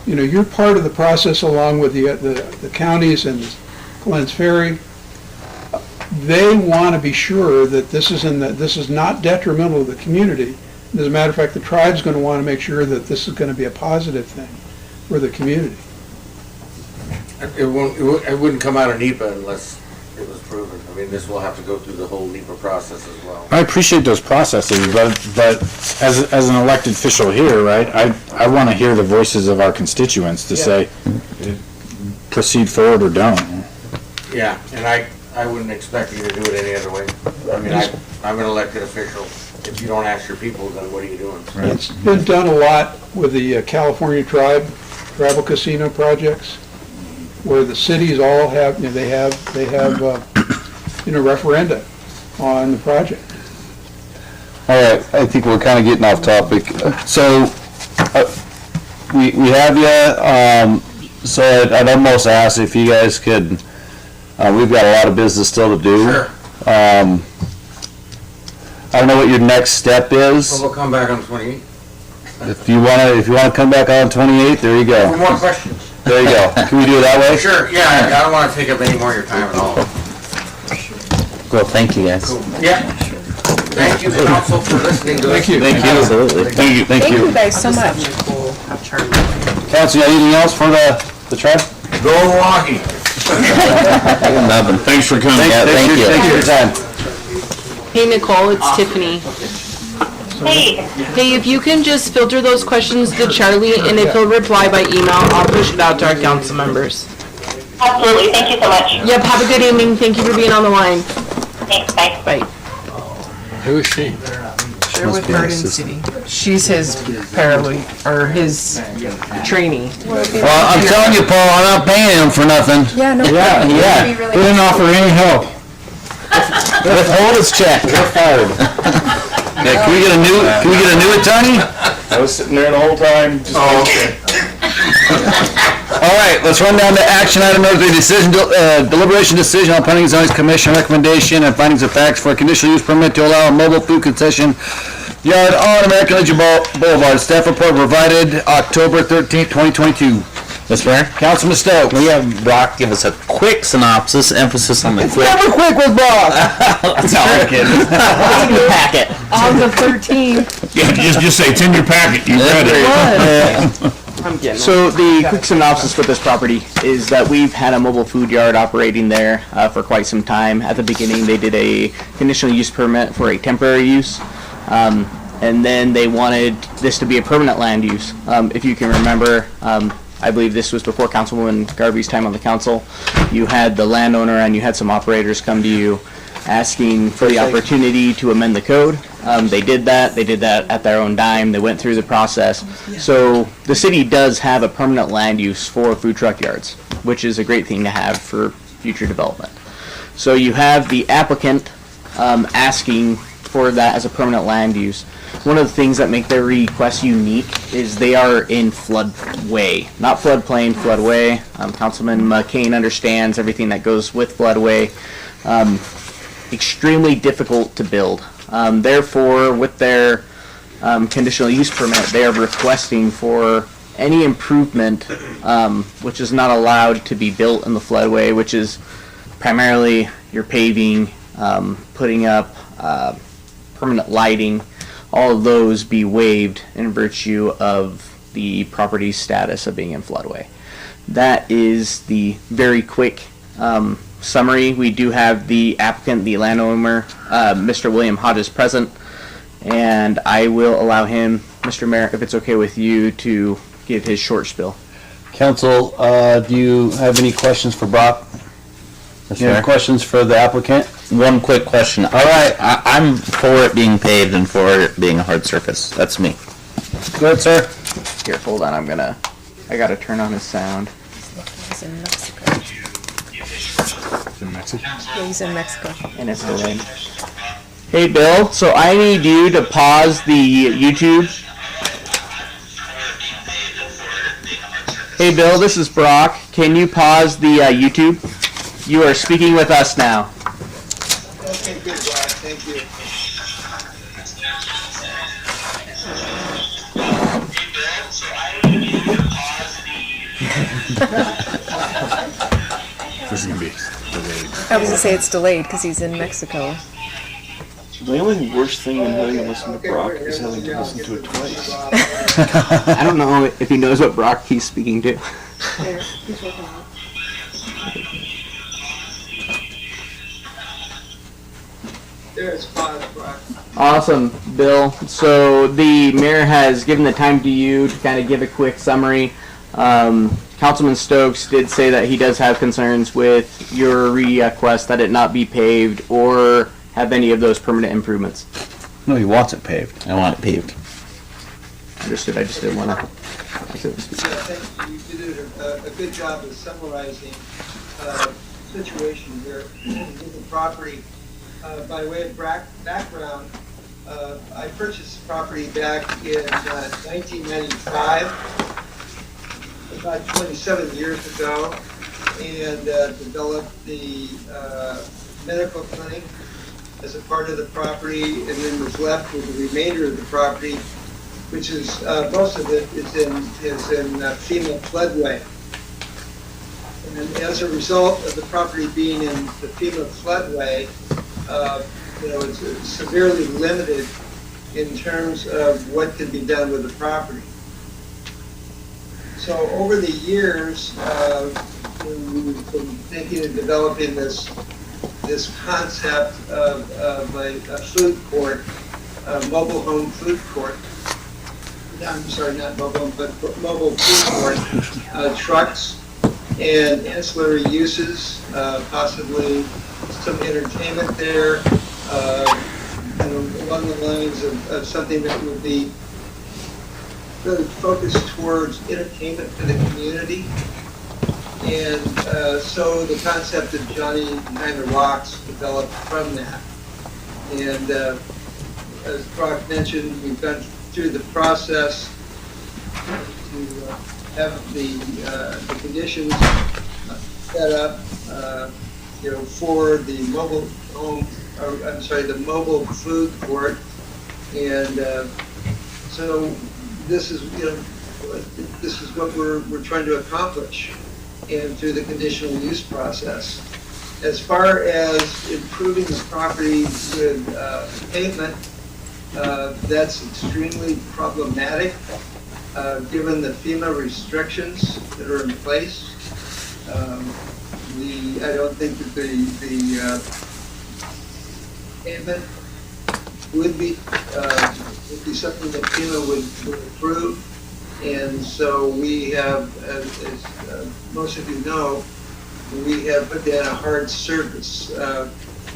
you know, you're part of the process along with the counties and Glens Ferry. They want to be sure that this is not detrimental to the community. As a matter of fact, the tribe's going to want to make sure that this is going to be a positive thing for the community. It wouldn't come out of NEPA unless it was proven. I mean, this will have to go through the whole NEPA process as well. I appreciate those processes, but as an elected official here, right, I want to hear the voices of our constituents to say, proceed forward or don't. Yeah, and I wouldn't expect you to do it any other way. I mean, I'm an elected official. If you don't ask your people, then what are you doing? It's been done a lot with the California tribal casino projects, where the cities all have, you know, they have referenda on the project. All right, I think we're kind of getting off topic. So, we have you, so I'd almost ask if you guys could, we've got a lot of business still to do. Sure. I don't know what your next step is. So we'll come back on 28th. If you wanna come back on 28th, there you go. For more questions. There you go. Can we do it that way? Sure, yeah, I don't want to take up any more of your time at all. Well, thank you guys. Cool. Yeah. Thank you, council, for listening to us. Thank you. Thank you. Absolutely. Thank you. Thank you guys so much. Council, you got anything else for the tribe? Go Milwaukee. Nothing. Thanks for coming. Yeah, thank you. Thank you for your time. Hey Nicole, it's Tiffany. Hey, Hey, if you can just filter those questions to Charlie, and if he'll reply by email, I'll push it out to our council members. absolutely. Thank you so much. Yep, have a good evening. Thank you for being on the line. Thanks, bye. Bye. Who is she? Share with Garden City. She's his paralegal, or his trainee. Well, I'm telling you, Paul, I'm not paying him for nothing. Yeah, no. Yeah, yeah. It'd be really They didn't offer any help. Withhold his check. You're fired. Yeah, can we get a new attorney? I was sitting there the whole time. Okay. All right, let's run down to action item number 3, deliberation decision on planning and zoning commission recommendation and findings of facts for a conditional use permit to allow a mobile food concession yard on American Legion Boulevard. Staff report provided October 13th, 2022. Mr. Mayor? Councilman Stokes. We have Brock give us a quick synopsis, emphasis on the quick. Never quick with Brock. No, I'm kidding. Packet. On the 13th. Yeah, just say, it's in your packet, you read it. I'm getting So the quick synopsis for this property is that we've had a mobile food yard operating there for quite some time. At the beginning, they did a conditional use permit for a temporary use. And then they wanted this to be a permanent land use. If you can remember, I believe this was before Councilwoman Garvey's time on the council. You had the landowner and you had some operators come to you asking for the opportunity to amend the code. They did that at their own dime. They went through the process. So the city does have a permanent land use for food truck yards, which is a great thing to have for future development. So you have the applicant asking for that as a permanent land use. One of the things that make their request unique is they are in floodway, not floodplain, floodway. Councilman McCain understands everything that goes with floodway. Extremely difficult to build. Therefore, with their conditional use permit, they are requesting for any improvement which is not allowed to be built in the floodway, which is primarily your paving, putting up permanent lighting, all of those be waived in virtue of the property's status of being in floodway. That is the very quick summary. We do have the applicant, the landowner, Mr. William Hodges, present, and I will allow him, Mr. Mayor, if it's okay with you, to give his short spiel. Council, do you have any questions for Brock? Any questions for the applicant? One quick question. All right, I'm for it being paved and for it being a hard surface. That's me. Go ahead, sir. Here, hold on, I gotta turn on his sound. He's in Mexico. Yeah, he's in Mexico. And it's delayed. Hey Bill, so I need you to pause the YouTube. Hey Bill, this is Brock. Can you pause the YouTube? You are speaking with us now. Okay, good, Brock, thank you. This is gonna be delayed. I was gonna say it's delayed because he's in Mexico. The only worst thing in having to listen to Brock is having to listen to it twice. I don't know if he knows what Brock he's speaking to. He's working on There's pause, Brock. Awesome, Bill. So the mayor has given the time to you to kind of give a quick summary. Councilman Stokes did say that he does have concerns with your request that it not be paved or have any of those permanent improvements. No, he wants it paved. I want it paved. Understood. I just didn't want to. Yeah, thank you. You did a good job of summarizing the situation here in the property. By way of background, I purchased the property back in 1995, about 27 years ago, and developed the medical clinic as a part of the property, and then was left with the remainder of the property, which is most of it is in FEMA floodway. And as a result of the property being in the FEMA floodway, it's severely limited in terms of what can be done with the property. So over the years, we've been thinking of developing this concept of a food court, a mobile home food court. I'm sorry, not mobile home, but mobile food court, trucks and ancillary uses, possibly some entertainment there, along the lines of something that would be really focused towards entertainment for the community. And so the concept of Johnny Behind the Rocks developed from that. And as Brock mentioned, we've gone through the process to have the conditions set up, for the mobile home, the mobile food court. And so this is what we're trying to accomplish, and through the conditional use process. As far as improving the property with pavement, that's extremely problematic, given the FEMA restrictions that are in place. I don't think that the pavement would be something that FEMA would approve. And so we have, as most of you know, we have put down a hard surface on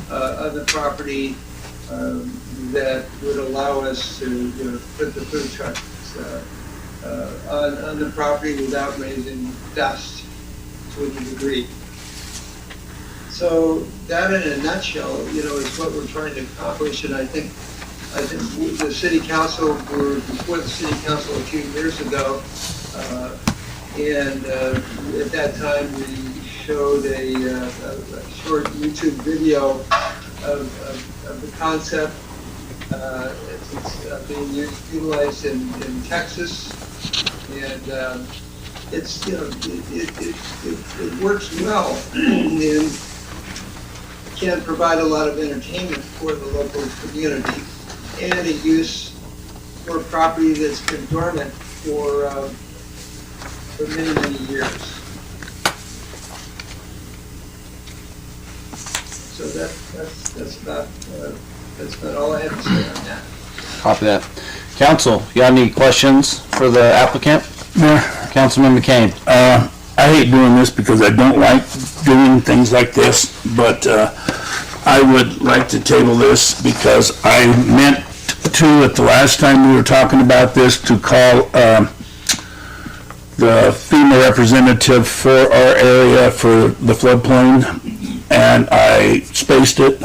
the property that would allow us to put the food trucks on the property without raising dust to a degree. So that, in a nutshell, is what we're trying to accomplish. And I think the city council were before the city council a few years ago, and at that time we showed a short YouTube video of the concept. It's being utilized in Texas, and it works well and can provide a lot of entertainment for the local community, and a use for property that's been dormant for many, many years. So that's about all I have to say on that. Copy that. Council, you got any questions for the applicant? Mayor, Councilman McCain. I hate doing this because I don't like doing things like this, but I would like to table this because I meant to, at the last time we were talking about this, to call the FEMA representative for our area for the floodplain, and I spaced it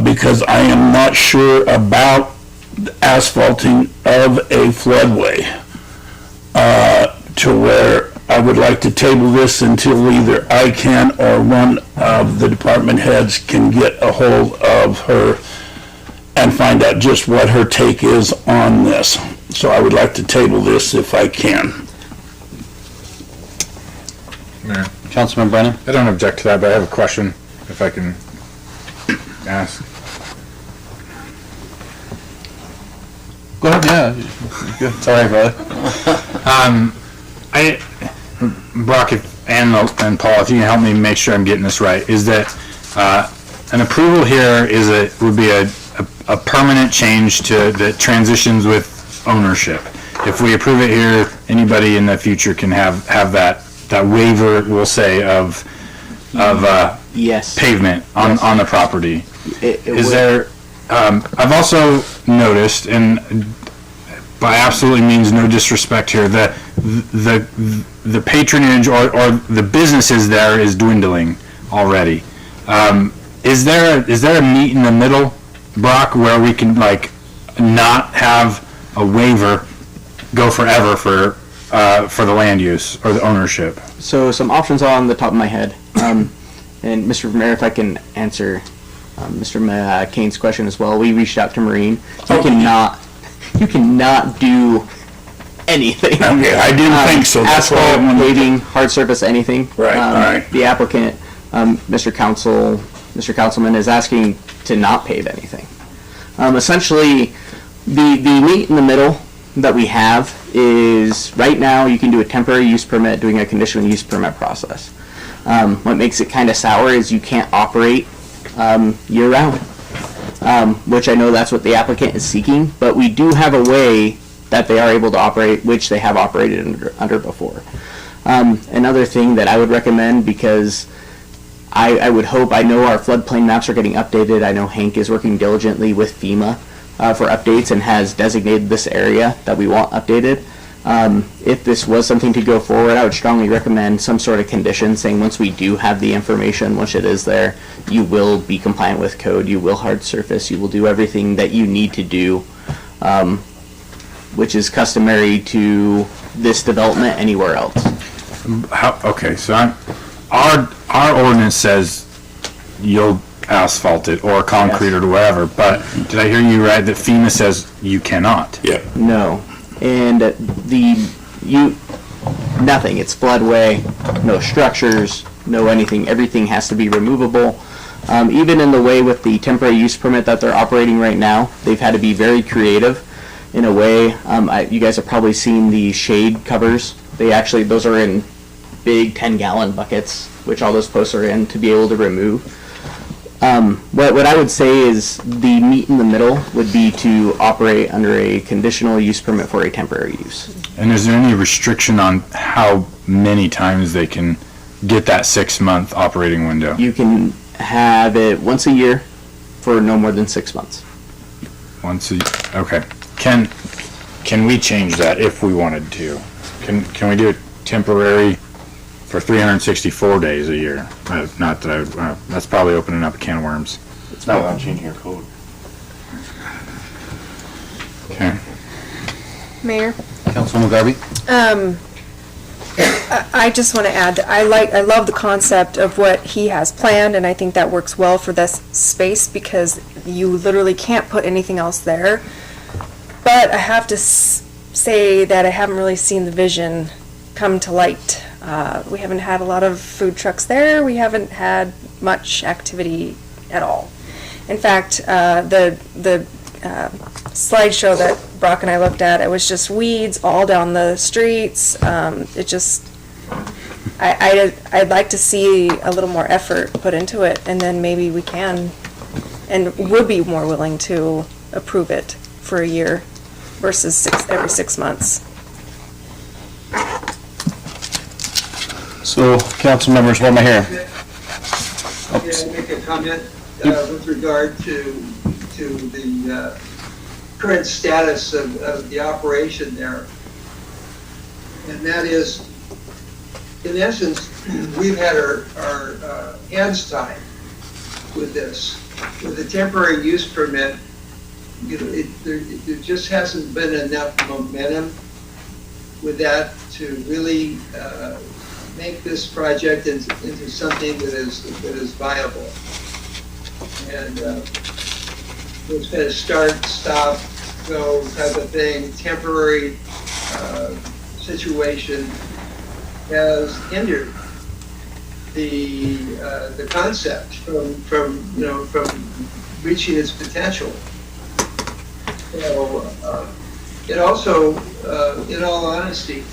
because I am not sure about asphalting of a floodway to where I would like to table this until either I can or one of the department heads can get a hold of her and find out just what her take is on this. So I would like to table this if I can. Mayor. Councilman Brennan? I don't object to that, but I have a question, if I can ask. Go ahead, yeah. Good. Sorry, brother. Brock and Paul, if you can help me make sure I'm getting this right, is that an approval here would be a permanent change that transitions with ownership. If we approve it here, anybody in the future can have that waiver, we'll say, of yes, pavement on the property. Is would. there? I've also noticed, and by absolutely means no disrespect here, the patronage or the businesses there is dwindling already. Is there a meet in the middle, Brock, where we can not have a waiver go forever for the land use or the ownership? So some options on the top of my head, and Mr. Mayor, if I can answer Mr. Kane's question as well. We reached out to Marine. You cannot do anything. Okay, I didn't think so. That's why I Asphalt, wanted to- paving, hard surface, anything. Right, all right. The applicant, Mr. Councilman, is asking to not pave anything. Essentially, the meet in the middle that we have is right now you can do a temporary use permit doing a conditional use permit process. What makes it kind of sour is you can't operate year round, which I know that's what the applicant is seeking, but we do have a way that they are able to operate, which they have operated under before. Another thing that I would recommend, because I would hope, I know our floodplain maps are getting updated. I know Hank is working diligently with FEMA for updates and has designated this area that we want updated. If this was something to go forward, I would strongly recommend some sort of condition saying once we do have the information, once it is there, you will be compliant with code, you will hard surface, you will do everything that you need to do, which is customary to this development anywhere else. Okay, so our ordinance says you'll asphalt it or concrete it or whatever, but did I hear you right that FEMA says you cannot? Yeah. No. And nothing. It's floodway, no structures, no anything. Everything has to be removable. Even in the way with the temporary use permit that they're operating right now, they've had to be very creative in a way. You guys have probably seen the shade covers. Those are in big 10-gallon buckets, which all those posts are in to be able to remove. What I would say is the meet in the middle would be to operate under a conditional use permit for a temporary use. And is there any restriction on how many times they can get that 6-month operating window? You can have it once a year for no more than 6 months. Okay. Can we change that if we wanted to? Can we do it temporary for 364 days a year? Not that I would, that's probably opening up a can of worms. It's not without changing your code. Okay. Mayor? Councilwoman Garvey? I just want to add, I love the concept of what he has planned, and I think that works well for this space because you literally can't put anything else there. But I have to say that I haven't really seen the vision come to light. We haven't had a lot of food trucks there. We haven't had much activity at all. In fact, the slideshow that Brock and I looked at, it was just weeds all down the streets. I'd like to see a little more effort put into it, and then maybe we can and would be more willing to approve it for a year versus every 6 months. So, council members, what am I hearing? May I make a comment with regard to the current status of the operation there? And that is, in essence, we've had our hands tied with this. With the temporary use permit, there just hasn't been enough momentum with that to really make this project into something that is viable. And it's been a start, stop, go type of thing. Temporary situation has hindered the concept from reaching its potential. So, it also, in all honesty,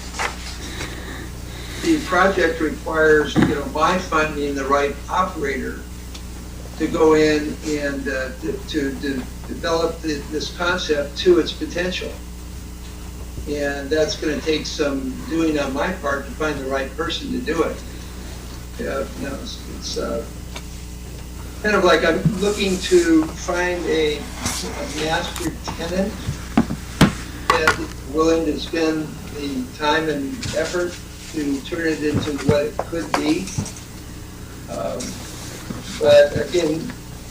the project requires, my finding the right operator to go in and to develop this concept to its potential. And that's going to take some doing on my part to find the right person to do it. It's kind of like I'm looking to find a master tenant that is willing to spend the time and effort to turn it into what it could be. But again,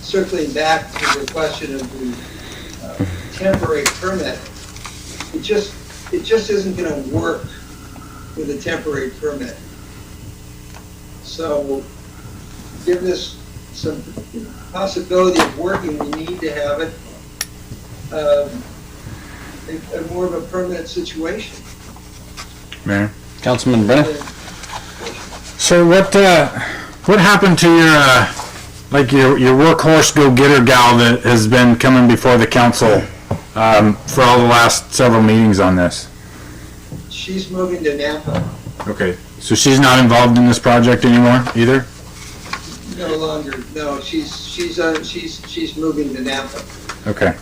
circling back to the question of the temporary permit, it just isn't going to work with a temporary permit. So, give this some possibility of working, we need to have it a more of a permanent situation. Mayor? Councilman Brennan? So what happened to your workhorse go-getter gal that has been coming before the council for all the last several meetings on this? She's moving to Napa. Okay, so she's not involved in this project anymore either? No longer. No, she's moving to Napa. Okay.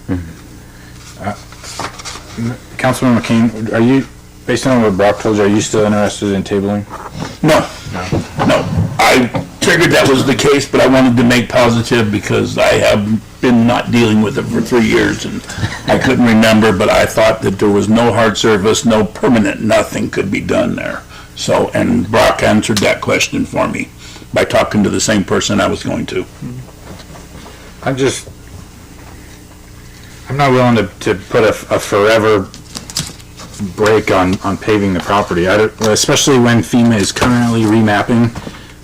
Councilman McCain, are you, based on what Brock told you, are you still interested in tabling? No. I figured that was the case, but I wanted to make positive because I have been not dealing with it for 3 years and I couldn't remember, but I thought that there was no hard surface, no permanent, nothing could be done there. So, and Brock answered that question for me by talking to the same person I was going to. I'm not willing to put a forever break on paving the property, especially when FEMA is currently remapping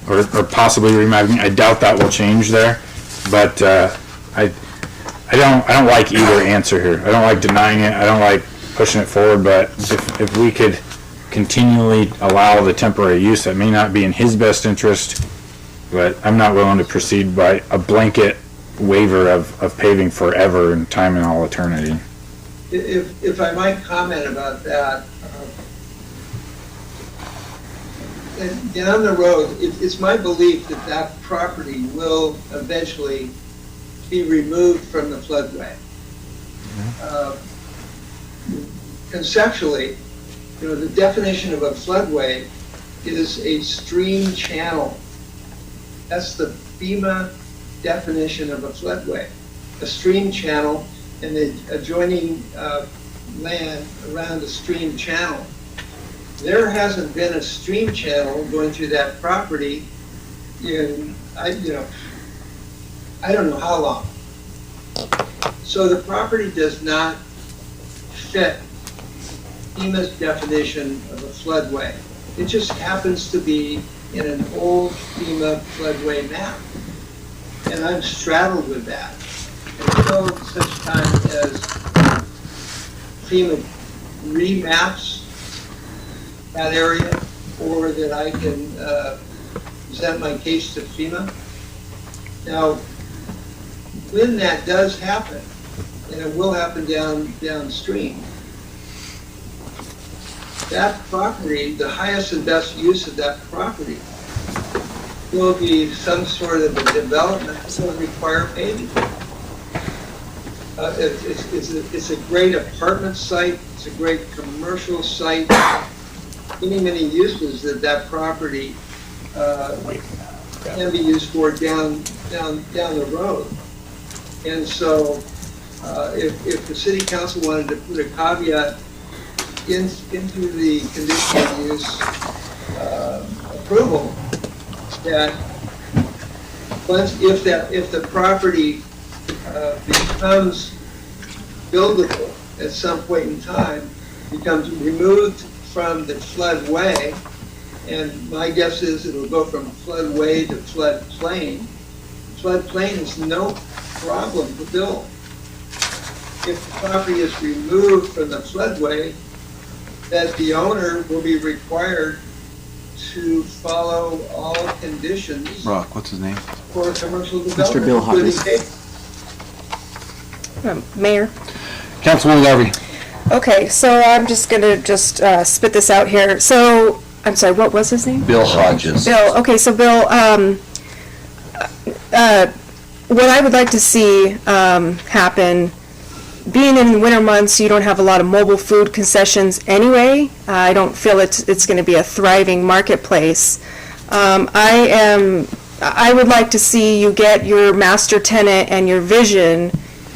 or possibly remapping. I doubt that will change there, but I don't like either answer here. I don't like denying it. I don't like pushing it forward. But if we could continually allow the temporary use, that may not be in his best interest. But I'm not willing to proceed by a blanket waiver of paving forever in time and all eternity. If I might comment about that, down the road, it's my belief that that property will eventually be removed from the floodway. Conceptually, the definition of a floodway is a stream channel. That's the FEMA definition of a floodway. A stream channel and the adjoining land around the stream channel. There hasn't been a stream channel going through that property in, I don't know how long. So the property does not fit FEMA's definition of a floodway. It just happens to be in an old FEMA floodway map. And I'm straddled with that. Until such time as FEMA remaps that area, or that I can present my case to FEMA. Now, when that does happen, and it will happen downstream, that property, the highest and best use of that property, will be some sort of a development that will require paving. It's a great apartment site, it's a great commercial site, many uses that property can be used for down the road. And so if the city council wanted to put a caveat into the conditional use approval, that if the property becomes buildable at some point in time, becomes removed from the floodway, and my guess is it'll go from floodway to floodplain. Floodplain is no problem to build. If the property is removed from the floodway, that the owner will be required to follow all conditions Brock, what's his name? for commercial development. Bill including Hodges. Mayor? Councilwoman Garvey. Okay, so I'm just gonna spit this out here. So, I'm sorry, what was his name? Bill Hodges. Bill, okay, so Bill, what I would like to see happen, being in winter months, you don't have a lot of mobile food concessions anyway. I don't feel it's going to be a thriving marketplace. I would like to see you get your master tenant and your vision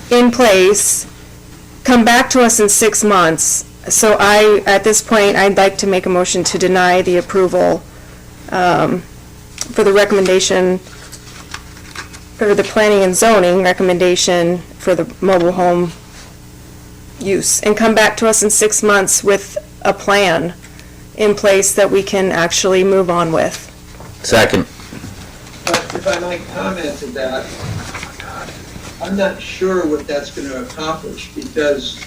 in place, come back to us in 6 months. So at this point, I'd like to make a motion to deny the approval for the recommendation, or the planning and zoning recommendation for the mobile home use, and come back to us in 6 months with a plan in place that we can actually move on with. Second. But if I might comment to that, I'm not sure what that's going to accomplish, because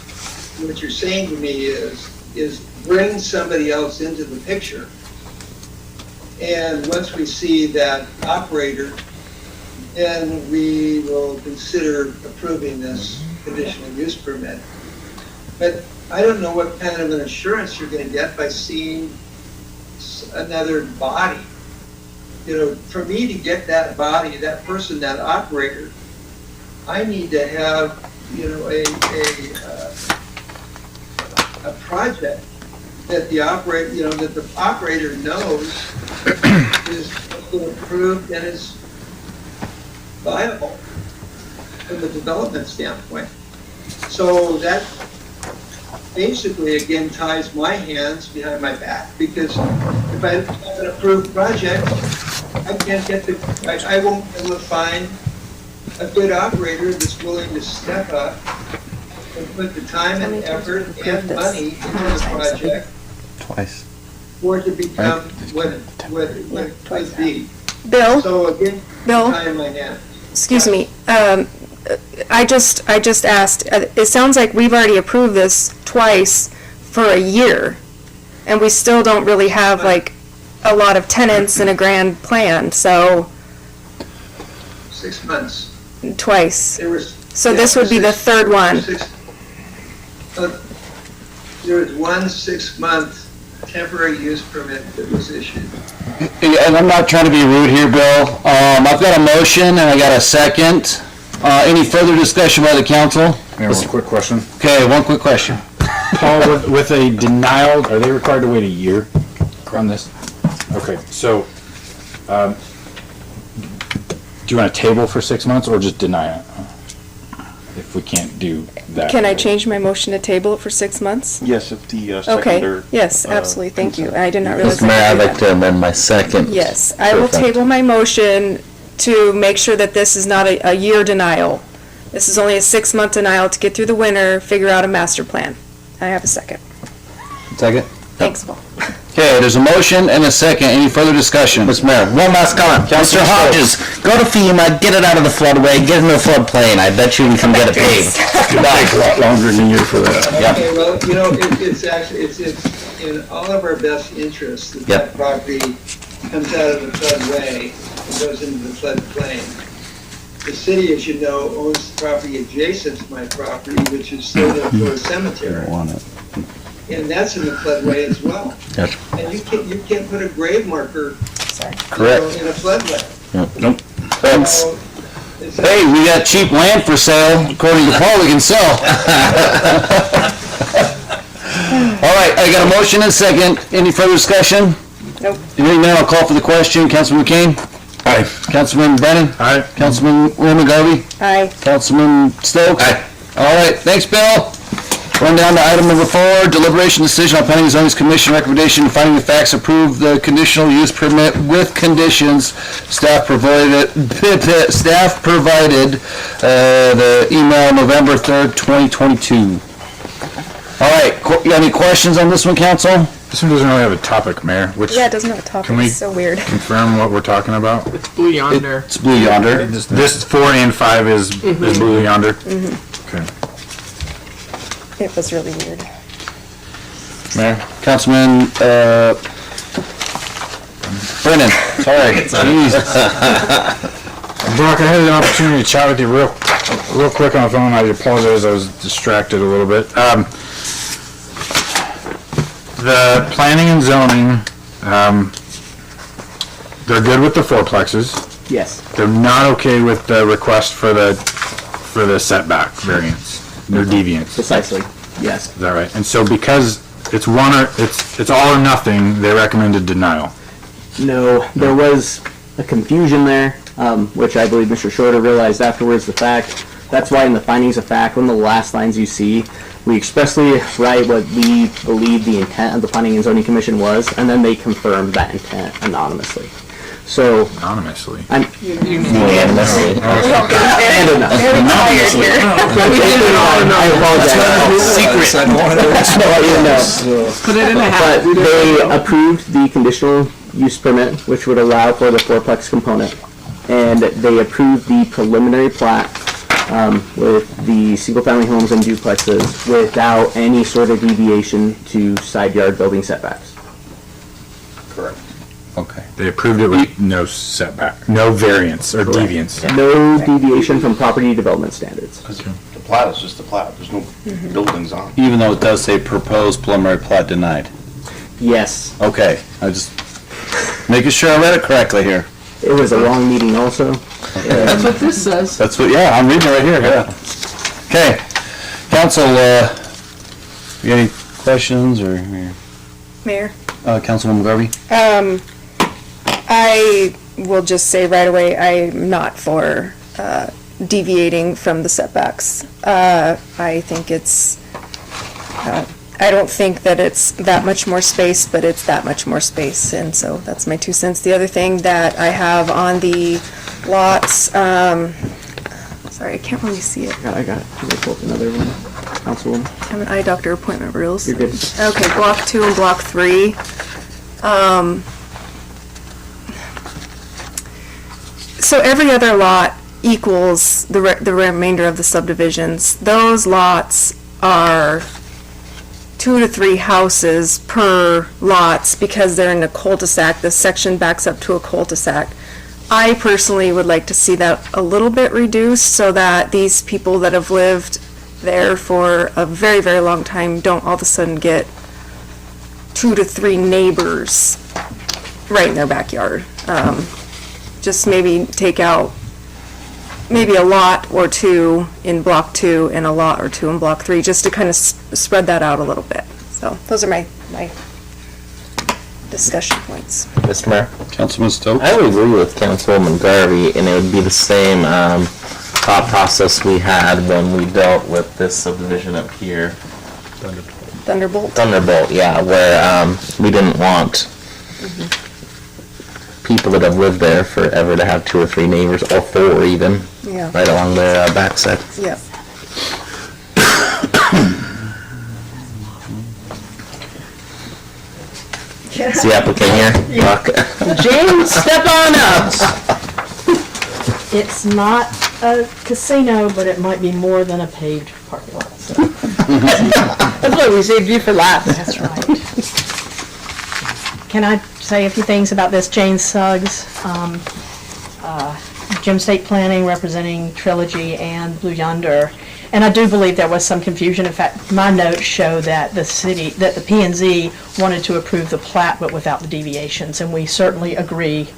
what you're saying to me is bring somebody else into the picture. And once we see that operator, then we will consider approving this conditional use permit. But I don't know what kind of an assurance you're going to get by seeing another body. You know, for me to get that body, that person, that operator, I need to have, you know, a project that the operator knows is approved and is viable from the development standpoint. So that basically, again, ties my hands behind my back, because if I have an approved project, I can't get I won't be able to find a good operator that's willing to step up and put the time and effort and money into the project Twice. for it to become what it could be. Bill? So again, Bill? tying my hands. Excuse me, I just asked, it sounds like we've already approved this twice for a year, and we still don't really have like a lot of tenants and a grand plan, so 6 months. twice. There was, So this would be the third one. There was one 6-month temporary use permit that was issued. And I'm not trying to be rude here, Bill. I've got a motion and I got a second. Any further discussion by the council? Mayor, one quick question. Okay, one quick question. Paul, with a denial, are they required to wait a year on this? Okay, so, do you want to table for 6 months or just deny it? If we can't do that. Can I change my motion to table it for 6 months? Yes, if the Okay, seconder. yes, absolutely, thank you. I did not realize. Mr. Mayor, I I'd could do like to amend my second. Yes, I will Perfect. table my motion to make sure that this is not a year denial. This is only a 6-month denial to get through the winter, figure out a master plan. I have a second. Second. Thanks, Paul. Okay, there's a motion and a second. Any further discussion? Mr. Mayor, one last comment. Mr. Hodges, go to FEMA, get it out of the floodway, get it in the floodplain. I bet you we can get it paved. It'll take a lot longer than a year for that. Okay, well, you know, it's actually, it's in all of our best interests that Yep. that property comes out of the floodway and goes into the floodplain. The city, as you know, owns the property adjacent to my property, which is still there for a cemetery. Want it. And that's in the floodway as well. Yep. And you can't put a grave marker, Correct. in a floodway. Nope. Thanks. So, it's a- Hey, we got cheap land for sale. According to Paul, we can sell. All right, I got a motion and a second. Any further discussion? Nope. Hearing none, I'll call for the question. Councilman McCain? Aye. Councilman Brennan? Aye. Councilman Garvey? Aye. Councilman Stokes? Aye. All right, thanks, Bill. Run down to item number 4, deliberation decision on Planning and Zoning Commission recommendation finding the facts approve the conditional use permit with conditions. Staff provided the email November 3rd, 2022. All right, you got any questions on this one, council? This one doesn't really have a topic, Mayor, which Yeah, it doesn't have a topic, Can we- it's so weird. confirm what we're talking about. It's Blue Yonder. It's Blue Yonder. This 4 and 5 is Blue Yonder? Okay. It was really weird. Mayor? Councilman, Brennan, sorry. Jeez. Brock, I had an opportunity to chat with you real quick on the phone. I apologize, I was distracted a little bit. The planning and zoning, they're good with the fourplexes. Yes. They're not okay with the request for the setback variance, no deviance. Precisely, yes. Is that right? And so because it's it's all or nothing, they recommended denial. No, there was a confusion there, which I believe Mr. Shorter realized afterwards the fact. That's why in the findings of fact, one of the last lines you see, we expressly write what we believe the intent of the Planning and Zoning Commission was, and then they confirmed that intent anonymously. So anonymously. Unanimously. I apologize. Secret. Put it in a hat. But they approved the conditional use permit, which would allow for the fourplex component, and they approved the preliminary plat with the single-family homes and duplexes without any sort of deviation to side yard building setbacks. Correct. Okay. They approved it with no setback, no variance or deviance. No deviation from property development standards. Because the plat is just the plat, there's no buildings on it. Even though it does say proposed preliminary plat denied. Yes. Okay, I just making sure I read it correctly here. It was a long meeting also. That's what this says. That's what, yeah, I'm reading it right here, yeah. Okay, council, you got any questions or? Mayor? Councilwoman Garvey? I will just say right away, I'm not for deviating from the setbacks. I think it's, I don't think that it's that much more space, but it's that much more space, and so that's my 2 cents. The other thing that I have on the lots, sorry, I can't really see it. I got it. Can I pull up another one? Councilwoman? I have an eye doctor appointment rules. You're good. Okay, block 2 and block 3. So every other lot equals the remainder of the subdivisions. Those lots are 2 to 3 houses per lots because they're in a cul-de-sac. The section backs up to a cul-de-sac. I personally would like to see that a little bit reduced so that these people that have lived there for a very, very long time don't all of a sudden get 2 to 3 neighbors right in their backyard. Just maybe take out maybe a lot or 2 in block 2 and a lot or 2 in block 3, just to kind of spread that out a little bit. So those are my discussion points. Mr. Mayor? Councilman Stokes? I would agree with Councilwoman Garvey, and it would be the same thought process we had when we dealt with this subdivision up here. Thunderbolt? Thunderbolt, yeah, where we didn't want people that have lived there forever to have 2 or 3 neighbors, or 4 even, Yeah. right along their backside. Yep. Is the applicant here? Brock? James, step on up. It's not a casino, but it might be more than a paved parking lot. So. That's what we saved you for last. That's right. Can I say a few things about this? Jane Suggs, Gem State Planning representing Trilogy and Blue Yonder. And I do believe there was some confusion. In fact, my notes show that the P&Z wanted to approve the plat but without the deviations. And we certainly agree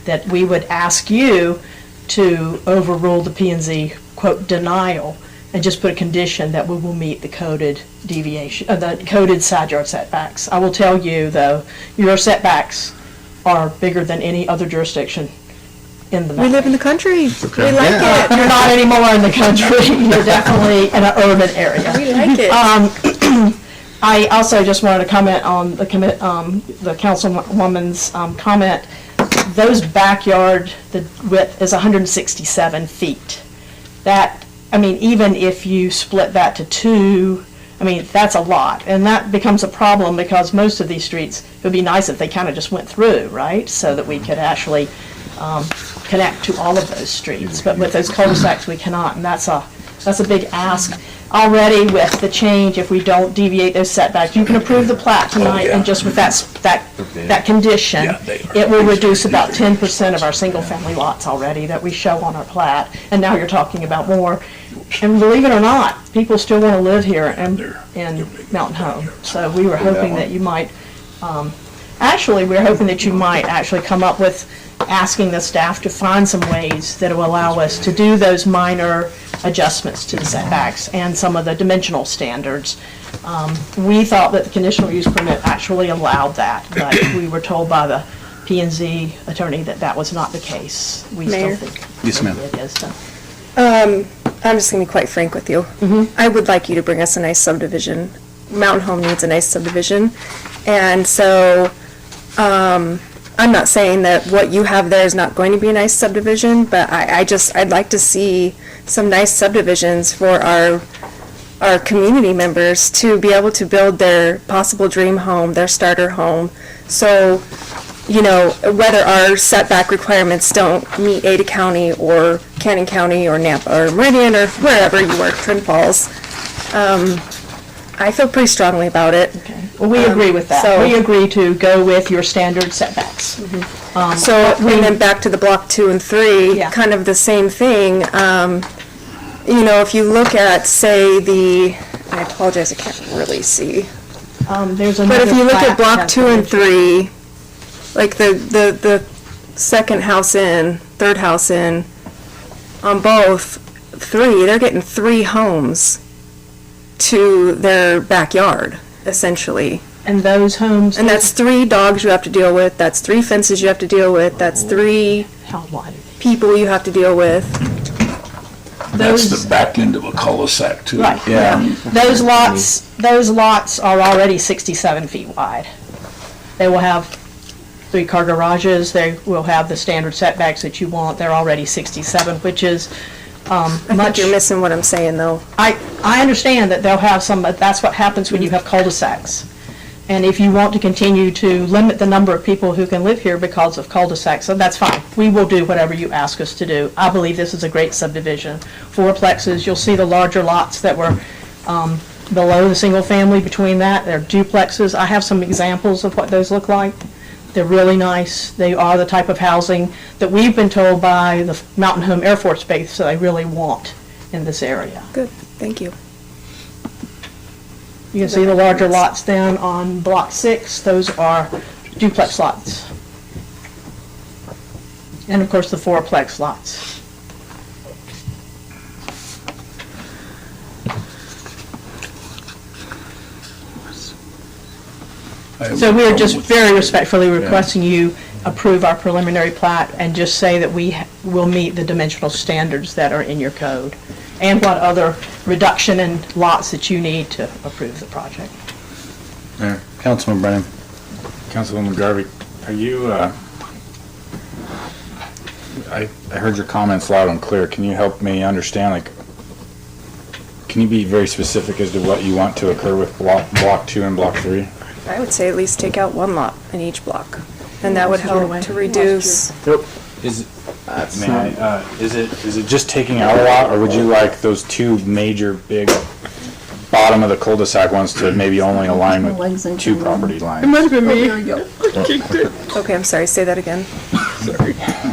that we would ask you to overrule the P&Z, quote, denial, and just put a condition that we will meet the coded deviation, the coded side yard setbacks. I will tell you, though, your setbacks are bigger than any other jurisdiction in the valley. We live in the country. Okay. We like it. You're not anymore in the country. You're definitely in an urban area. We like it. I also just wanted to comment on the councilwoman's comment. Those backyard, the width is 167 feet. That, I mean, even if you split that to 2, I mean, that's a lot. And that becomes a problem because most of these streets, it would be nice if they kind of just went through, right? So that we could actually connect to all of those streets. But with those cul-de-sacs, we cannot, and that's a That's a big ask. Already with the change, if we don't deviate those setbacks, you can approve the plat tonight, and just with that condition, it will reduce about 10% of our single-family lots already that we show on our plat, and now you're talking about more. And believe it or not, people still want to live here in Mountain Home. So we were hoping that you might, actually, we're hoping that you might actually come up with asking the staff to find some ways that will allow us to do those minor adjustments to the setbacks and some of the dimensional standards. We thought that the conditional use permit actually allowed that, but we were told by the P&Z attorney that that was not the case. We Mayor? still think Yes, ma'am. it is. So. I'm just gonna be quite frank with you. I would like you to bring us a nice subdivision. Mountain Home needs a nice subdivision. And so, I'm not saying that what you have there is not going to be a nice subdivision, but I'd like to see some nice subdivisions for our community members to be able to build their possible dream home, their starter home. So, you know, whether our setback requirements don't meet Ada County or Cannon County or Nampa or Meridian or wherever you are, Twin Falls, I feel pretty strongly about it. Well, we agree with that. So- We agree to go with your standard setbacks. So, and then back to the block 2 and 3, kind of the same thing. You know, if you look at, say, I apologize, I can't really see. There's But another if you look plat at block that 2 and 3, like the second house in, third house in, on both 3, they're getting 3 homes to their backyard, essentially. And those homes... And that's 3 dogs you have to deal with, that's 3 fences you have to deal with, that's 3 How wide? people you have to deal with. That's the back end of a cul-de-sac too. Right, yeah. Those lots are already 67 feet wide. They will have 3-car garages, they will have the standard setbacks that you want, they're already 67, which is I think you're missing what I'm saying, though. I understand that they'll have some, but that's what happens when you have cul-de-sacs. And if you want to continue to limit the number of people who can live here because of cul-de-sacs, so that's fine. We will do whatever you ask us to do. I believe this is a great subdivision. 4plexes, you'll see the larger lots that were below the single family between that. They're duplexes. I have some examples of what those look like. They're really nice. They are the type of housing that we've been told by the Mountain Home Air Force Base that they really want in this area. Good, thank you. You can see the larger lots then on block 6. Those are duplex lots. And of course the 4plex lots. So we are just very respectfully requesting you approve our preliminary plat and just say that we will meet the dimensional standards that are in your code and what other reduction in lots that you need to approve the project. Mayor. Councilman Brennan. Councilwoman Garvey, are you, I heard your comments loud and clear. Can you help me understand, like, can you be very specific as to what you want to occur with block 2 and block 3? I would say at least take out 1 lot in each block, and that would help to reduce. Is it just taking out a lot, or would you like those 2 major big bottom of the cul-de-sac ones to maybe only align with 2 property lines? It might have been me. There we go. Okay, I'm sorry, say that again.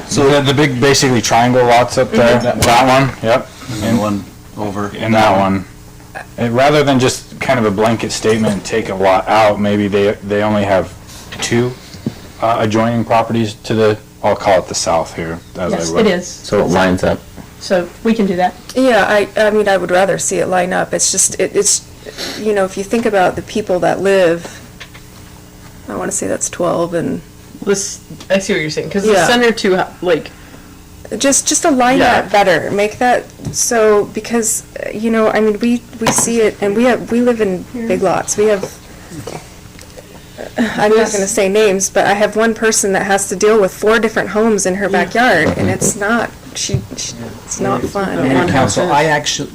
So the big, basically triangle lots up there, that one, yep. And one over. And that one. And rather than just kind of a blanket statement and take a lot out, maybe they only have 2 adjoining properties to the, I'll call it the south here. Yes, it is. So it lines up. So we can do that. Yeah, I mean, I would rather see it line up. It's just, it's, you know, if you think about the people that live, I want to say that's 12 and. I see what you're saying, because the Yeah. center 2, like. Just align that better, make that, so, because, you know, I mean, we see it, and we live in big lots, we have, I'm not gonna say names, but I have one person that has to deal with 4 different homes in her backyard, and it's not, it's not fun. And- Council, I actually,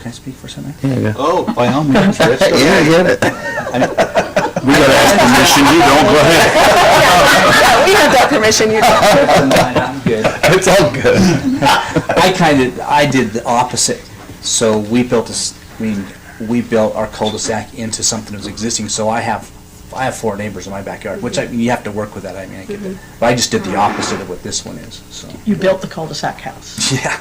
can I speak for a second? Yeah, Oh, by all means, Rich. Yeah, I get it. We gotta ask permission, you don't, go ahead. Yeah, we have that permission, you don't. I'm good. It's all good. I did the opposite. So we built we built our cul-de-sac into something that was existing, so I have 4 neighbors in my backyard, which you have to work with that, I mean, I get that. But I just did the opposite of what this one is, so. You built the cul-de-sac house. Yeah.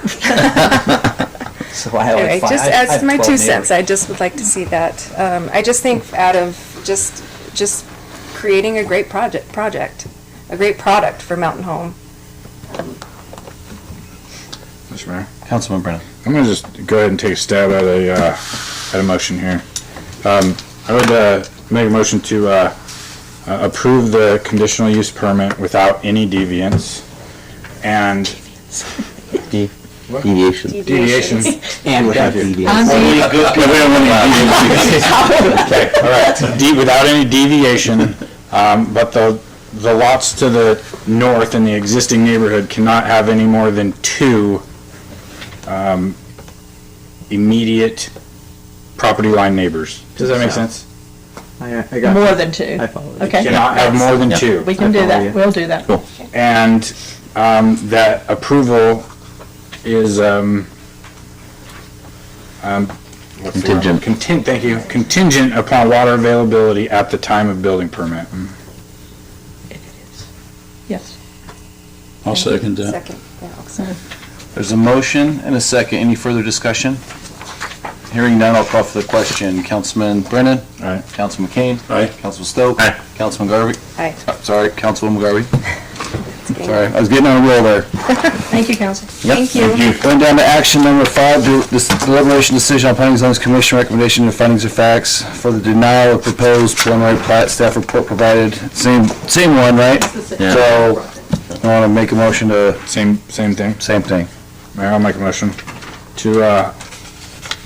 So I have Anyway, like 5, just I as have my 12 2 cents, neighbors. I just would like to see that. I just think out of just creating a great project, a great product for Mountain Home. Mr. Mayor? Councilman Brennan. I'm gonna just go ahead and take a stab at a motion here. I would make a motion to approve the conditional use permit without any deviance and Deviations. and Without deviance. Okay, all right. Without any deviation, but the lots to the north in the existing neighborhood cannot have any more than 2 immediate property line neighbors. Does that make sense? I got more than 2. I follow. Okay. Cannot have more than 2. We can do that. We'll do that. And that approval is what's the word? Thank you. Contingent upon water availability at the time of building permit. Yes. I'll second that. Second, yeah, I'll second. There's a motion and a second. Any further discussion? Hearing none, I'll call for the question. Councilman Brennan? Aye. Councilman Kane? Aye. Councilman Stokes? Aye. Councilman Garvey? Aye. Sorry, Councilwoman Garvey? Sorry, I was getting on a roll there. Thank you, Council. Yep. Thank you. Going down to action number 5, deliberation decision on Planning and Zoning Commission recommendation and findings of facts for the denial of proposed preliminary plat. Staff report provided. Same one, right? Yeah. So, I want to make a motion to. Same thing. Same thing. Mayor, I'll make a motion to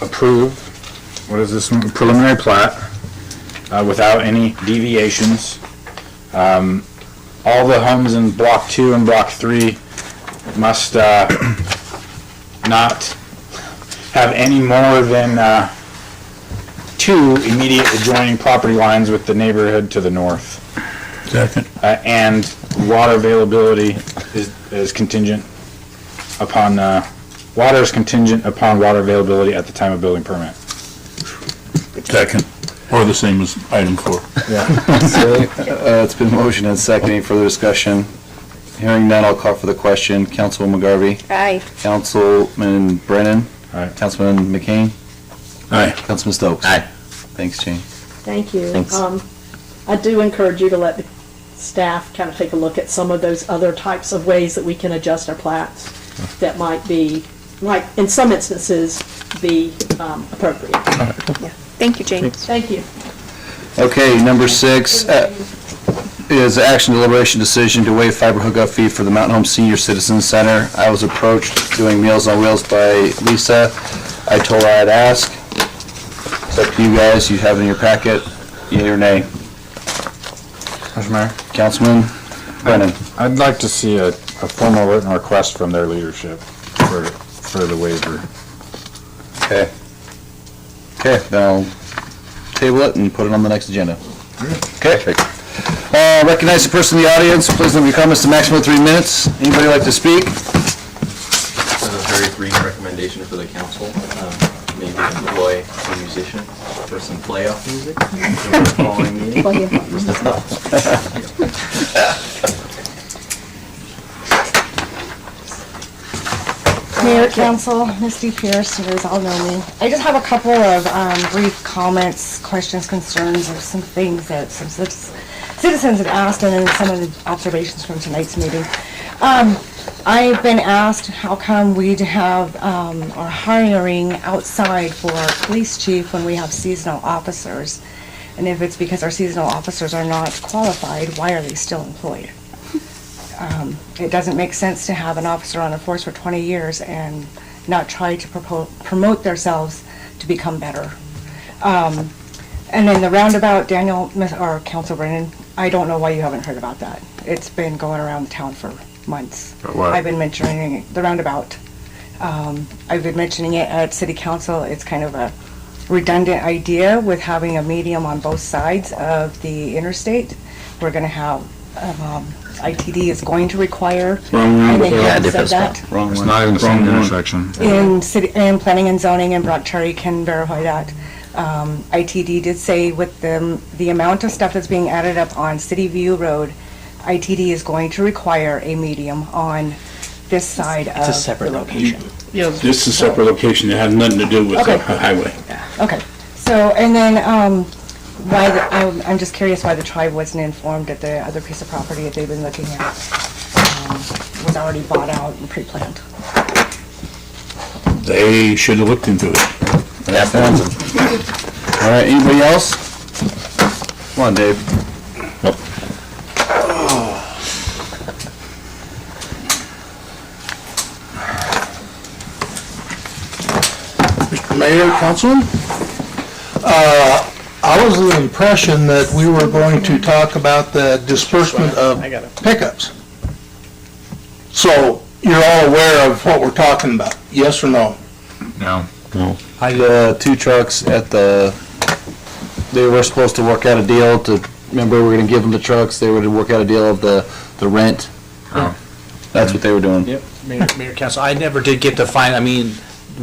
approve, what is this one? Preliminary plat without any deviations. All the homes in block 2 and block 3 must not have any more than 2 immediate adjoining property lines with the neighborhood to the north. Second. And water availability is contingent upon, water is contingent upon water availability at the time of building permit. Second. Or the same as item 4. Yeah. It's been motion and second. Any further discussion? Hearing none, I'll call for the question. Councilwoman Garvey? Aye. Councilman Brennan? Aye. Councilman McCain? Aye. Councilman Stokes? Aye. Thanks, Jane. Thank you. Thanks. I do encourage you to let the staff kind of take a look at some of those other types of ways that we can adjust our plats that might be, like, in some instances, be appropriate. Yeah. Thank you, Jane. Thank you. Okay, number 6 is action deliberation decision to waive fiber hookup fee for the Mountain Home Senior Citizen Center. I was approached doing Meals on Wheels by Lisa. I told her I'd ask. It's up to you guys. You have it in your packet. Yea or nay? Mr. Mayor? Councilman Brennan? I'd like to see a formal written request from their leadership for the waiver. Okay. Okay, then I'll table it and put it on the next agenda. Okay. Recognize the person in the audience. Please limit your comments to maximum 3 minutes. Anybody like to speak? A very brief recommendation for the council. Maybe employ a musician for some playoff music for the following meeting. Mayor, Council, Misty Pierce, you guys all know me. I just have a couple of brief comments, questions, concerns, or some things that some citizens have asked, and then some of the observations from tonight's meeting. I've been asked how come we'd have our hiring outside for our police chief when we have seasonal officers. And if it's because our seasonal officers are not qualified, why are they still employed? It doesn't make sense to have an officer on the force for 20 years and not try to promote themselves to become better. And then the roundabout, Daniel, or Council Brennan, I don't know why you haven't heard about that. It's been going around the town for months. What? I've been mentioning the roundabout. I've been mentioning it at City Council. It's kind of a redundant idea with having a medium on both sides of the interstate. We're going to have ITD is going to require. Wrong one. And they Yeah, haven't said different that. spot. Wrong It's one. not even the same Wrong one. intersection. In city, in planning and zoning, and Brock Cherry can verify that. ITD did say with the amount of stuff that's being added up on City View Road, ITD is going to require a medium on this side of It's a separate the road. location. Yeah. This is a separate location, it has nothing to do with the Okay. highway. Okay, so, and then, I'm just curious why the tribe wasn't informed that the other piece of property that they've been looking at was already bought out and pre-planned. They should have looked into it. All right, anybody else? Come on, Dave. Mr. Mayor, Councilman, I was of the impression that we were going to talk about the disbursement of pickups. So you're all aware of what we're talking about, yes or no? No. I got 2 trucks at they were supposed to work out a deal to, remember, we're gonna give them the trucks, they were to work out a deal of the rent. Oh. That's what they were doing. Yep, Mayor, Council, I never did get to find, I mean,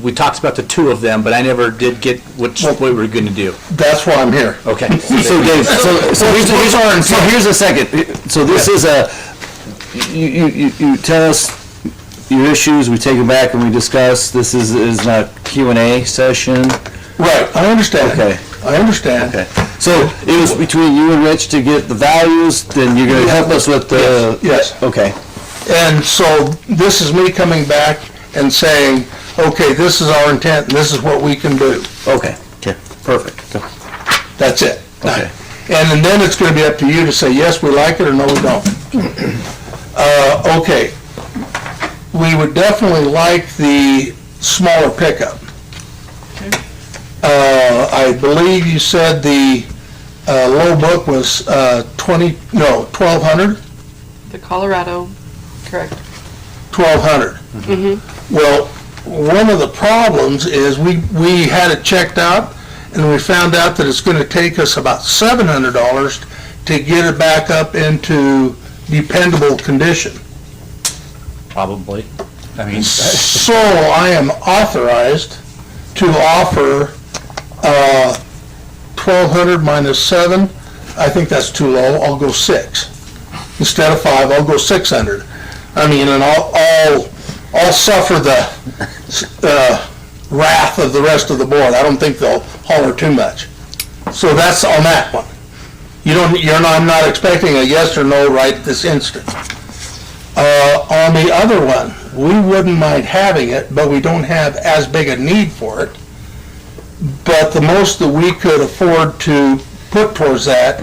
we talked about the 2 of them, but I never did get what we were gonna do. That's why I'm here. Okay. So Dave, so here's a second, so this is you tell us your issues, we take them back and we discuss, this is not a Q&A session. Right, I understand. Okay. I understand. Okay, so it was between you and Rich to get the values, then you're gonna help us with the... Yes. Okay. And so this is me coming back and saying, okay, this is our intent, and this is what we can do. Okay. Perfect. That's it. Okay. And then it's gonna be up to you to say, yes, we like it, or no, we don't. Okay. We would definitely like the smaller pickup. I believe you said the low book was 1,200? The Colorado, correct. 1,200. Well, one of the problems is we had it checked out, and we found out that it's going to take us about $700 to get it back up into dependable condition. Probably. I mean, So I am authorized to offer 1,200 minus 7. I think that's too low. I'll go 6. Instead of 5, I'll go 600. I mean, and I'll suffer the wrath of the rest of the board. I don't think they'll holler too much. So that's on that one. I'm not expecting a yes or no right this instant. On the other one, we wouldn't mind having it, but we don't have as big a need for it. But the most that we could afford to put towards that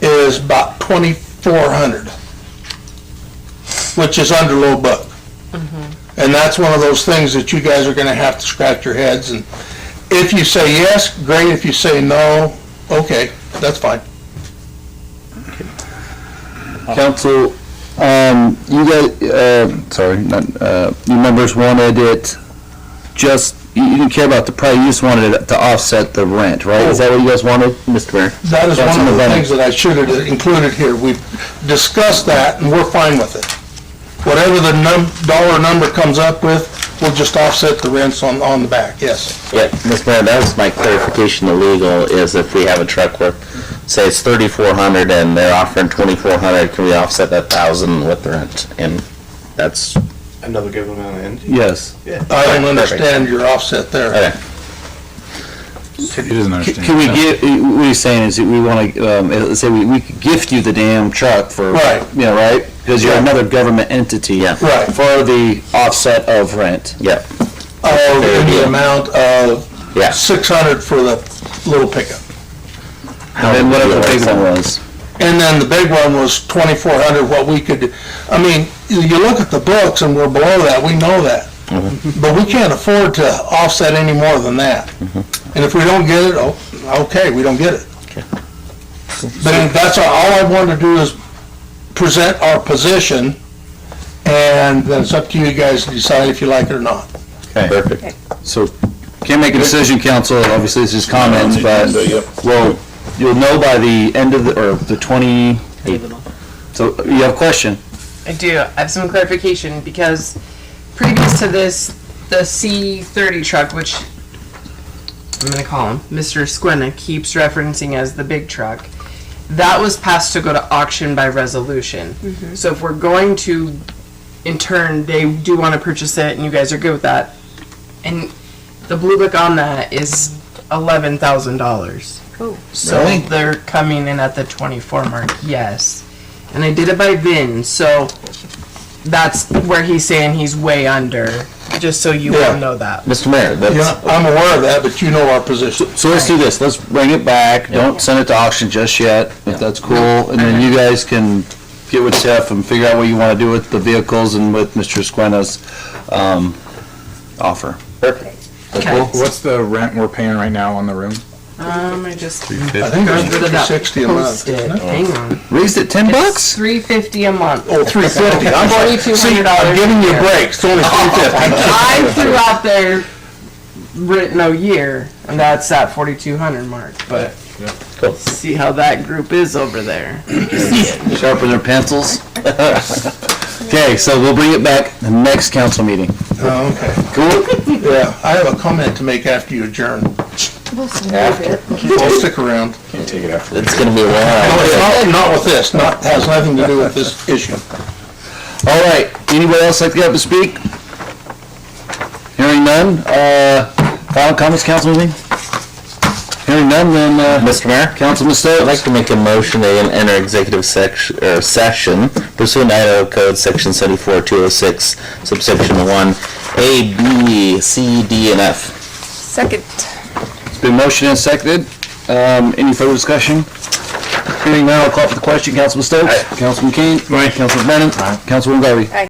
is about 2,400, which is under low book. And that's one of those things that you guys are gonna have to scratch your heads, and if you say yes, great. If you say no, okay, that's fine. Council, you guys, you members wanted it just, you didn't care about the price, you just wanted it to offset the rent, right? Is that what you guys wanted, Mr. Mayor? That is one of the Councilman things that I should have included here. We've discussed that, and we're fine with it. Whatever the dollar number comes up with, we'll just offset the rents on the back, yes. Yeah, Mr. Mayor, that was my clarification to legal, is if we have a truck where, say it's 3,400 and they're offering 2,400, can we offset that 1,000 with the rent? And that's... Another give amount of energy? Yes. I don't understand your offset there. Okay. He doesn't understand. Can we get, what he's saying is that we want to, let's say we could gift you the damn truck for, Right. Right? Because you're another government entity. Yeah. Right. For the offset of rent. Yeah. In the amount of Yeah. 600 for the little pickup. And then whatever the big one was. And then the big one was 2,400, what we could, I mean, you look at the books and we're below that, we know that. But we can't afford to offset any more than that. And if we don't get it, okay, we don't get it. But that's all I want to do is present our position, and then it's up to you guys to decide if you like it or not. Okay. Perfect. So, can't make a decision, council, obviously it's just comments, but, well, you'll know by the end of the 28th So you have a question? I do. I have some clarification because previous to this, the C30 truck, which I'm going to call him Mr. Squenna, keeps referencing as the big truck, that was passed to go to auction by resolution. So if we're going to, in turn, they do want to purchase it and you guys are good with that, and the blue book on that is $11,000. Oh. So Really? they're coming in at the 24 mark, yes. And I did it by VIN, so that's where he's saying he's way under, just so you all know that. Mr. Mayor, that's, Yeah, I'm aware of that, but you know our position. So let's do this, let's bring it back, don't send it to auction just yet, if that's cool, and then you guys can get with Tiff and figure out what you wanna do with the vehicles and with Mr. Squenna's, offer. perfect. Okay. What's the rent we're paying right now on the room? I just I think got it's rid of that $360 a month, Post-it. isn't it? Hang on. Raised it $10? It's $350 a month. Oh, $350. I'm sorry. See, I'm $4,200 giving you a year. breaks. It's only $350. I threw out there written a year, and that's at 4,200 mark. But see how that group is over there. Sharpen their pencils. Okay, so we'll bring it back the next council meeting. Oh, okay. Cool? Yeah, I have a comment to make after you adjourn. I'll stick around. Can't take it after. It's gonna be a No, while. it's not with this, has nothing to do with this issue. All right, anybody else like to get up and speak? Hearing none, final comments, council meeting? Hearing none, then, Mr. Mayor? Councilman Stokes? I'd like to make a motion to enter executive session pursuant to Idaho Code Section 74-206, subsection 1, A, B, C, D, and F. Second. It's been motioned and seconded. Any further discussion? Hearing none, I'll call for the question. Councilman Stokes? Councilman Kane? Councilman Brennan? Councilwoman Garvey?